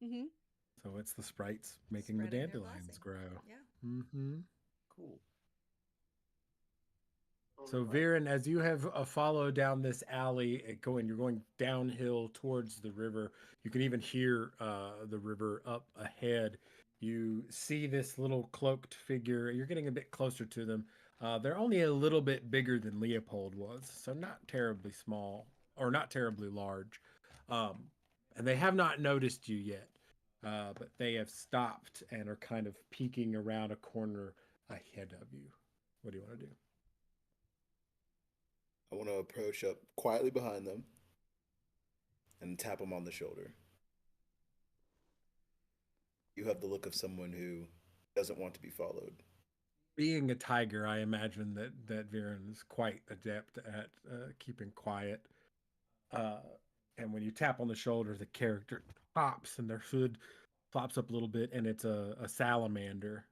Mm-hmm. So it's the sprites making the Spreading their dandelions blessing. grow. Yeah. Mm-hmm. Cool. So Viren, as you have followed down this alley, you're going downhill towards the river. You can even hear the river up ahead. You see this little cloaked figure. You're getting a bit closer to them. They're only a little bit bigger than Leopold was, so not terribly small or not terribly large. Um, and they have not noticed you yet, but they have stopped and are kind of peeking around a corner ahead of you. What do you want to do? I want to approach up quietly behind them and tap them on the shoulder. You have the look of someone who doesn't want to be followed. Being a tiger, I imagine that Viren is quite adept at keeping quiet. Uh, and when you tap on the shoulder, the character pops and their hood flops up a little bit, and it's a salamander,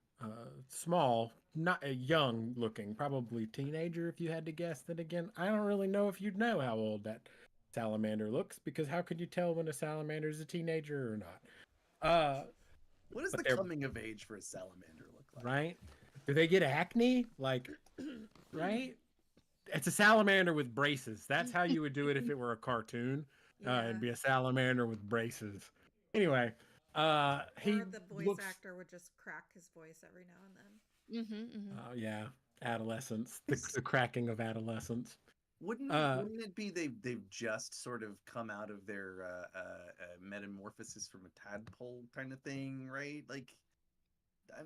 small, not a young looking, probably teenager if you had to guess. Then again, I don't really know if you'd know how old that salamander looks because how could you tell when a salamander is a teenager or not? What does But the they're coming of age for a salamander look like? right. Do they get acne? Like, right? It's a salamander with braces. That's how you would do it if it were a cartoon. Yeah. It'd be a salamander with braces. Anyway, he Or the voice looks. actor would just crack his voice every now and then. Oh yeah, adolescence. The cracking of adolescence. Wouldn't it be they've just sort of come out of their metamorphosis from a tadpole kind of thing, right? Like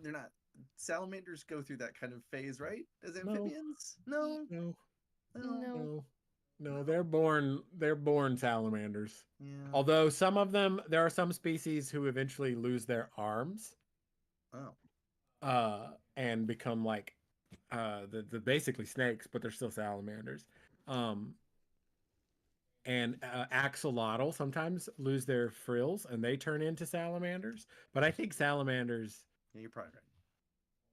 they're not salamanders go through that kind of phase, right? As amphibians? No. No, No. no. They're born salamanders. Yeah. Although there are some species who eventually lose their arms, Oh. and become like the basically snakes, but they're still salamanders. Um, and axolotl sometimes lose their frills and they turn into salamanders. But I think salamanders Yeah, you're probably right.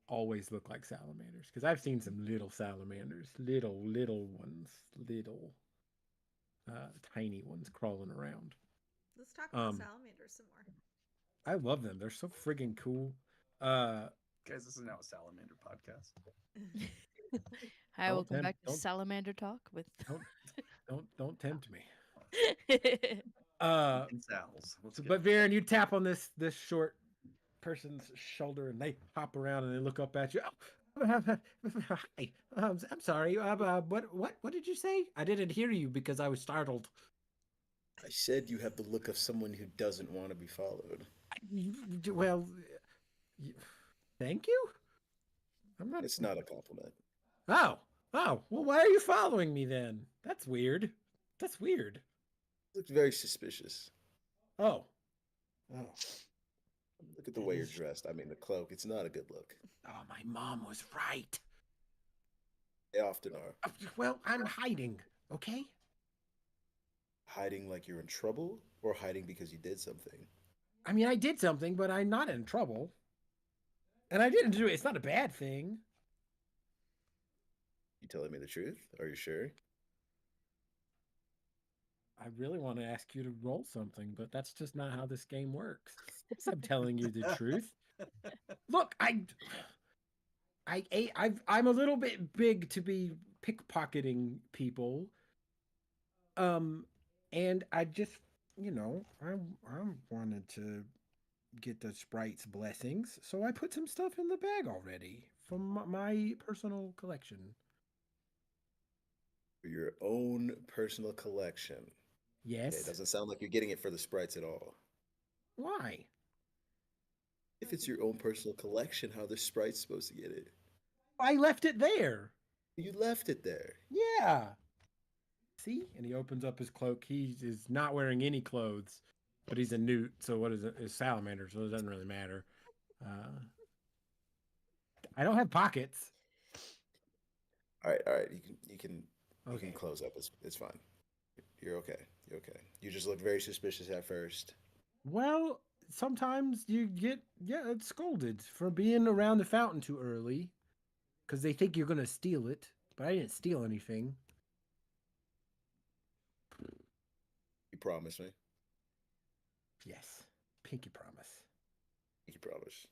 always look like salamanders because I've seen some little salamanders, little ones, little tiny ones crawling around. Let's talk about salamanders some more. I love them. They're so friggin' cool. Guys, this is now a salamander podcast. Hi, Don't welcome tempt- back to don't- Salamander Talk with. don't tempt me. And Sal's. But Viren, you tap on this short person's shoulder and they hop around and they look up at you. Hi, I'm sorry. What did you say? I didn't hear you because I was startled. I said you have the look of someone who doesn't want to be followed. Well, thank you. I'm not. It's not a compliment. Oh. Well, why are you following me then? That's weird. That's weird. You look very suspicious. Oh. Look at the way you're dressed. I mean, the cloak. It's not a good look. Oh, my mom was right. They often are. Well, I'm hiding, okay? Hiding like you're in trouble, or hiding because you did something? I mean, I did something, but I'm not in trouble. And I didn't do it. It's not a bad thing. You telling me the truth? Are you sure? I really want to ask you to roll something, but that's just not how this game works. Yes, I'm telling you the truth. Look, I'm a little bit big to be pickpocketing people. And I just, I wanted to get the sprite's blessings, so I put some stuff in the bag already from my personal collection. For your own personal collection. Yes. Okay, it doesn't sound like you're getting it for the sprites at all. Why? If it's your own personal collection, how are the sprites supposed to get it? I left it there. You left it there. Yeah. See? And he opens up his cloak. He is not wearing any clothes, but he's a newt. So what is it? It's salamander, so it doesn't really matter. I don't have pockets. All right. You can Okay. close up. It's fine. You're okay. You're okay. You just looked very suspicious at first. Well, sometimes you get scolded for being around the fountain too early because they think you're gonna steal it, but I didn't steal anything. You promise me. Yes, pinky promise. You promise.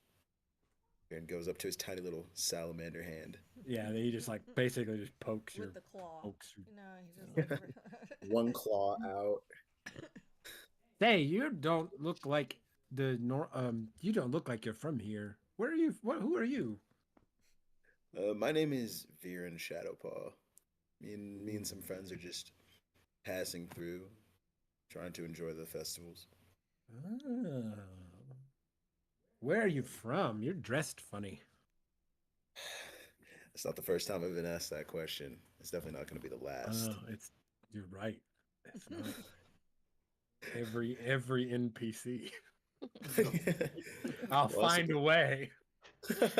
and goes up to his tiny little salamander hand. Yeah, he just like basically just pokes With the claw. pokes your- You know, he's just like. One claw out. Hey, you don't look like you don't look like you're from here. Where are you? Who are you? My name is Viren Shadowpaw. Me and some friends are just passing through, trying to enjoy the festivals. Oh. Where are you from? You're dressed funny. It's not the first time I've been asked that question. It's definitely not going to be the last. You're right. It's not. Every NPC. I'll Well, that's find a way. We're Well,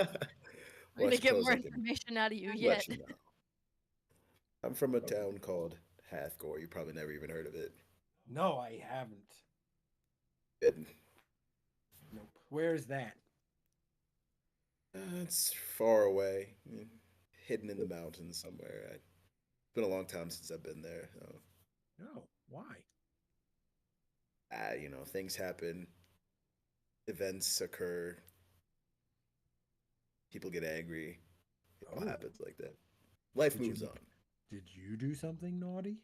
I gonna get suppose more I can information out of you let yet. you know. I'm from a town called Hathgore. You probably never even heard of it. No, I haven't. It, Nope. Where's that? it's far away, hidden in the mountains somewhere. It's been a long time since I've been there. No. Why? Things happen, events occur, people get angry. It all Oh. happens like that. Life Did you- moves on. Did you do something naughty?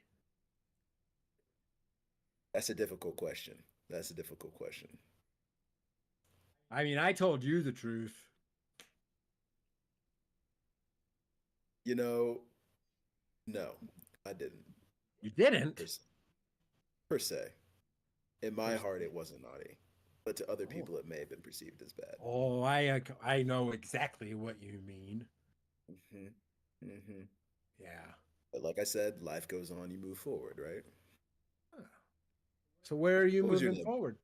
That's a difficult question. That's a difficult question. I mean, I told you the truth. No, I didn't. You didn't. Per se. In my Per heart, se. it wasn't naughty, but to other Oh. people, it may have been perceived as bad. Oh, I know exactly what you mean. hmm hmm Yeah. But like I said, life goes on. You move forward, right? So where are you What was your moving name? forward?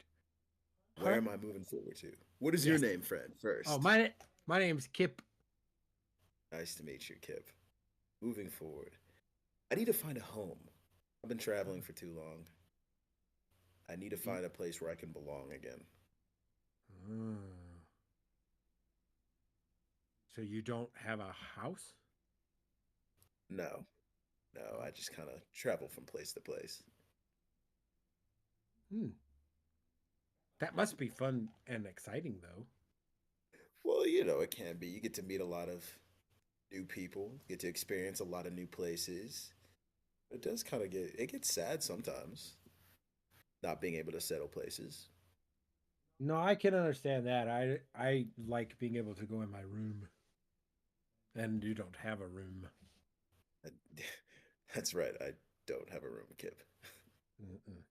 Where Huh? am I moving forward to? What is your Yes. name, friend? First. Oh, my name's Kip. Nice to meet you, Kip. Moving forward, I need to find a home. I've been traveling for too long. I need to find a place where I can belong again. Hmm. So you don't have a house? No, I just kind of travel from place to place. Hmm. That must be fun and exciting, though. Well, it can be. You get to meet a lot of new people, get to experience a lot of new places. It does kind of it gets sad sometimes, not being able to settle places. No, I can understand that. I like being able to go in my room, and you don't have a room. I- That's right. I don't have a room, Kip. Mm-mm.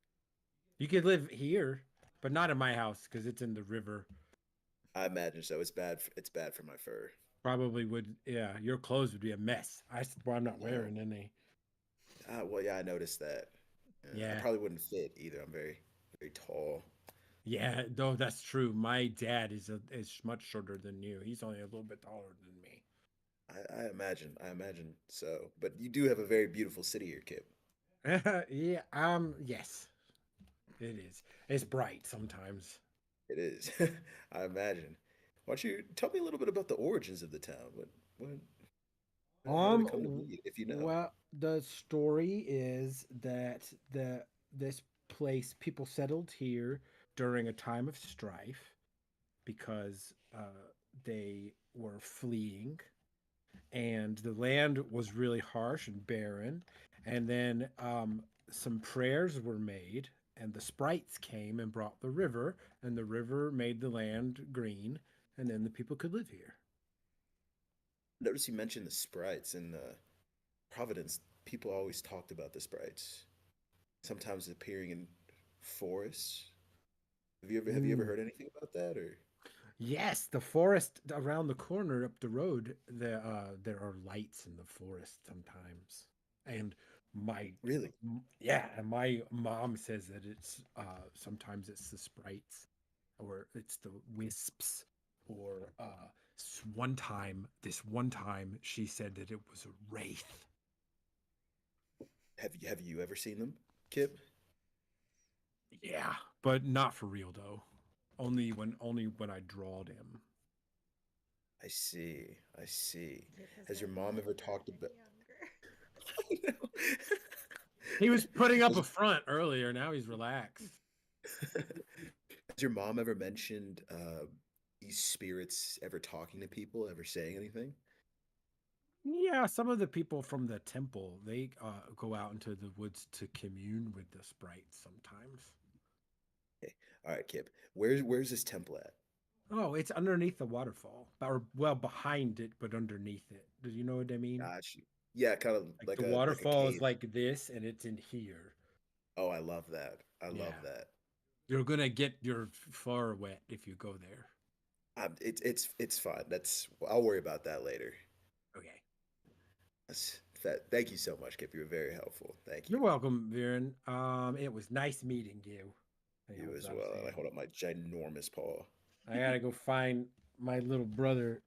You could live here, but not in my house because it's in the river. I imagine so. It's bad. It's bad for my fur. Probably would. Yeah, your clothes would be a mess. Well, I'm not No. wearing any. Well, yeah, I noticed that. I Yeah. probably wouldn't fit either. I'm very, very tall. Yeah, no, that's true. My dad is much shorter than you. He's only a little bit taller than me. I imagine. I imagine so. But you do have a very beautiful city here, Kip. Yeah, yes, it is. It's bright sometimes. It is. I imagine. Why don't you tell me a little bit about the origins of the town? How did it come to be, if you know? Well, the story is that this place people settled here during a time of strife because they were fleeing and the land was really harsh and barren. And then some prayers were made, and the sprites came and brought the river, and the river made the land green, and then the people could live here. Notice you mentioned the sprites in Providence. People always talked about the sprites, sometimes appearing in forests. Have you ever heard anything about that or? Yes, the forest around the corner up the road, there are lights in the forest sometimes. And Really? yeah, and my mom says that it's sometimes it's the sprites or it's the wisps or this one time she said that it was a wraith. Have you ever seen them, Kip? Yeah, but not for real though. Only when I drawed him. I see. I see. Kip Has your gotten mom ever older talked and about? younger. I know. He was putting up a front earlier, now he's relaxed. Has your mom ever mentioned these spirits ever talking to people, ever saying anything? Yeah, some of the people from the temple, they go out into the woods to commune with the sprites sometimes. Okay. All right, Kip. Where's this temple at? Oh, it's underneath the waterfall. Or, well, behind it, but underneath it. Do you know what I mean? Got you. Yeah, kind of Like like the a waterfall is cave. like this, and it's in here. Oh, I love that. I love Yeah. that. You're gonna get your fur wet if you go there. It's fine. I'll worry about that later. Okay. Thank you so much, Kip. You were very helpful. Thank You're you. welcome, Viren. It was nice meeting you. He You holds as out his well. And I hand. hold up my ginormous paw. I gotta go find my little brother.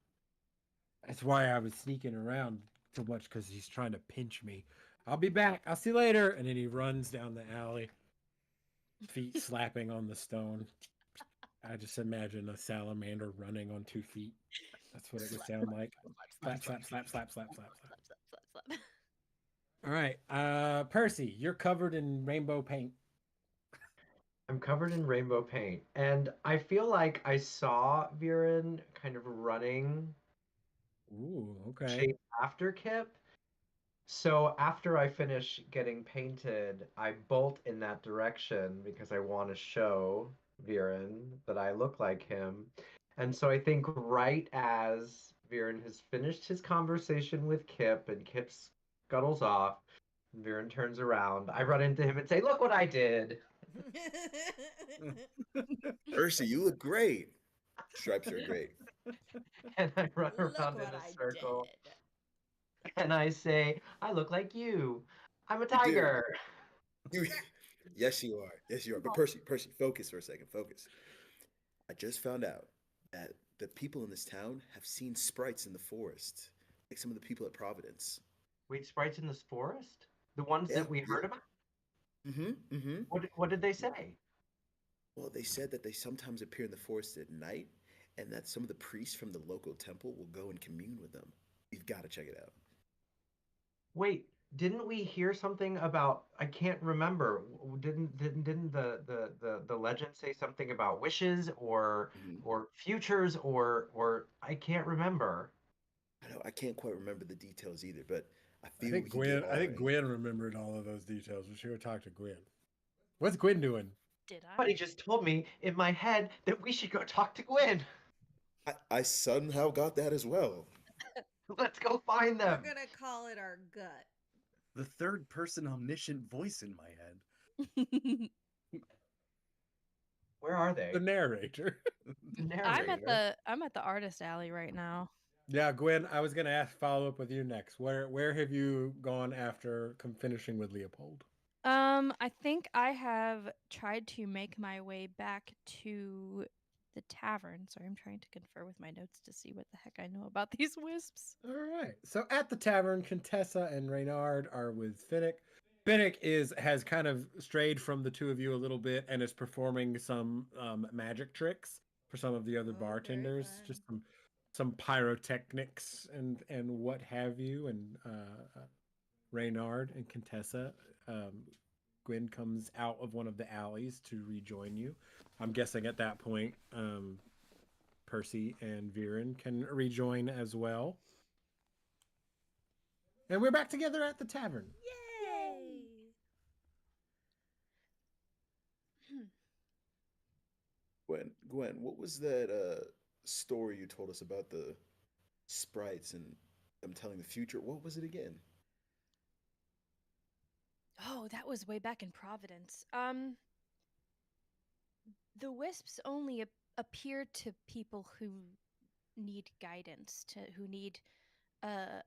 That's why I was sneaking around so much, because he's trying to pinch me. I'll be back. I'll see you later. And then he runs down the alley, feet slapping on the stone. I just imagine a salamander running on 2 feet. That's what it would sound like. Slap, slap, slap, slap, slap, slap, slap. All right. Percy, you're covered in rainbow paint. I'm covered in rainbow paint, and I feel like I saw Viren kind of running Ooh, okay. chase after Kip. So after I finish getting painted, I bolt in that direction because I want to show Viren that I look like him. And so I think right as Viren has finished his conversation with Kip and Kip scuttles off, Viren turns around, I run into him and say, "Look what I did!" Percy, you look great. Stripes are great. And I run Look around in what a I circle did. and I say, "I look like you. I'm a You do. tiger." You, yes, you are. Yes, you are. But Percy, focus for a second. Focus. I just found out that the people in this town have seen sprites in the forest, like some of the people at Providence. Wait, sprites in this forest? The ones Yeah, that we yeah. heard about? Mm-hmm. What did they say? Well, they said that they sometimes appear in the forest at night, and that some of the priests from the local temple will go and commune with them. You've got to check it out. Wait, didn't we hear something about, I can't remember. Didn't the legend say something about wishes Mhm. or futures or I can't remember. I know I can't quite remember the details either, but I I feel think we can get Gwen. I all think our. Gwen remembered all of those details. We should go talk to Gwen. What's Gwen doing? Did Somebody I? just told me in my head that we should go talk to Gwen. I somehow got that as well. Let's go find We're them. gonna call it our gut. The third person omniscient voice in my head. Where are The they? narrator. The narrator. I'm at the artist alley right now. Yeah, Gwen. I was gonna ask follow up with you next. Where have you gone after finishing with Leopold? I think I have tried to make my way back to the tavern. Sorry, I'm trying to confer with my notes to see what the heck I know about these wisps. All right. So at the tavern, Contessa and Reynard are with Finnick. Finnick has kind of strayed from the two of you a little bit and is performing some magic tricks for some of the other Oh, very bartenders, fun. just some pyrotechnics and what have you. And Reynard and Contessa, Gwen comes out of one of the alleys to rejoin you. I'm guessing at that point, Percy and Viren can rejoin as well. And we're back together at the tavern. Yay! Gwen, what was that story you told us about the sprites and them telling the future? What was it again? Oh, that was way back in Providence. The wisps only appear to people who need guidance, who need a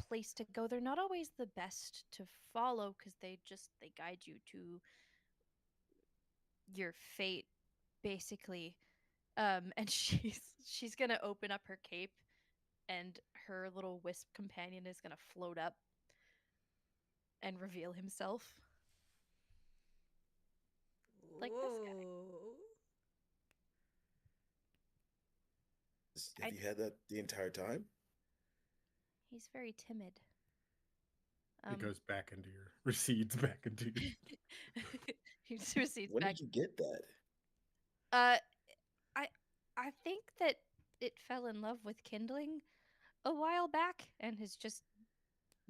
place to go. They're not always the best to follow because they guide you to your fate, basically. And she's gonna open up her cape, and her little wisp companion is gonna float up and reveal himself. Like this guy. Whoa. Have you had that the entire time? He's very timid. It goes back into your recedes back into your. He recedes When back. did you get that? Uh, I think that it fell in love with kindling a while back and has just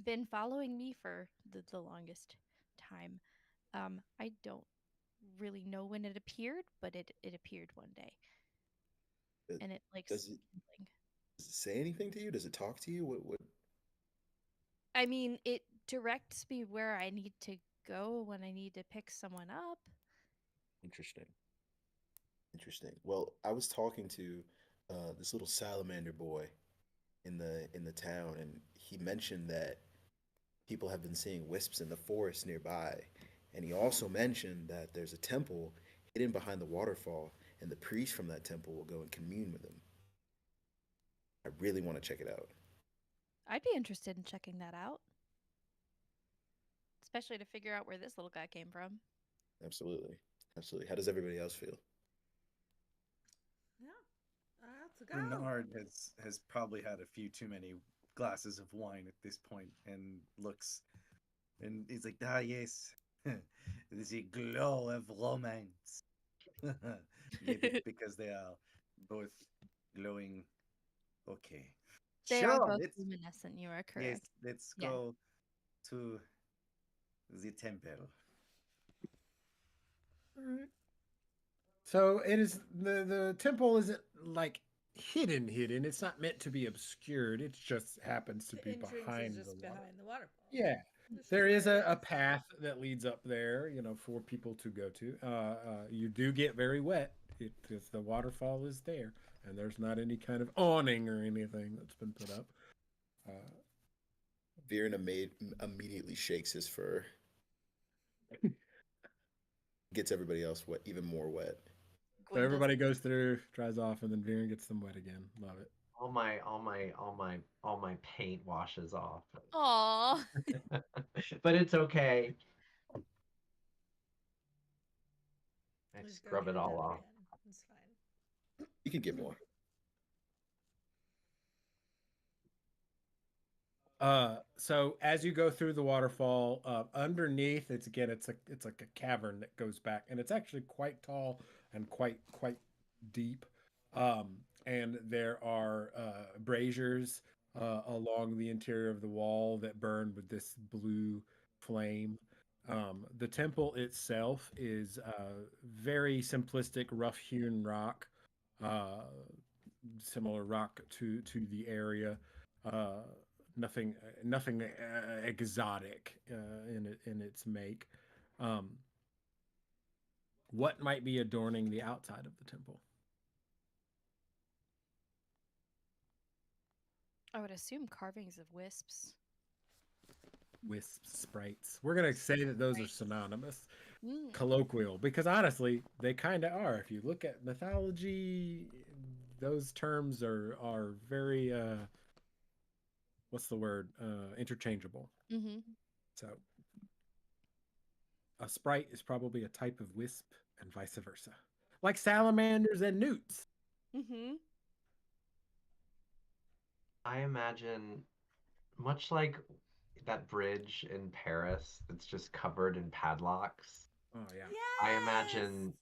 been following me for the longest time. I don't really know when it appeared, but it appeared one day, Uh, and it likes Does it, kindling. does it say anything to you? Does it talk to you? What? I mean, it directs me where I need to go when I need to pick someone up. Interesting. Interesting. Well, I was talking to this little salamander boy in the town, and he mentioned that people have been seeing wisps in the forest nearby. And he also mentioned that there's a temple hidden behind the waterfall, and the priest from that temple will go and commune with him. I really want to check it out. I'd be interested in checking that out, especially to figure out where this little guy came from. Absolutely. Absolutely. How does everybody else feel? Yeah. Let's go. Bernard has probably had a few too many glasses of wine at this point and looks and he's like, ah yes. There's a glow of romance. Maybe because they are both glowing. Okay. They are Sure, both let's luminescent. You are yes, correct. let's Yeah. go to the temple. All right. So it is the temple isn't like hidden. It's not meant to be obscured. It just happens to The be entrance is behind the just water. behind the waterfall. Yeah. This There is is where a, it a is. path that leads up there, for people to go to. You do get very wet if the waterfall is there, and there's not any kind of awning or anything that's been put up. Uh, Viren immediately shakes his fur, gets everybody else wet, even more wet. so Gwyn does. everybody goes through, dries off, and then Viren gets them wet again. Love it. All my paint washes off. Aw. But it's okay. I Just go scrub get it it all done off. again. It's fine. You can get more. So as you go through the waterfall, underneath it's like a cavern that goes back, and it's actually quite tall and quite deep. And there are braziers along the interior of the wall that burn with this blue flame. The temple itself is very simplistic, rough-hewn rock, uh, similar rock to the area. Uh, nothing exotic in its make. Um, what might be adorning the outside of the temple? I would assume carvings of wisps. Wisps, sprites. We're gonna say that those are synonymous, Mm. colloquial, because honestly, they kind of are. If you look at mythology, those terms are very what's the word? Interchangeable. Mm-hmm. So a sprite is probably a type of wisp, and vice versa, like salamanders and newts. Mm-hmm. I imagine much like that bridge in Paris that's just covered in padlocks. Oh yeah. I Yes. imagine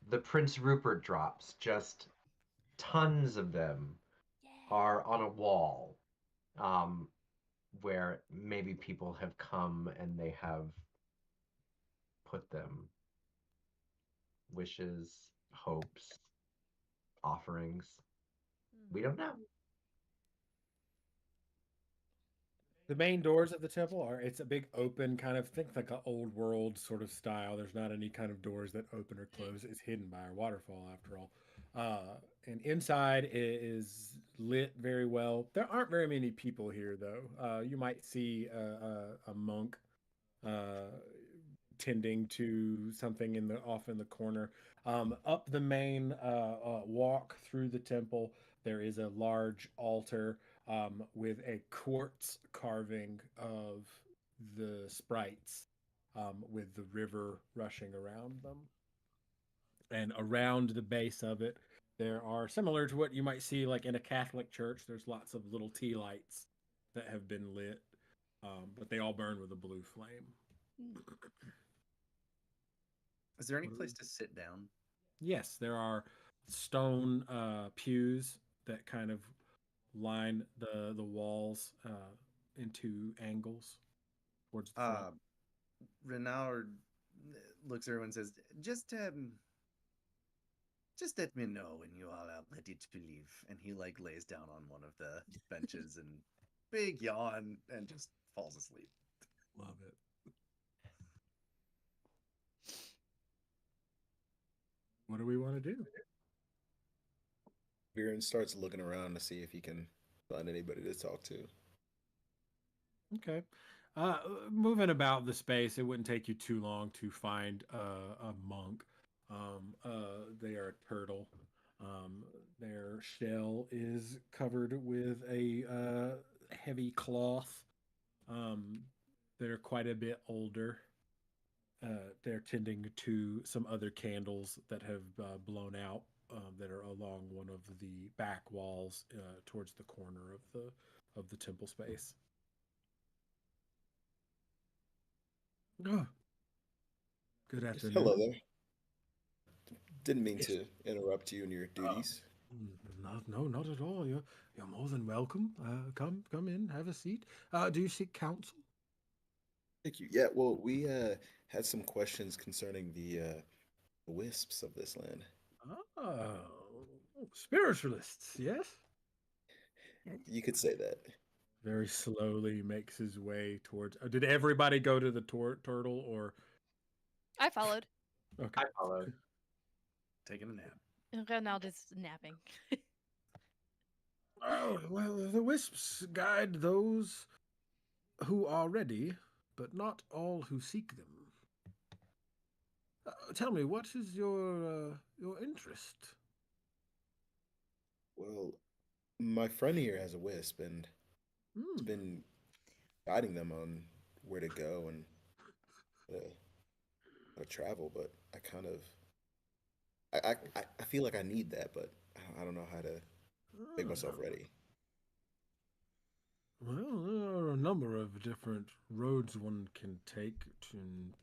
the Prince Rupert drops, just tons of them are on a wall, um, where maybe people have come and they have put them. Wishes, hopes, offerings. We don't know. The main doors of the temple are it's a big open kind of think like an old world sort of style. There's not any kind of doors that open or close. It's hidden by a waterfall after all. And inside is lit very well. There aren't very many people here though. You might see a monk uh, tending to something in the off in the corner. Up the main walk through the temple, there is a large altar with a quartz carving of the sprites, with the river rushing around them. And around the base of it, there are similar to what you might see like in a Catholic church. There's lots of little tea lights that have been lit, but they all burn with a blue flame. Is there any place to sit down? Yes, there are stone pews that kind of line the walls in two angles towards the front. Renard looks at everyone and says, just let me know when you all are ready to leave. And he like lays down on one of the benches and big yawn and just falls asleep. Love it. What do we want to do? Viren starts looking around to see if he can find anybody to talk to. Okay. Moving about the space, it wouldn't take you too long to find a monk. They are a turtle. Their shell is covered with a heavy cloth. They're quite a bit older. They're tending to some other candles that have blown out that are along one of the back walls towards the corner of the temple space. Oh, good afternoon. Hello there. Didn't mean to interrupt you in your duties. No, not at all. You're more than welcome. Come in, have a seat. Do you seek counsel? Thank you. Yeah, well, we had some questions concerning the wisps of this land. Oh, spiritualists, yes? You could say that. Very slowly makes his way towards. Did everybody go to the turtle or? I followed. Okay. I followed. Taking a nap. Renald is napping. Oh, well, the wisps guide those who are ready, but not all who seek them. Tell me, what is your interest? Well, my friend here has a wisp, and it's been guiding them on where to go and how to travel. But I kind of, I feel like I need that, but I don't know how to make myself ready. Well, there are a number of different roads one can take to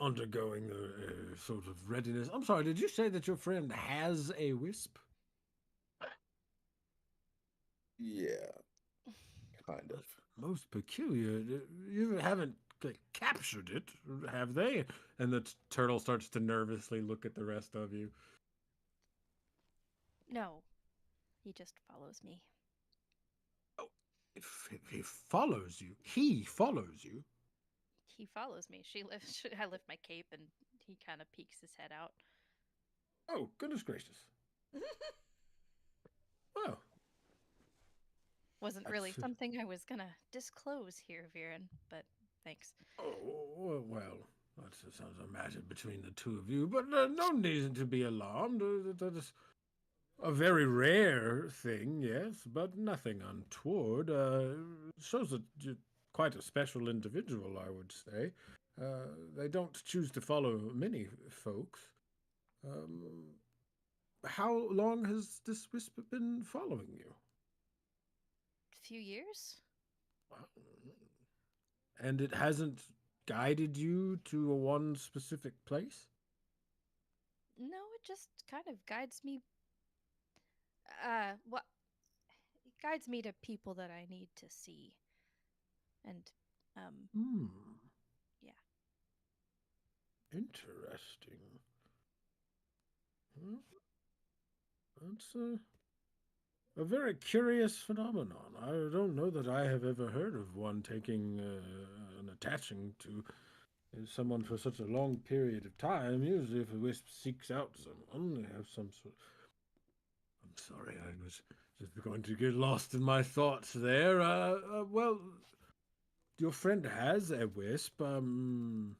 undergoing a sort of readiness. I'm sorry, did you say that your friend has a wisp? Yeah, kind of. Most peculiar. You haven't captured it, have they? And the turtle starts to nervously look at the rest of you. No, he just follows me. Oh, if he follows you. He follows you. He follows me. I lift my cape and he kind of peeks his head out. Oh, goodness gracious. Well. Wasn't really something I was gonna disclose here, Viren, but thanks. Oh, well, that sounds a matter between the two of you, but no reason to be alarmed. That is a very rare thing, yes, but nothing untoward. Shows that you're quite a special individual, I would say. They don't choose to follow many folks. How long has this wisp been following you? Few years? And it hasn't guided you to a one specific place? No, it just kind of guides me. It guides me to people that I need to see. And, yeah. Interesting. That's a very curious phenomenon. I don't know that I have ever heard of one taking and attaching to someone for such a long period of time. Usually, if a wisp seeks out someone, they have some sort. I'm sorry, I was just going to get lost in my thoughts there. Well, your friend has a wisp. So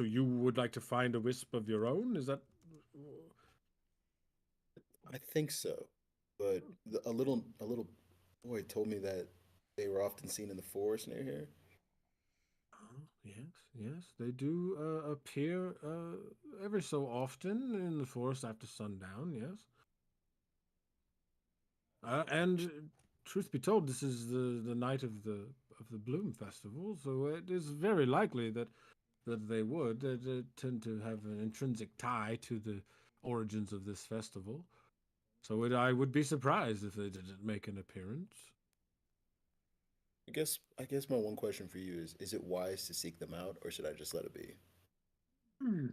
you would like to find a wisp of your own? Is that? I think so, but a little boy told me that they were often seen in the forest near here. Yes, they do appear every so often in the forest after sundown. Yes, and truth be told, this is the night of the Bloom Festival, so it is very likely that they would. They tend to have an intrinsic tie to the origins of this festival. I would be surprised if they didn't make an appearance. I guess my one question for you is it wise to seek them out or should I just let it be? Hmm.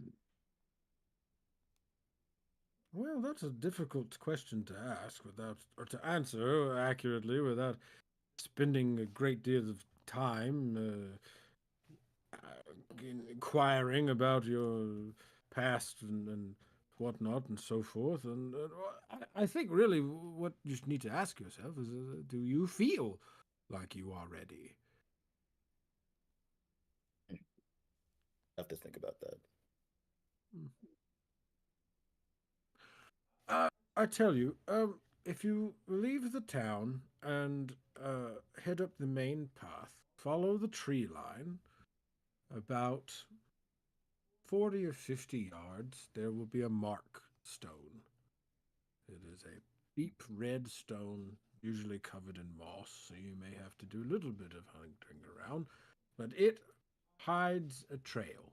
Well, that's a difficult question to ask without, or to answer accurately without spending a great deal of time inquiring about your past and whatnot and so forth. And I think really what you need to ask yourself is, do you feel like you are ready? I have to think about that. I tell you, if you leave the town and head up the main path, follow the tree line, about 40 or 50 yards, there will be a mark stone. It is a deep red stone, usually covered in moss, so you may have to do a little bit of hunting around, but it hides a trail.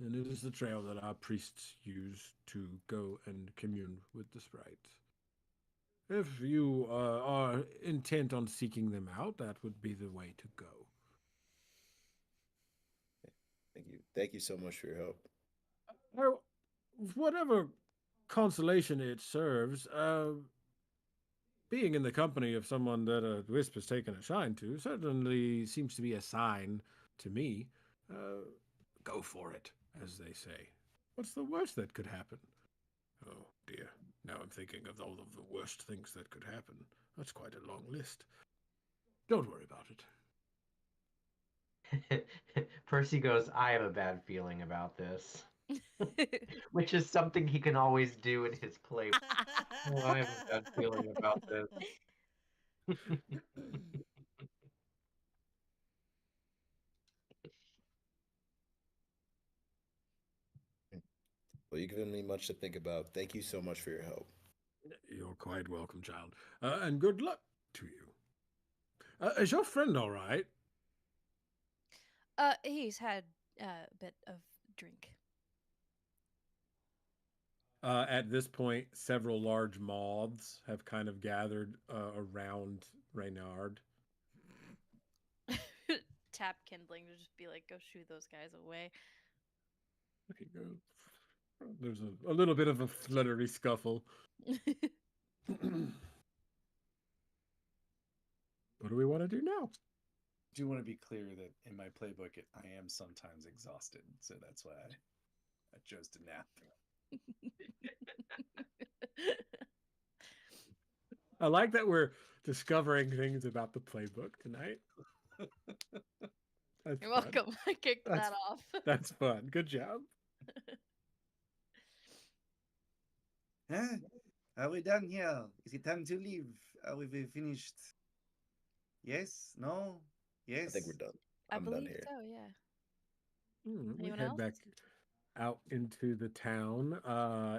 And it is the trail that our priests use to go and commune with the sprites. If you are intent on seeking them out, that would be the way to go. Thank you. Thank you so much for your help. Well, whatever consolation it serves, being in the company of someone that a wisp has taken a shine to certainly seems to be a sign to me. Go for it, as they say. What's the worst that could happen? Oh dear. Now I'm thinking of all of the worst things that could happen. That's quite a long list. Don't worry about it. Percy goes, I have a bad feeling about this, which is something he can always do in his play. Oh, I have a bad feeling about this. Well, you've given me much to think about. Thank you so much for your help. You're quite welcome, child. And good luck to you. Is your friend all right? He's had a bit of drink. At this point, several large moths have kind of gathered around Reynard. Tap kindling to just be like, go shoo those guys away. There you go. There's a little bit of a fluttery scuffle. What do we want to do now? Do want to be clear that in my playbook, I am sometimes exhausted, so that's why I chose to nap. I like that we're discovering things about the playbook tonight. That's You're fun. welcome. I kicked that off. That's fun. Good job. Huh? Are we done here? Is it time to leave? Are we finished? Yes? No? Yes? I think we're done. I I'm done believe here. so, yeah. We Anyone head else? back out into the town.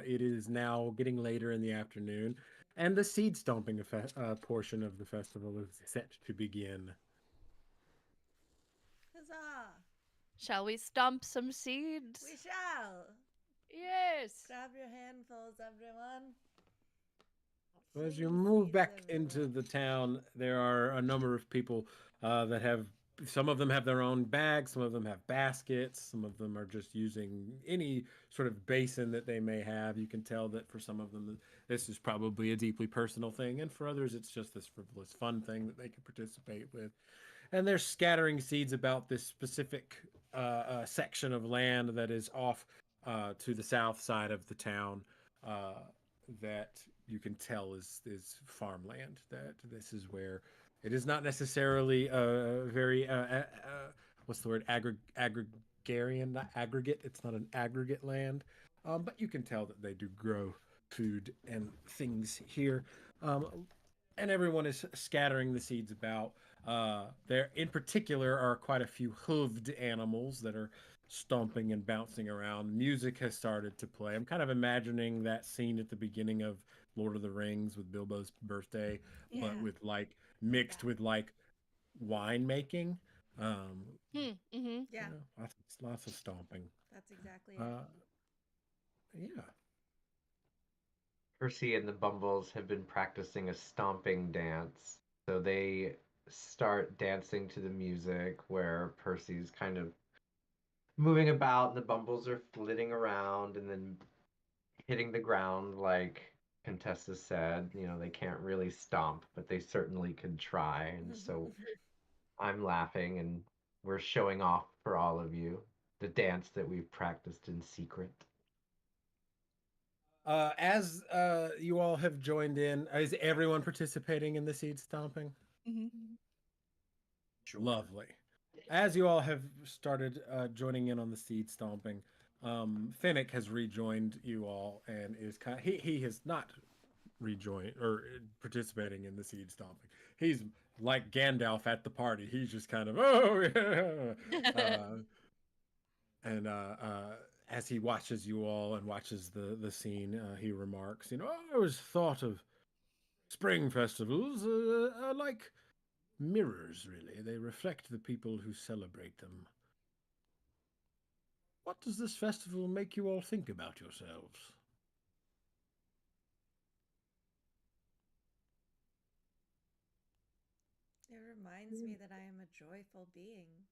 It is now getting later in the afternoon, and the seed stomping portion of the festival is set to begin. Huzzah! Shall we stomp some seeds? We shall. Yes. Grab your handfuls, everyone. As you Seed move seeds back into everywhere. the town, there are a number of people that have. Some of them have their own bags, some of them have baskets, some of them are just using any sort of basin that they may have. You can tell that for some of them, this is probably a deeply personal thing, and for others, it's just this frivolous, fun thing that they can participate with. And they're scattering seeds about this specific section of land that is off to the south side of the town. That you can tell is farmland. That this is where it is not necessarily a very what's the word, agrarian, not aggregate. It's not an aggregate land, but you can tell that they do grow food and things here. And everyone is scattering the seeds about. There, in particular, are quite a few hooved animals that are stomping and bouncing around. Music has started to play. I'm kind of imagining that scene at the beginning of Lord of the Rings with Bilbo's birthday, Yeah. but with like mixed with like wine making. Um, Mm-hmm. Yeah, lots of stomping. that's exactly it. Yeah. Percy and the Bumbles have been practicing a stomping dance. So they start dancing to the music where Percy's kind of moving about and the Bumbles are flitting around and then hitting the ground like Contessa said. They can't really stomp, but they certainly could try. And so I'm laughing and we're showing off for all of you the dance that we've practiced in secret. As you all have joined in, is everyone participating in the seed stomping? Sure. Lovely. As you all have started joining in on the seed stomping, Finnick has rejoined you all and is he has not rejoined or participating in the seed stomping. He's like Gandalf at the party. He's just kind of and as he watches you all and watches the scene, he remarks, I always thought of spring festivals are like mirrors, really. They reflect the people who celebrate them. What does this festival make you all think about yourselves? It reminds me that I am a joyful being.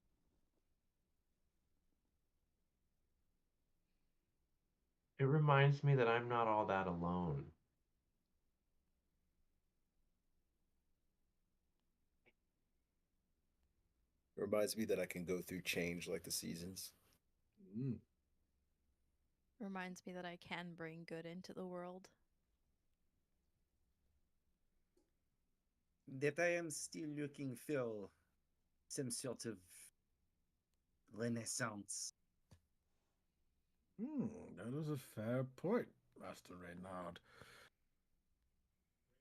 It reminds me that I'm not all that alone. It reminds me that I can go through change like the seasons. Reminds me that I can bring good into the world. That I am still looking for some sort of renaissance. That is a fair point, Master Reynard.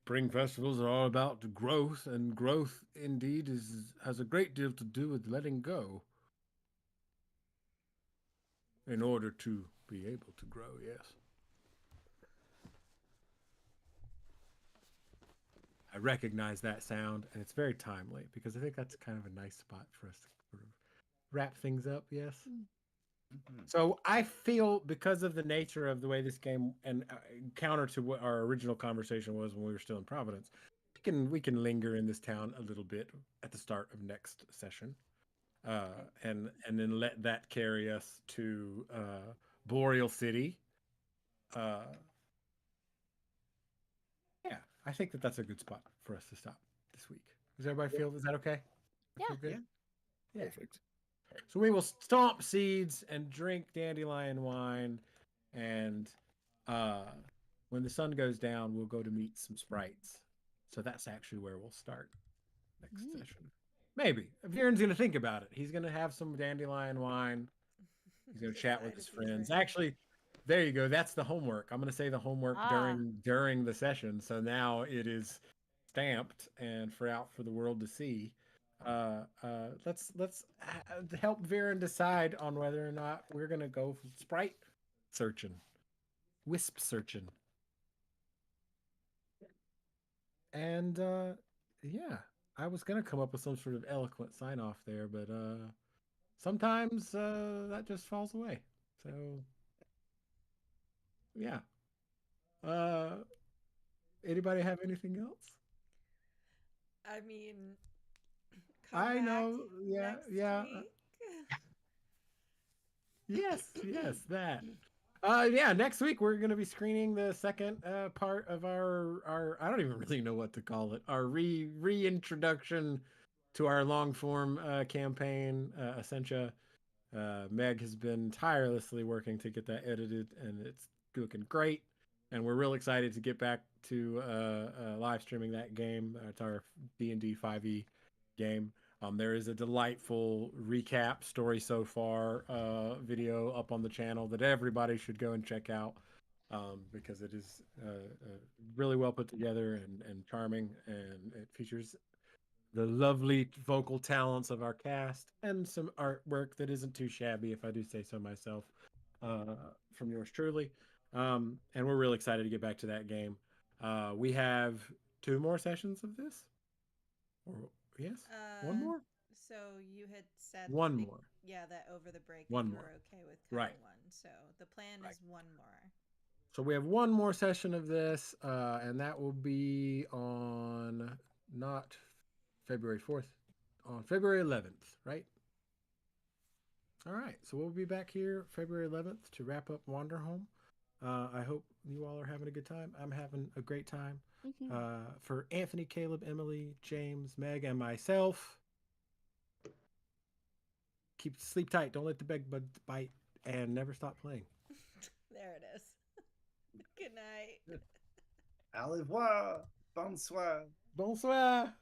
Spring festivals are all about growth, and growth indeed has a great deal to do with letting go. In order to be able to grow, yes. I recognize that sound, and it's very timely because I think that's kind of a nice spot for us to sort of wrap things up, yes? So I feel because of the nature of the way this game and counter to what our original conversation was when we were still in Providence, we can linger in this town a little bit at the start of next session, and then let that carry us to Boreal City. Yeah, I think that's a good spot for us to stop this week. Does everybody feel? Is that okay? Yeah. Feel good? Yeah. Perfect. So we will stomp seeds and drink dandelion wine, and when the sun goes down, we'll go to meet some sprites. So that's actually where we'll start next session. Maybe. Viren's going to think about it. He's going to have some dandelion wine. He's going to chat with his friends. Actually, there you go. That's the homework. I'm going to say the homework during the session. So now it is stamped and out for the world to see. Let's help Viren decide on whether or not we're going to go sprite searching, wisp searching. And yeah, I was going to come up with some sort of eloquent sign off there, but sometimes that just falls away. So yeah. Anybody have anything else? I mean, I know. Yeah, next yeah. week. Yes, that. Yeah, next week we're going to be screening the second part of our I don't even really know what to call it. Our reintroduction to our long form campaign, Essentia. Meg has been tirelessly working to get that edited, and it's looking great. And we're real excited to get back to live streaming that game. It's our D&D 5e game. There is a delightful recap story so far video up on the channel that everybody should go and check out because it is really well put together and charming, and it features the lovely vocal talents of our cast and some artwork that isn't too shabby, if I do say so myself, from yours truly. And we're really excited to get back to that game. We have 2 more sessions of this? Or yes? One more? So you had said One more. Yeah, that over the break One you more. were okay with cutting Right. one. So the plan Right. is one more. So we have one more session of this, and that will be on not February 4th, on February 11th, right? All right. So we'll be back here February 11th to wrap up Wanderhome. I hope you all are having a good time. I'm having a great time. For Anthony, Caleb, Emily, James, Meg, and myself, sleep tight. Don't let the bed bug bite, and never stop playing. There it is. Good night. Au revoir. Bonsoir. Bonsoir.